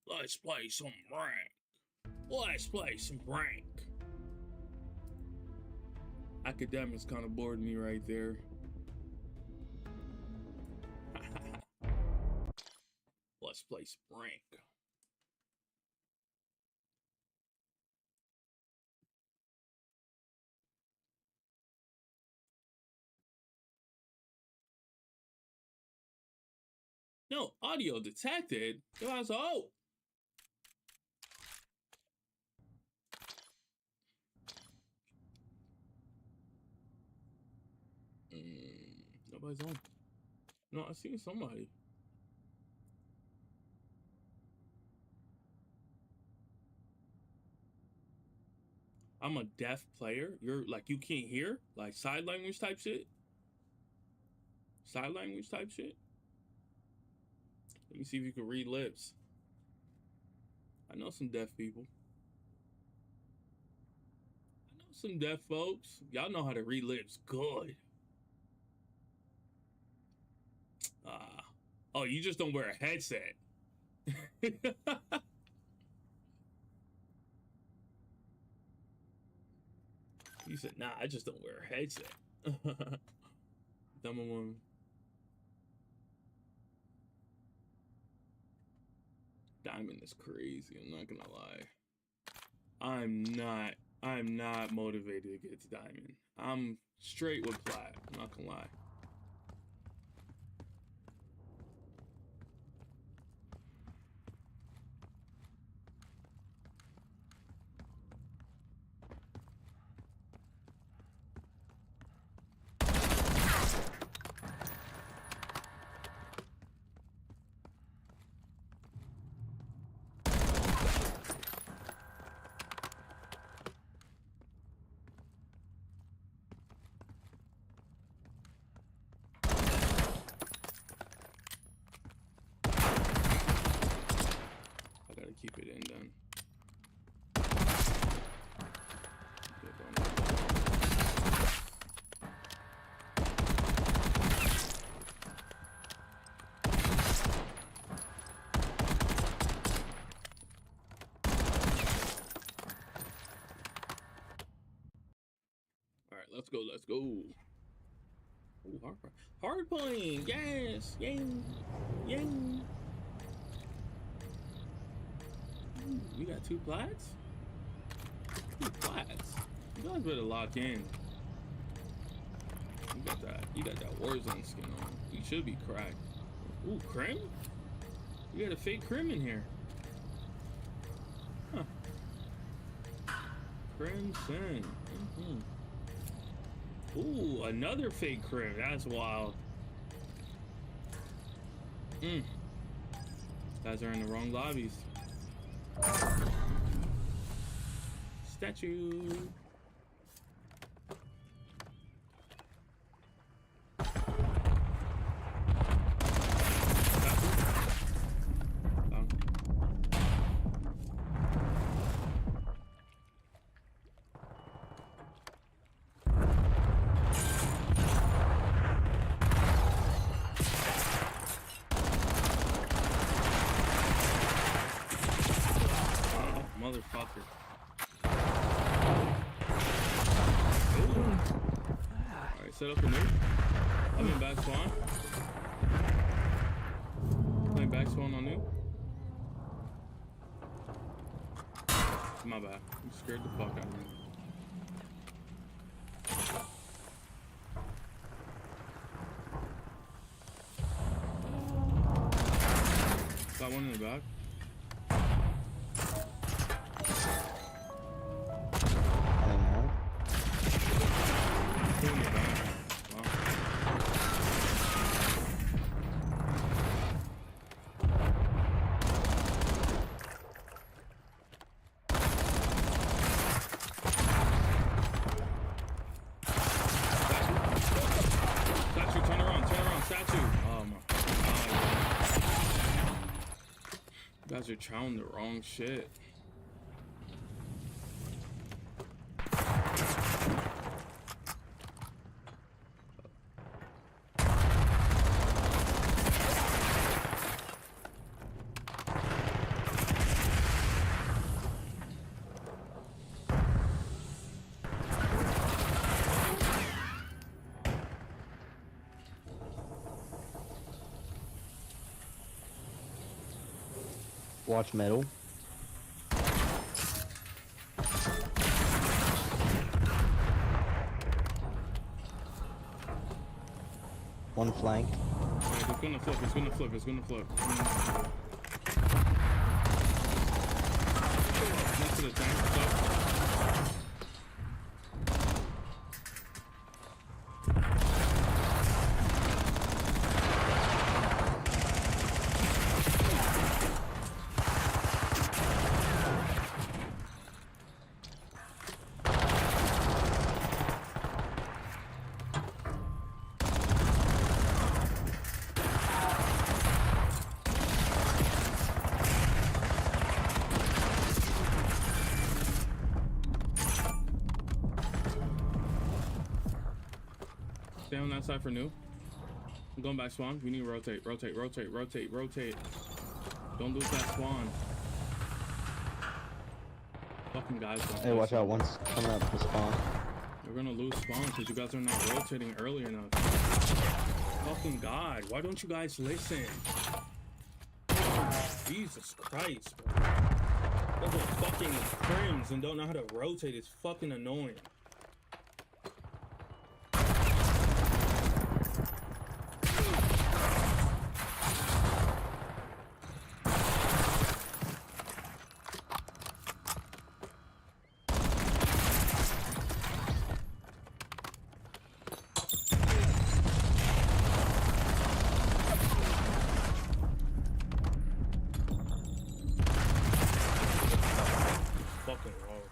Let's play some rank. Let's play some rank. Academics kind of bored me right there. Let's play some rank. No, audio detected. So I was like, oh. Nobody's on. No, I seen somebody. I'm a deaf player. You're like, you can't hear? Like side language type shit? Side language type shit? Let me see if you can read lips. I know some deaf people. I know some deaf folks. Y'all know how to read lips good. Oh, you just don't wear a headset. You said, nah, I just don't wear a headset. Dumb one. Diamond is crazy, I'm not gonna lie. I'm not motivated to get to diamond. I'm straight with plat, I'm not gonna lie. Keep it in then. All right, let's go. Let's go. Ooh, hard playing. Yes. Yay. Yay. You got 2 plats? 2 plats? You guys better lock in. You got that Warzone skin on. You should be cracked. Ooh, Crim? You got a fake Crim in here. Huh. Crimson. Ooh, another fake Crim. That's wild. Guys are in the wrong lobbies. Statue. Motherfucker. Alright, set up a nuke. I'm in back spawn. Playing back spawn on nuke. My bad. You scared the fuck out of me. Got one in the back. You guys are chowing the wrong shit.
Watch metal. One flank.
Alright, it's gonna flip. It's gonna flip. It's gonna flip. Next to the tank. Flip. Stay on that side for new. I'm going back spawn. We need to rotate. Don't lose that spawn. Fucking guys.
Hey, watch out. One's coming up to spawn.
We're gonna lose spawn because you guys are not rotating early enough. Fucking God. Why don't you guys listen? Jesus Christ, bro. Those are fucking crims and don't know how to rotate. It's fucking annoying. Fucking wrong.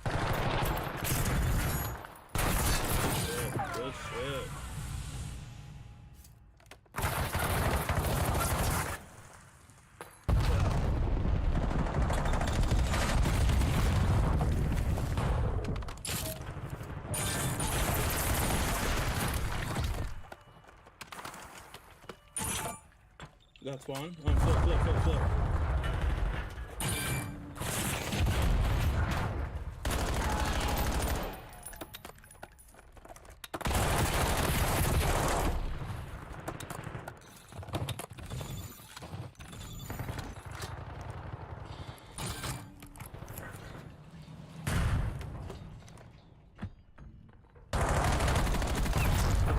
Good shit. That's one. Flip.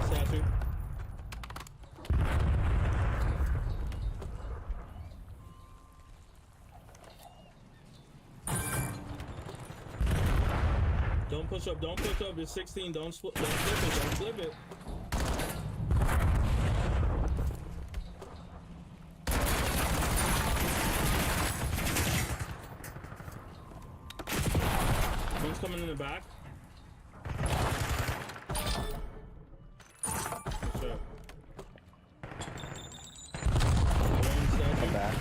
Statue. Don't push up. It's 16. Don't flip it. One's coming in the back. Push up.
Come back.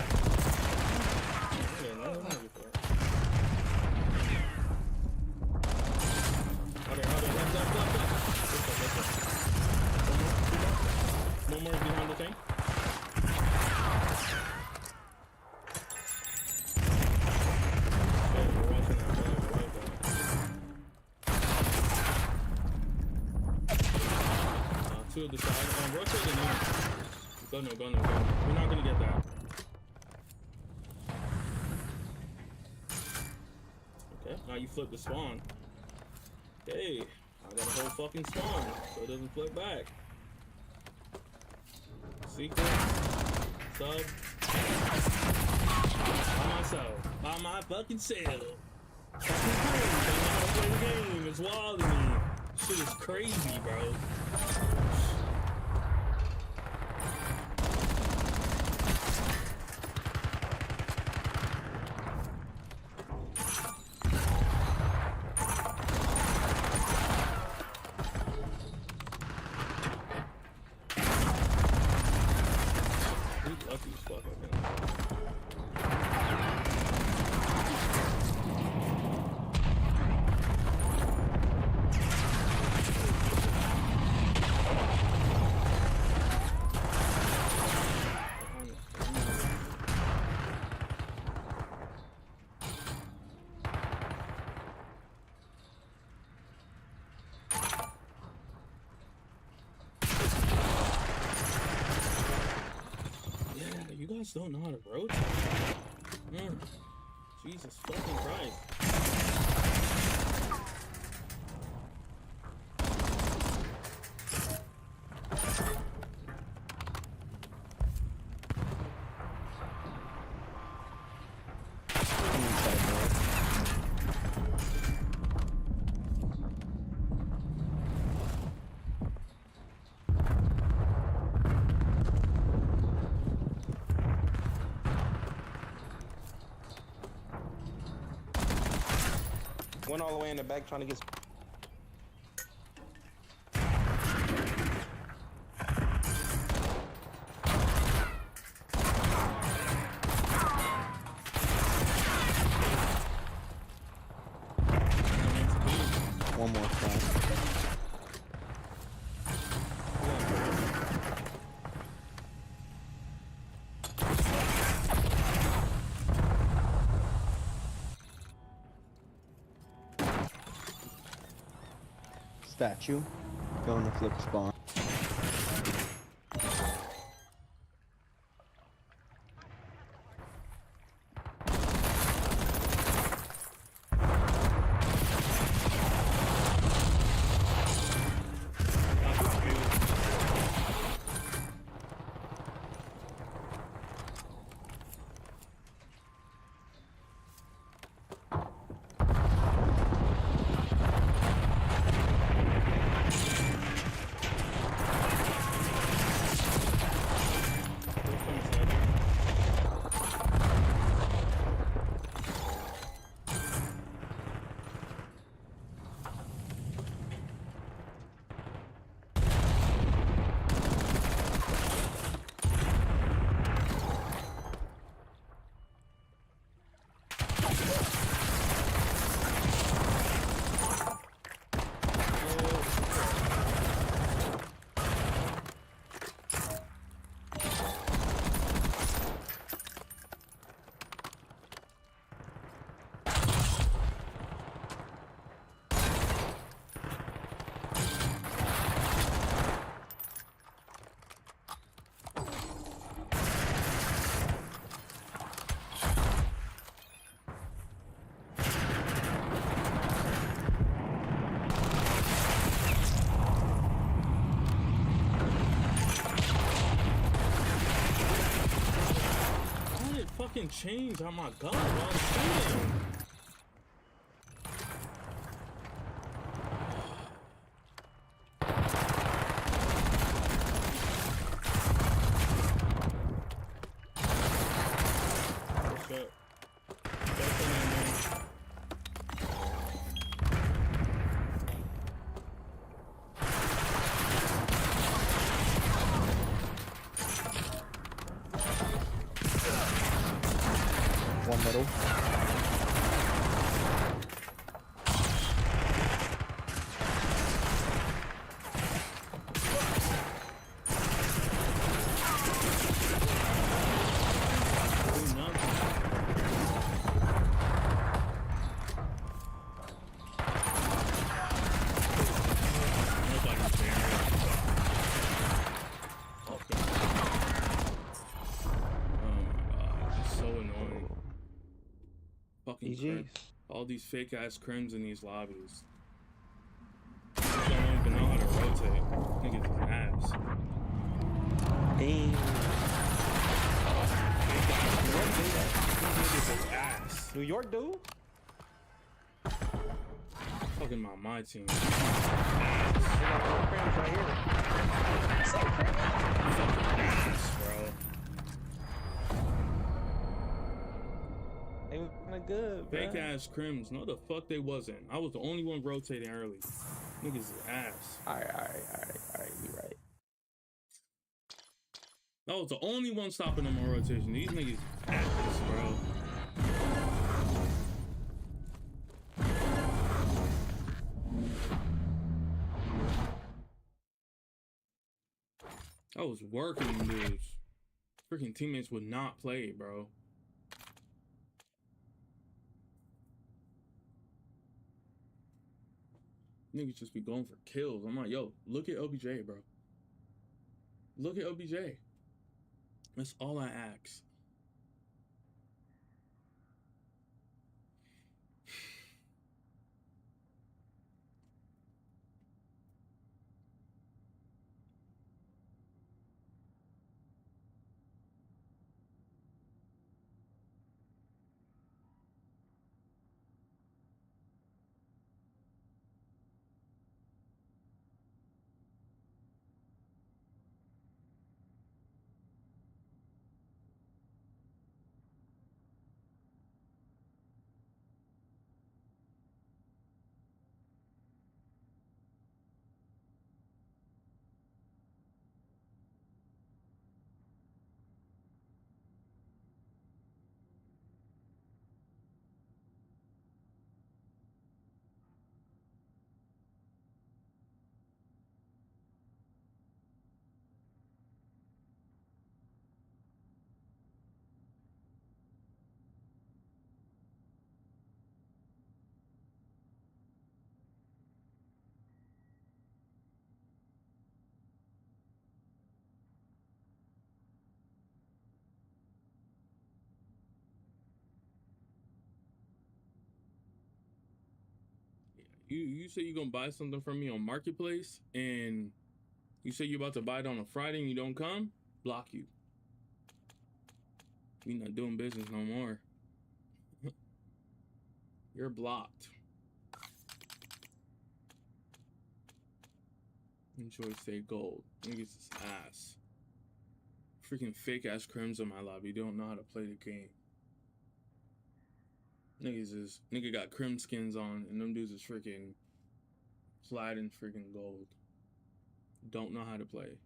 One more behind the tank. Okay, we're watching that. Two of the side. Rotate the new. Go. We're not gonna get that. Okay, now you flip the spawn. Okay, I got a whole fucking spawn, so it doesn't flip back. Secret. Sub. By myself. By my fucking self. Fucking crazy. I know how to play the game. It's wild to me. Shit is crazy, bro. Lucky as fuck, you guys don't know how to rotate. Jesus fucking Christ.
One all the way in the back trying to get.
One more time. Statue. Going to flip spawn.
Fucking change on my gun while I'm shooting. What's up?
One middle.
All these fake ass crims in these lobbies. They don't even know how to rotate. I think it's his ass. His ass.
New York dude?
Talking about my team. Ass, bro.
They was good, bro.
Fake ass crims. No, the fuck they wasn't. I was the only one rotating early. Niggas ass.
Alright, you right.
I was the only one stopping them on rotation. These niggas ass, bro. I was working dudes. Freaking teammates would not play, bro. Niggas just be going for kills. I'm like, yo, look at OBJ, bro. Look at OBJ. That's all I ask. You say you're gonna buy something from me on Marketplace, and you say you're about to buy it on a Friday and you don't come, block you. We not doing business no more. You're blocked. Enjoy State Gold. Niggas is ass. Freaking fake ass crims in my lobby. Don't know how to play the game. Nigga got crim skins on, and them dudes is freaking sliding freaking gold. Don't know how to play.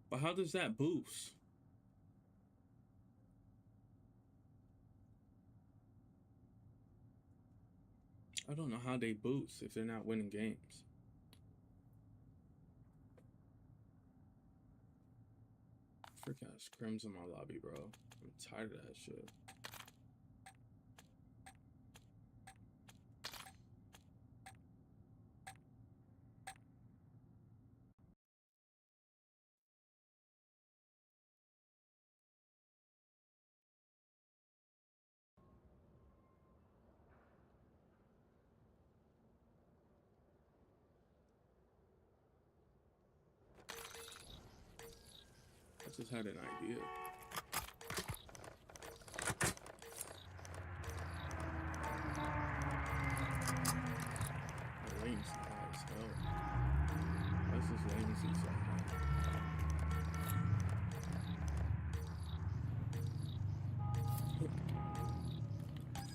But how does that boost? I don't know how they boost if they're not winning games. Frick ass crims in my lobby, bro. I'm tired of that shit. I just had an idea. The latency high as hell. Why's this latency so high?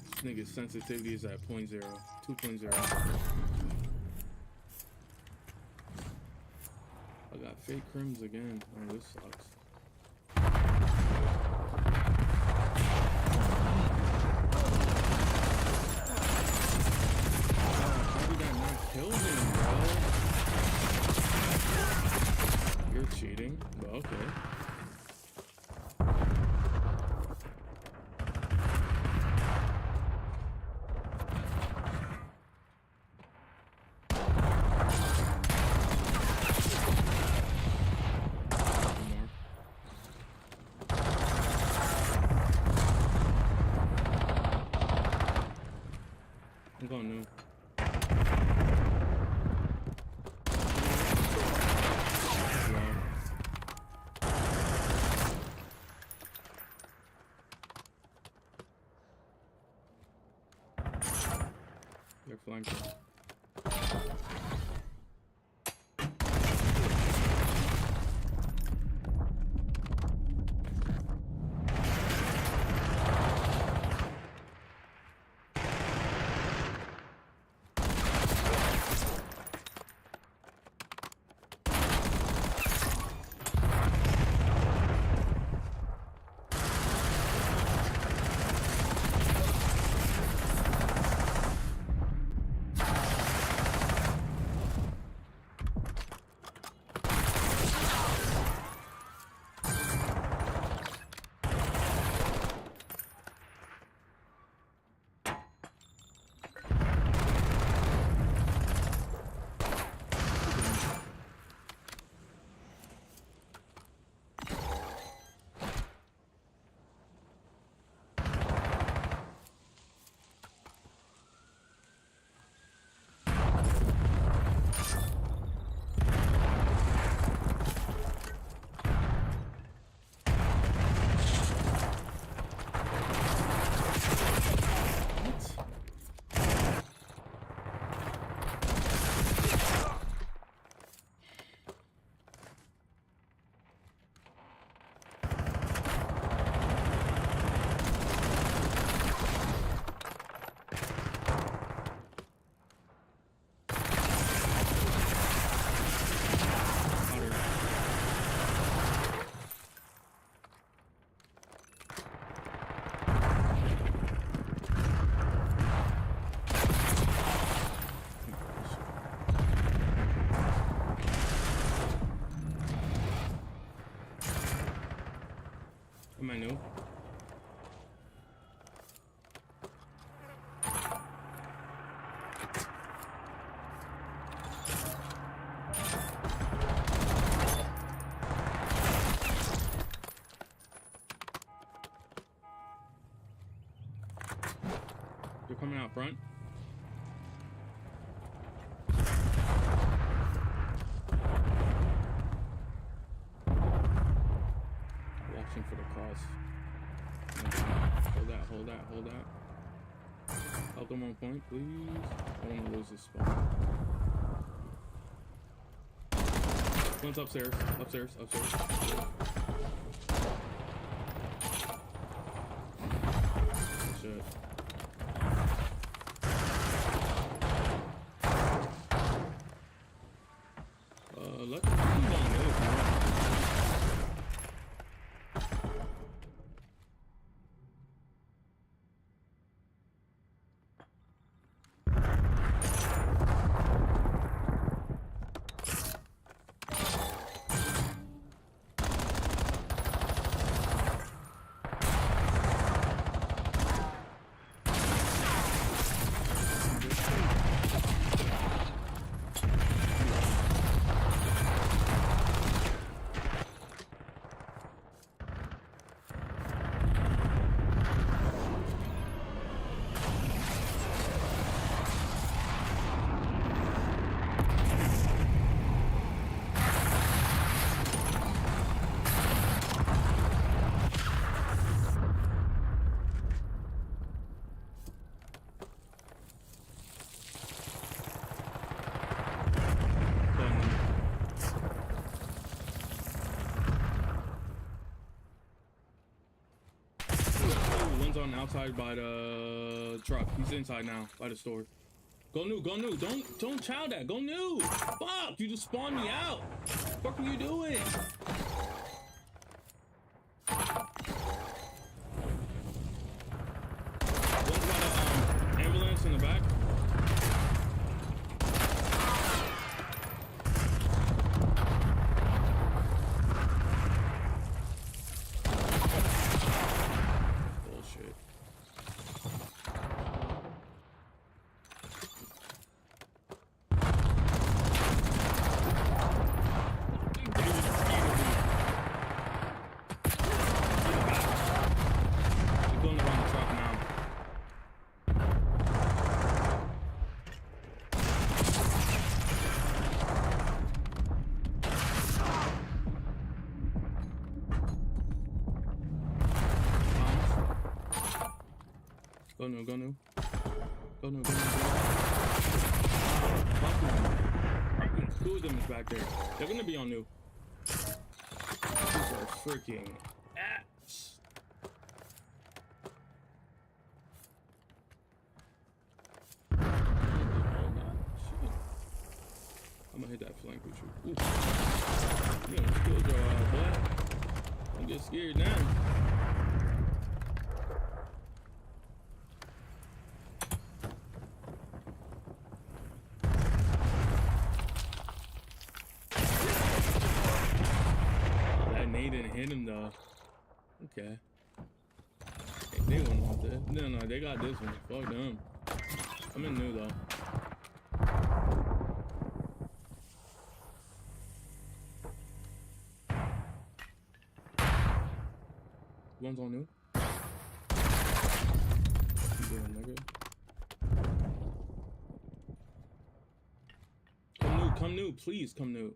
This nigga's sensitivity is at 0.0, 2.0. I got fake crims again. Oh, this sucks. How did I not kill him, bro? You're cheating, but okay. I'm going new. They're flanking. Am I new? They're coming out front. Watching for the cross. Hold that, hold that, hold that. Help them on point, please. I don't want to lose this spot. One's upstairs, upstairs, upstairs. Shit. Let's move on this. On outside by the truck. He's inside now by the store. Go new, go new. Don't chow that. Go new. Fuck, you just spawned me out. What the fuck are you doing? One's got an ambulance in the back. Go new, go new. Go new, go new. Fucking two of them is back there. They're gonna be on new. These are freaking ass. I'm gonna hit that flank with you. Ooh. You gonna kill your boy. Don't get scared now. Hit him though. Okay. They won't want that. No, they got this one. Fuck them. I'm in new though. One's on new. Come new, please come new.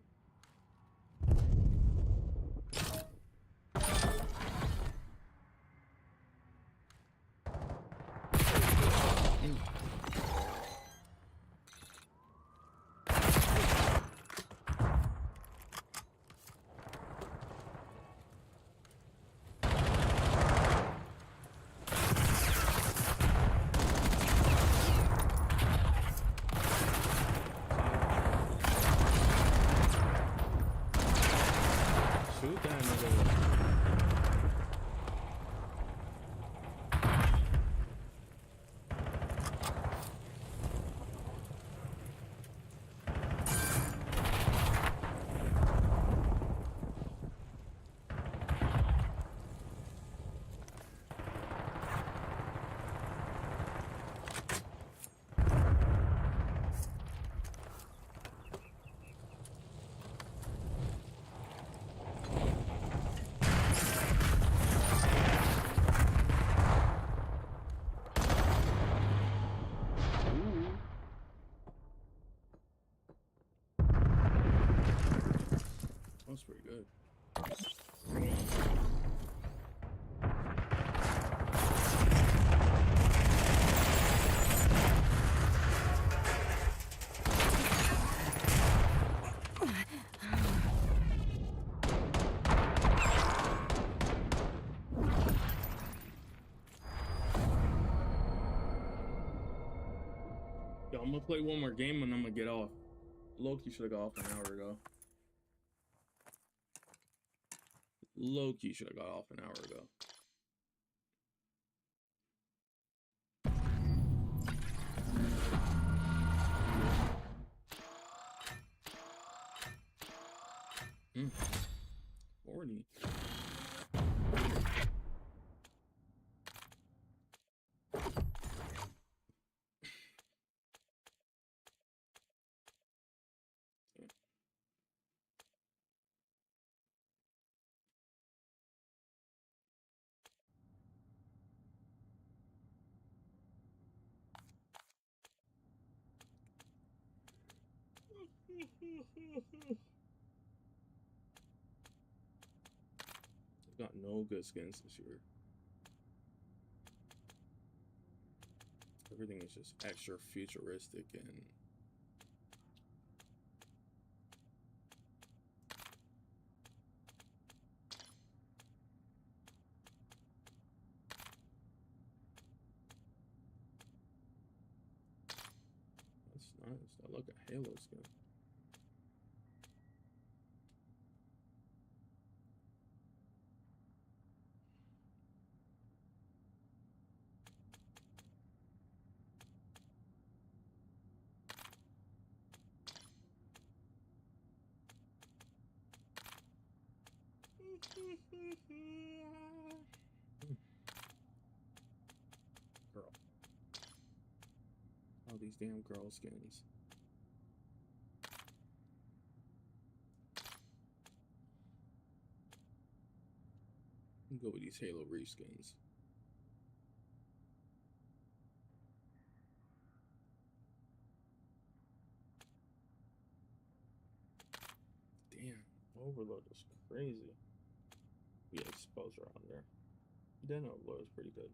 good. Yo, I'm gonna play one more game and I'm gonna get off. Loki should have got off an hour ago. Loki should have got off an hour ago. Mm. 40. Got no good skins this year. Everything is just extra futuristic and that's nice. I look at Halo skin. Girl. All these damn girl skins. Go with these Halo reskins. Damn, Overload is crazy. Yeah, exposure on there. Then Overload is pretty good.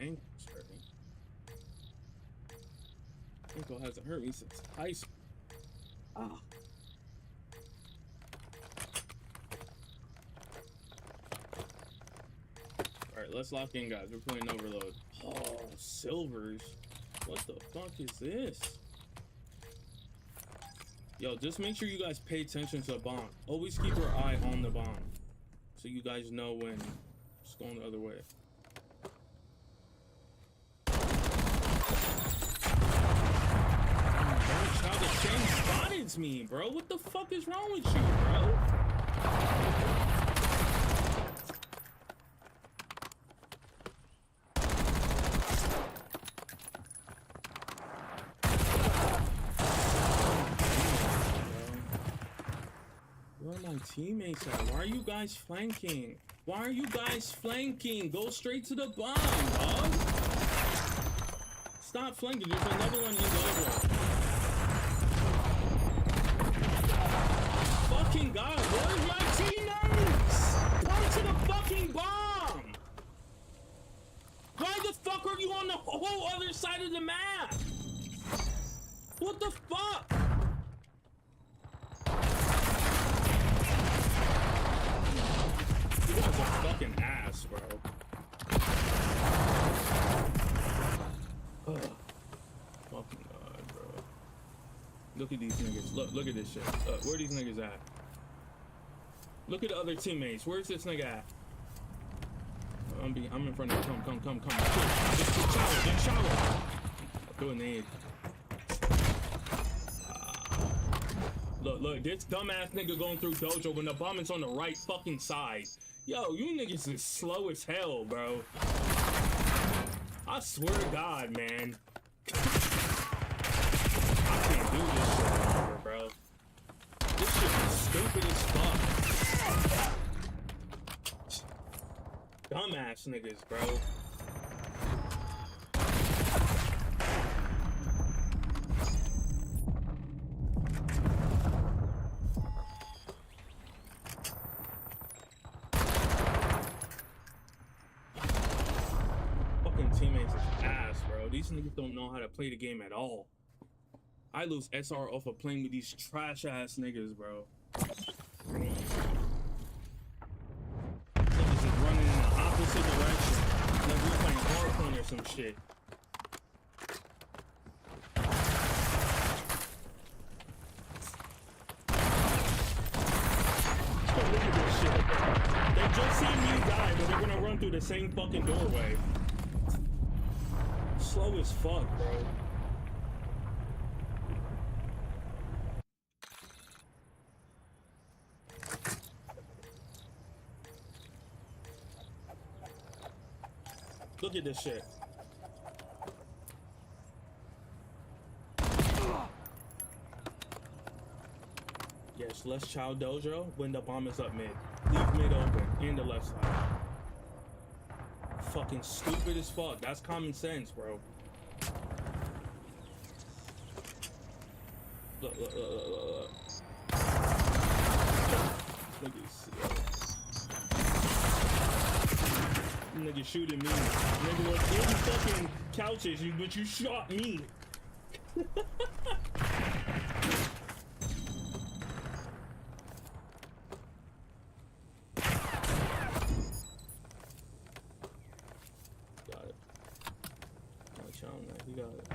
Ankle's hurting. Ankle hasn't hurt me since high school. Oh. Alright, let's lock in, guys. We're playing Overload. Oh, silvers. What the fuck is this? Yo, just make sure you guys pay attention to the bomb. Always keep your eye on the bomb, so you guys know when it's going the other way. How the chain spotted me, bro? What the fuck is wrong with you, bro? Where are my teammates at? Why are you guys flanking? Why are you guys flanking? Go straight to the bomb, dog. Stop flanking. There's another one in the other. Fucking God, where's my teammates? Come to the fucking bomb! ass, bro. Oh, fucking God, bro. Look at these niggas. Look at this shit. Where these niggas at? Look at the other teammates. Where's this nigga at? I'm in front of him. Come. Just shower. Go in there. Look, this dumbass nigga going through dojo when the bomb is on the right fucking side. Yo, you niggas is slow as hell, bro. I swear to God, man. I can't do this shit anymore, bro. This shit is stupid as fuck. Dumbass niggas, bro. Fucking teammates is ass, bro. These niggas don't know how to play the game at all. I lose SR off of playing with these trash ass niggas, bro. Niggas is running in the opposite direction. Like we playing hardpoint or some shit. Oh, look at this shit. They just seen me die, but they're gonna run through the same fucking doorway. Slow as fuck, bro. Look at this shit. Yes, let's chow dojo when the bomb is up mid. Leave mid open in the left side. Fucking stupid as fuck. That's common sense, bro. Look. Look at this. Nigga shooting me. Nigga was in fucking couches, but you shot me. Got it. Not showing that. He got it.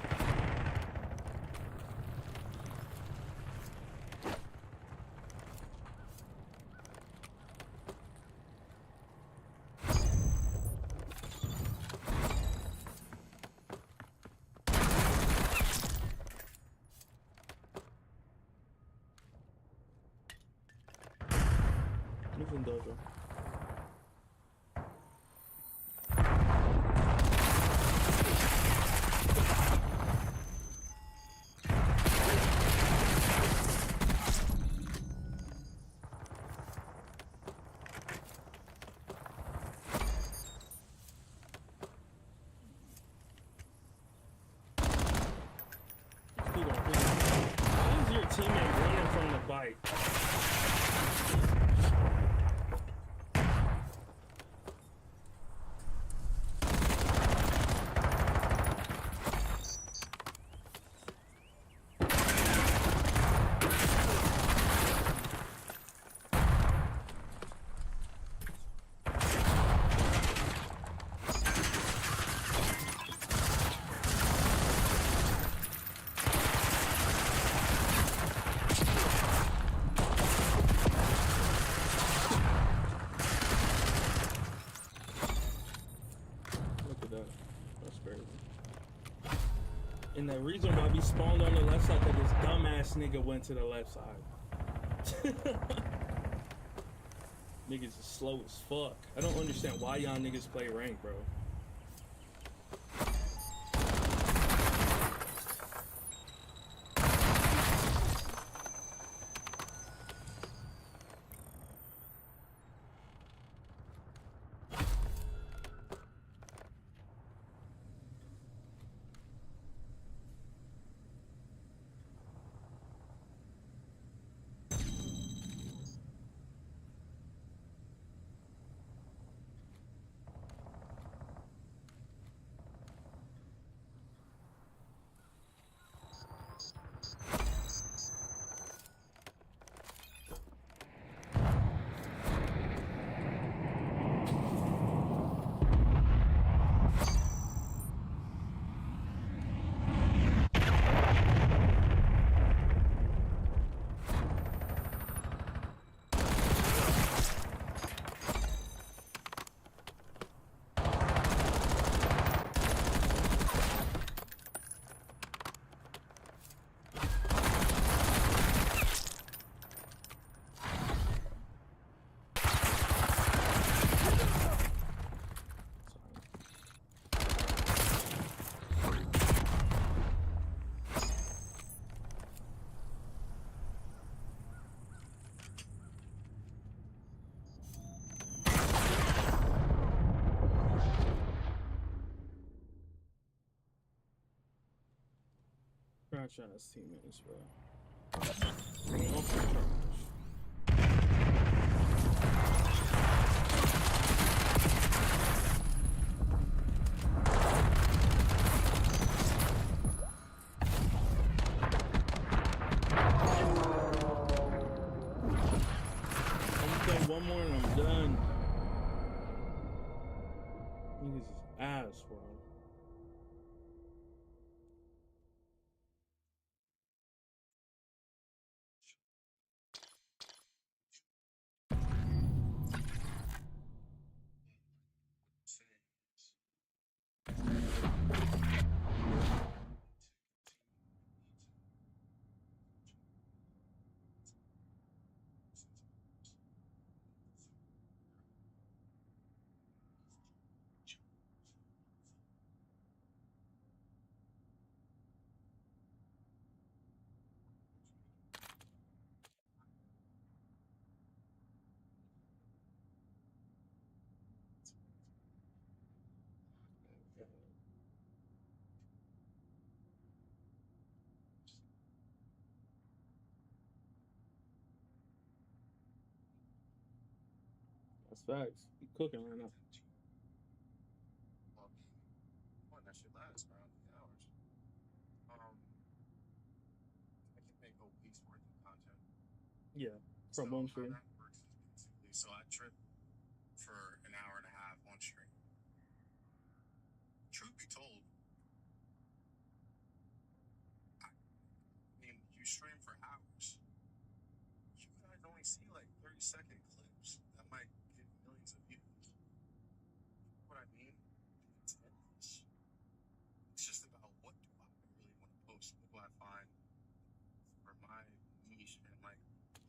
Moving dojo. Why is your teammate running from the bike? And the reason why we spawned on the left side because this dumbass nigga went to the left side. Niggas is slow as fuck. I don't understand why y'all niggas play rank, bro. trash ass teammates, bro. Fucking trash. One more and I'm done. Niggas is ass, bro. That's facts. He cooking right now.
That shit lasts around 8 hours. I can make a week's worth of content.
Yeah, from one stream.
How that works is basically, so I trip for an hour and a half on stream. Truth be told, I mean, you stream for hours. You guys only see like 30-second clips that might get millions of views. What I mean? It's just about what do I really want to post? What do I find for my niche? And like,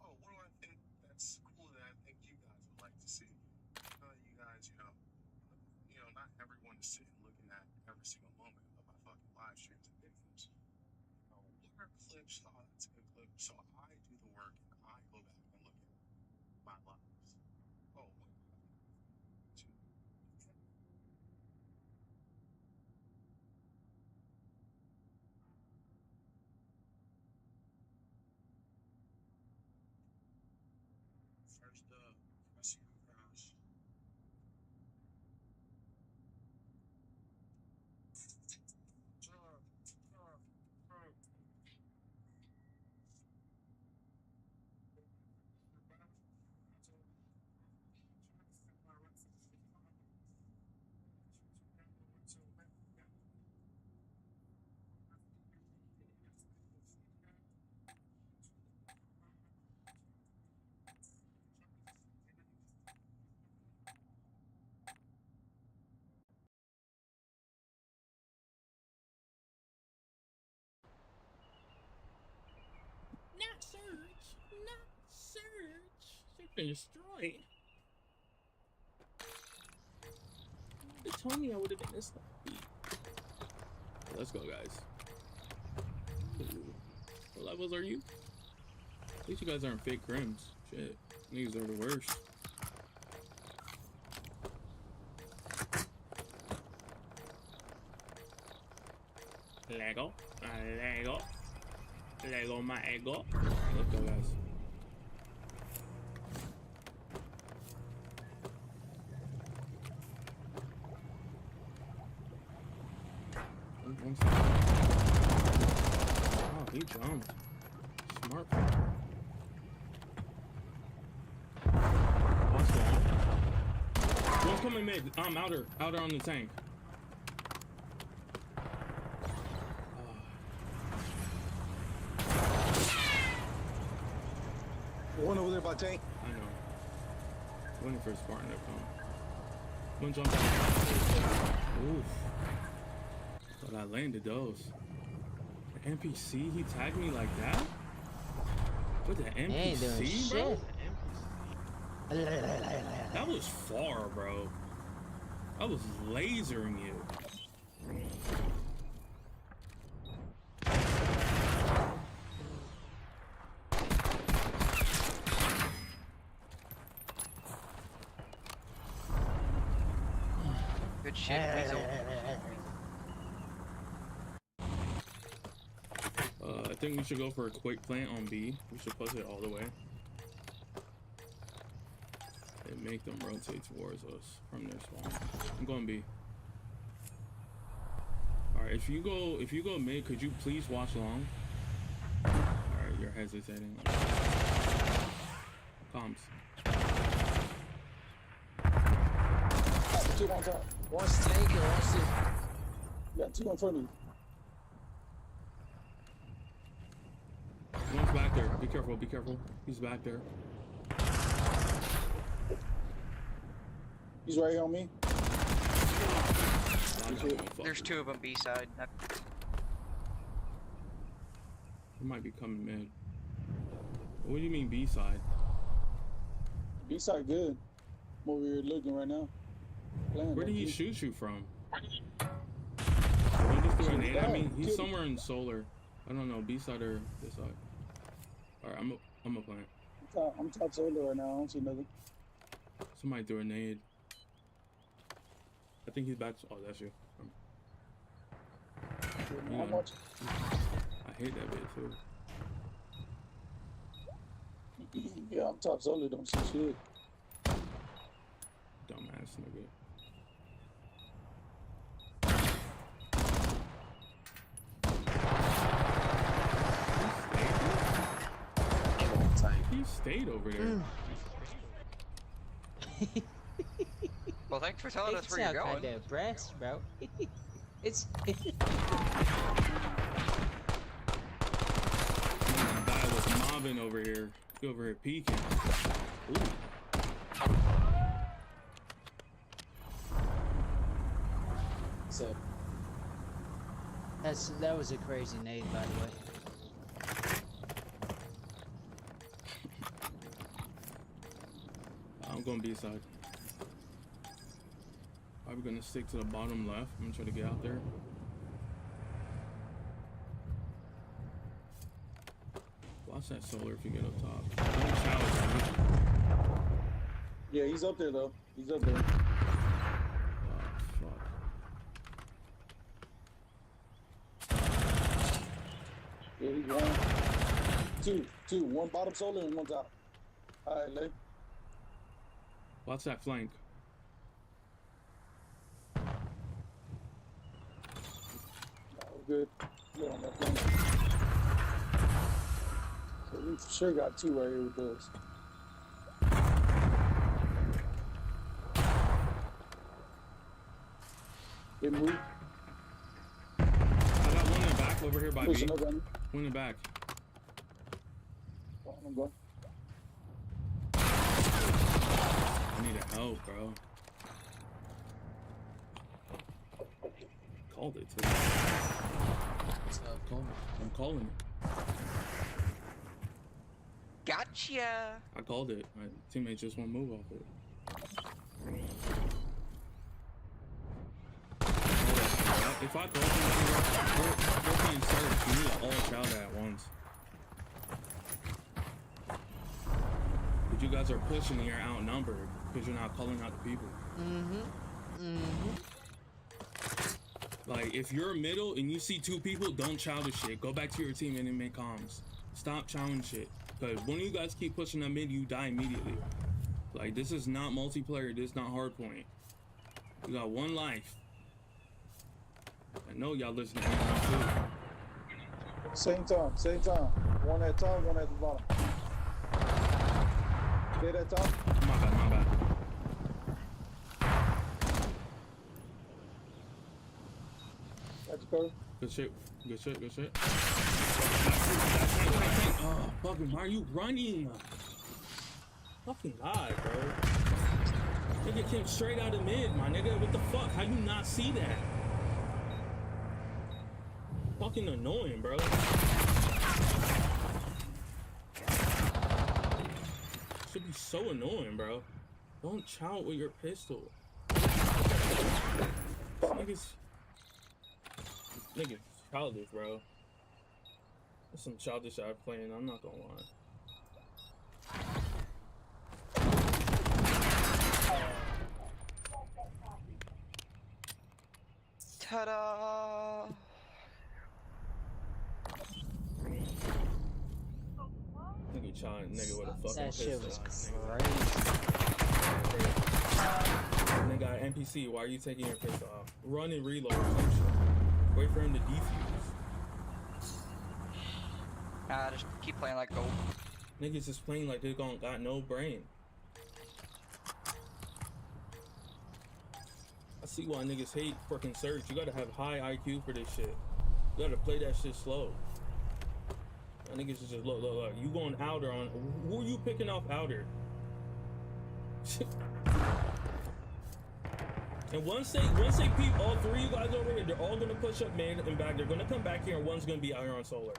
oh, what do I think that's cool that I think you guys would like to see? You guys, not everyone is sitting looking at every single moment of my fucking live streams and videos. What are clips? Oh, that's a good clip. So I do the work and I go back and look at my lives. Oh, what? First up, I see you guys.
Not Surge. Not Surge. They've been destroyed. They told me I would have been this lucky. Let's go, guys. Ooh. What levels are you? At least you guys aren't fake crims. Shit. These are the worst. Lego. Lego. Lego my ego. Let's go, guys. Oh, he jumped. Smart. What's that? One's coming mid. Outer on the tank.
One over there by tank.
I know. Waiting for Spartan to come. One jump out. Oof. But I landed those. The NPC, he tagged me like that? What, the NPC, bro? That was far, bro. I was lasering you.
Good shit, Weasel.
think we should go for a quick plant on B. We should push it all the way. And make them rotate towards us from their spawn. I'm going B. Alright, if you go mid, could you please watch long? Alright, you're hesitating. Comms.
Two on top.
One's tanking, one's it.
You got two in front of you.
One's back there. Be careful, be careful. He's back there.
He's right here on me.
There's two of them B side.
He might be coming mid. What do you mean B side?
B side good. I'm over here looking right now.
Where did he shoot you from? He just threw a nade at me. He's somewhere in solar. I don't know, B side or this side. Alright, I'm a plant.
I'm top solar right now. I don't see nothing.
Somebody threw a nade. I think he's back. Oh, that's you.
How much?
I hate that bit too.
Yeah, I'm top solar. Don't see shit.
Dumbass nigga. He stayed over there.
Well, thanks for telling us where you're going.
Kind of breast, bro. It's.
That guy was mobbing over here. He over here peeking. Ooh.
So. That was a crazy nade, by the way.
I'm going B side. I'm gonna stick to the bottom left. I'm gonna try to get out there. Watch that solar if you get up top. Don't challenge me.
Yeah, he's up there though. He's up there.
Oh, fuck.
Yeah, he's one. Two. One bottom solar and one top. Alright, Lay.
Watch that flank.
Good. Good on that thing. So we for sure got two right here with us. Good move.
I got one in the back over here by
Pushing
B.
up on me.
One in the back.
Oh, I'm going.
I need help, bro. Called it too. I'm calling it.
Gotcha.
I called it. My teammates just won't move off it. If I throw somebody, we're being served. You need to all shout at once. But you guys are pushing and you're outnumbered because you're not calling out the people. Like, if you're middle and you see two people, don't challenge shit. Go back to your team and then make comms. Stop challenging shit. Because when you guys keep pushing that mid, you die immediately. Like, this is not multiplayer. This is not hardpoint. You got one life. I know y'all listening to me too.
Same time. One at the top, one at the bottom. Stay at top.
My bad.
That's cool.
Good shit. Oh, fucking, why are you running? Fucking God, bro. Nigga came straight out of mid, my nigga. What the fuck? How you not see that? Fucking annoying, bro. Should be so annoying, bro. Don't chow with your pistol. Niggas childish, bro. There's some childish I'm playing, I'm not gonna lie.
Ta-da!
shot a nigga with a fucking
That shit was
pistol.
crazy.
Nigga got NPC, why are you taking your pistol out? Run and reload or some shit. Wait for him to defuse.
Nah, just keep playing like gold.
Niggas just playing like they got no brain. I see why niggas hate freaking Surge. You gotta have high IQ for this shit. You gotta play that shit slow. Niggas is just look. You going outer on? Who are you picking off outer? And once they peep all three of you guys over here, they're all gonna push up man and back. They're gonna come back here, and one's gonna be out here on solar.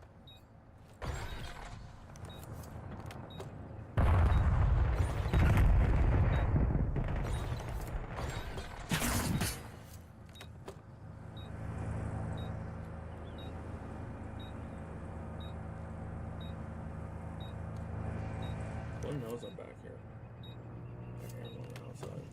One knows I'm back here. I hear him on the outside.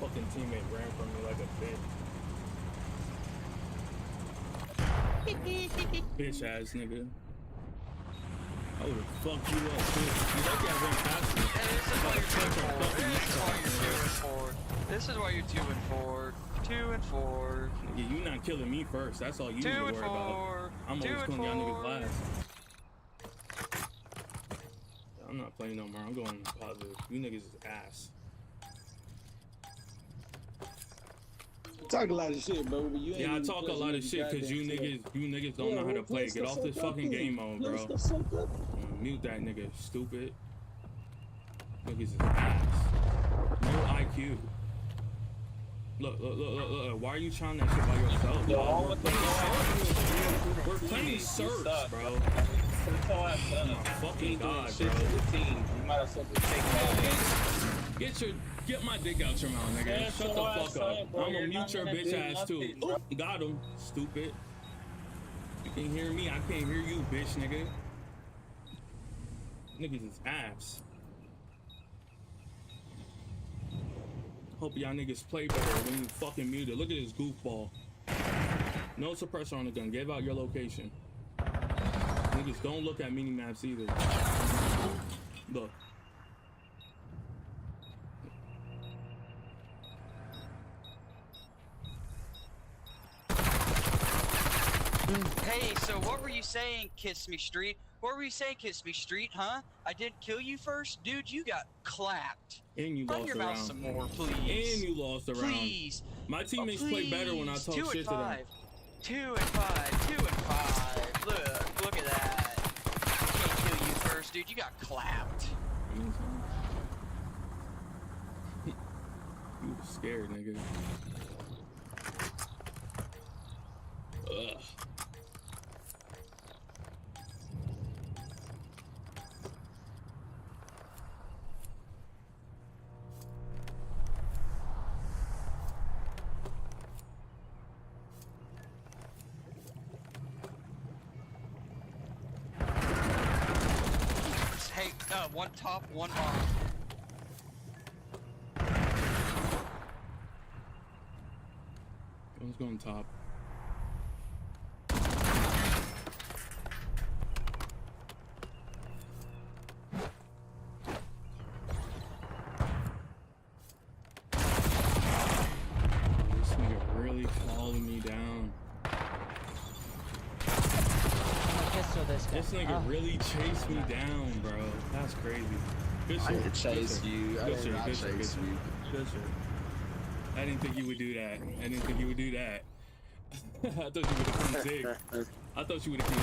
Fucking teammate ran from me like a bitch. Bitch ass nigga. I would've fucked you up too. You lucky I went past me.
This is why you're 2 and 4. 2 and 4.
Yeah, you not killing me first. That's all you need to worry about. I'm always killing y'all niggas last. I'm not playing no more. I'm going positive. You niggas is ass.
Talk a lot of shit, bro. But you ain't
Yeah, I
even
talk a
close
lot
to
of
the
shit because you
goddamn
niggas don't know how to play. Get off this fucking game mode, bro. Mute that nigga, stupid. Niggas is ass. No IQ. Look. Why are you trying that shit by yourself? Bro? We're playing Surge, bro. Oh my fucking god, bro. Get my dick out your mouth, nigga. Shut the fuck up. I'm gonna mute your bitch ass too. Oop, got him, stupid. You can hear me, I can't hear you, bitch, nigga. Niggas is ass. Hope y'all niggas play better when you fucking muted. Look at this goofball. No suppressor on the gun. Give out your location. Niggas don't look at mini maps either. Look.
Hey, so what were you saying, Kiss Me Street? What were you saying, Kiss Me Street, huh? I didn't kill you first? Dude, you got clapped.
And you
Run
lost
your
the
mouth
round.
some more, please.
And you lost the round.
Please.
My teammates play better when I talk
2 and
shit to them.
5. 2 and 5. 2 and 5. Look at that. I can't kill you first, dude. You got clapped.
You was scared, nigga. Ugh.
Hey, one top, one bottom.
One's going top. This nigga really followed me down. This nigga really chased me down, bro. That's crazy. Good shit.
I didn't chase
Good shit.
you. I
Good
did
shit.
not
Good shit. Good
chase
shit.
you.
Good shit. I didn't think you would do that. I didn't think you would do that. I thought you would have come zig. I thought you would have come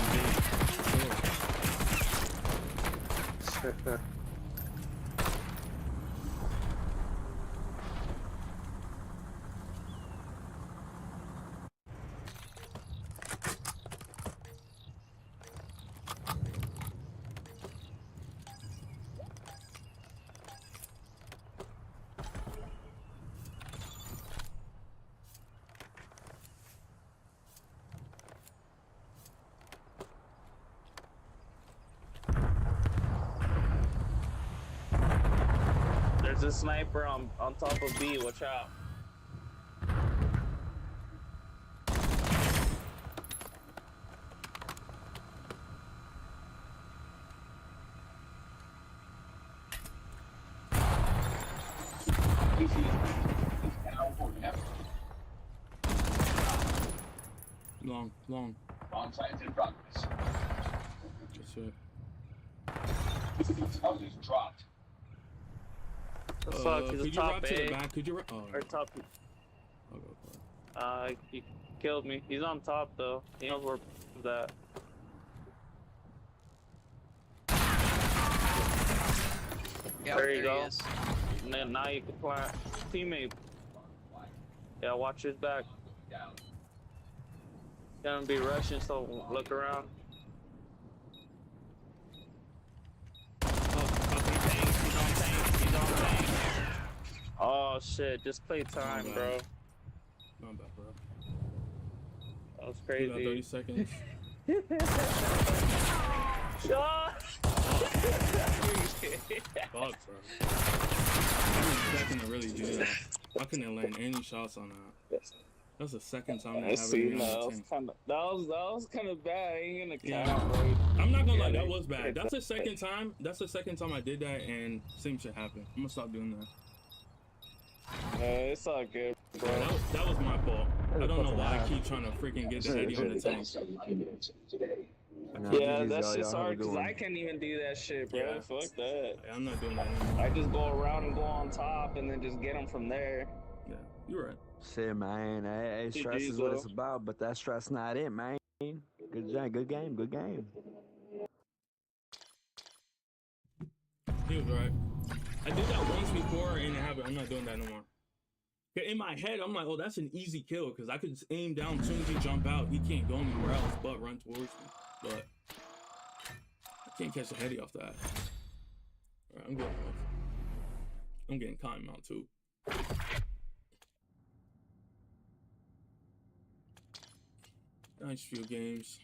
zig.
There's a sniper on top of B. Watch out.
Long.
Bomb science in progress.
That's it.
House is dropped.
The fuck? He's
Could you
top
run to
A.
the back? Could you run? Oh,
Or top.
I'll go for it.
He killed me. He's on top though. He knows where that.
Yeah,
there you
he
go.
is.
And then now you can plant. Teammate. Yeah, watch his back. Gonna be rushing, so look around. Oh shit, just play time, bro.
My bad, bro.
That was
We got 30
crazy.
seconds.
Shot!
Fuck, bro. I was expecting to really do that. I couldn't land any shots on that. That's the second time that
Let's
happened
see,
to me
no,
on
that
the
was
team.
kind of bad. I ain't gonna
Yeah.
count, bro.
I'm not gonna lie,
Yeah,
that was bad. That's the
it's-
second time. That's the second time I did that, and same shit happened. I'm gonna stop doing that.
It's all good, bro.
Yeah, that was my fault. I don't know why I keep trying to freaking get the heady on the tank.
Yeah, that shit's hard because I can't even do that shit, bro.
Yeah.
Fuck that.
I'm not doing that anymore.
I just go around and go on top and then just get them from there.
Yeah, you're right.
Shit, man. Hey,
GG,
stress is what it's
though.
about, but that stress not it, man. Good game, good game, good game.
He was right. I did that once before and it happened. I'm not doing that no more. In my head, I'm like, oh, that's an easy kill because I could just aim down as soon as he jump out. He can't go anywhere else but run towards me. But I can't catch a heady off that. All right, I'm getting cotton out too. Nice few games.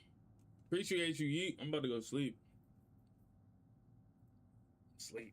Appreciate you, Yeet. I'm about to go sleep. Sleep.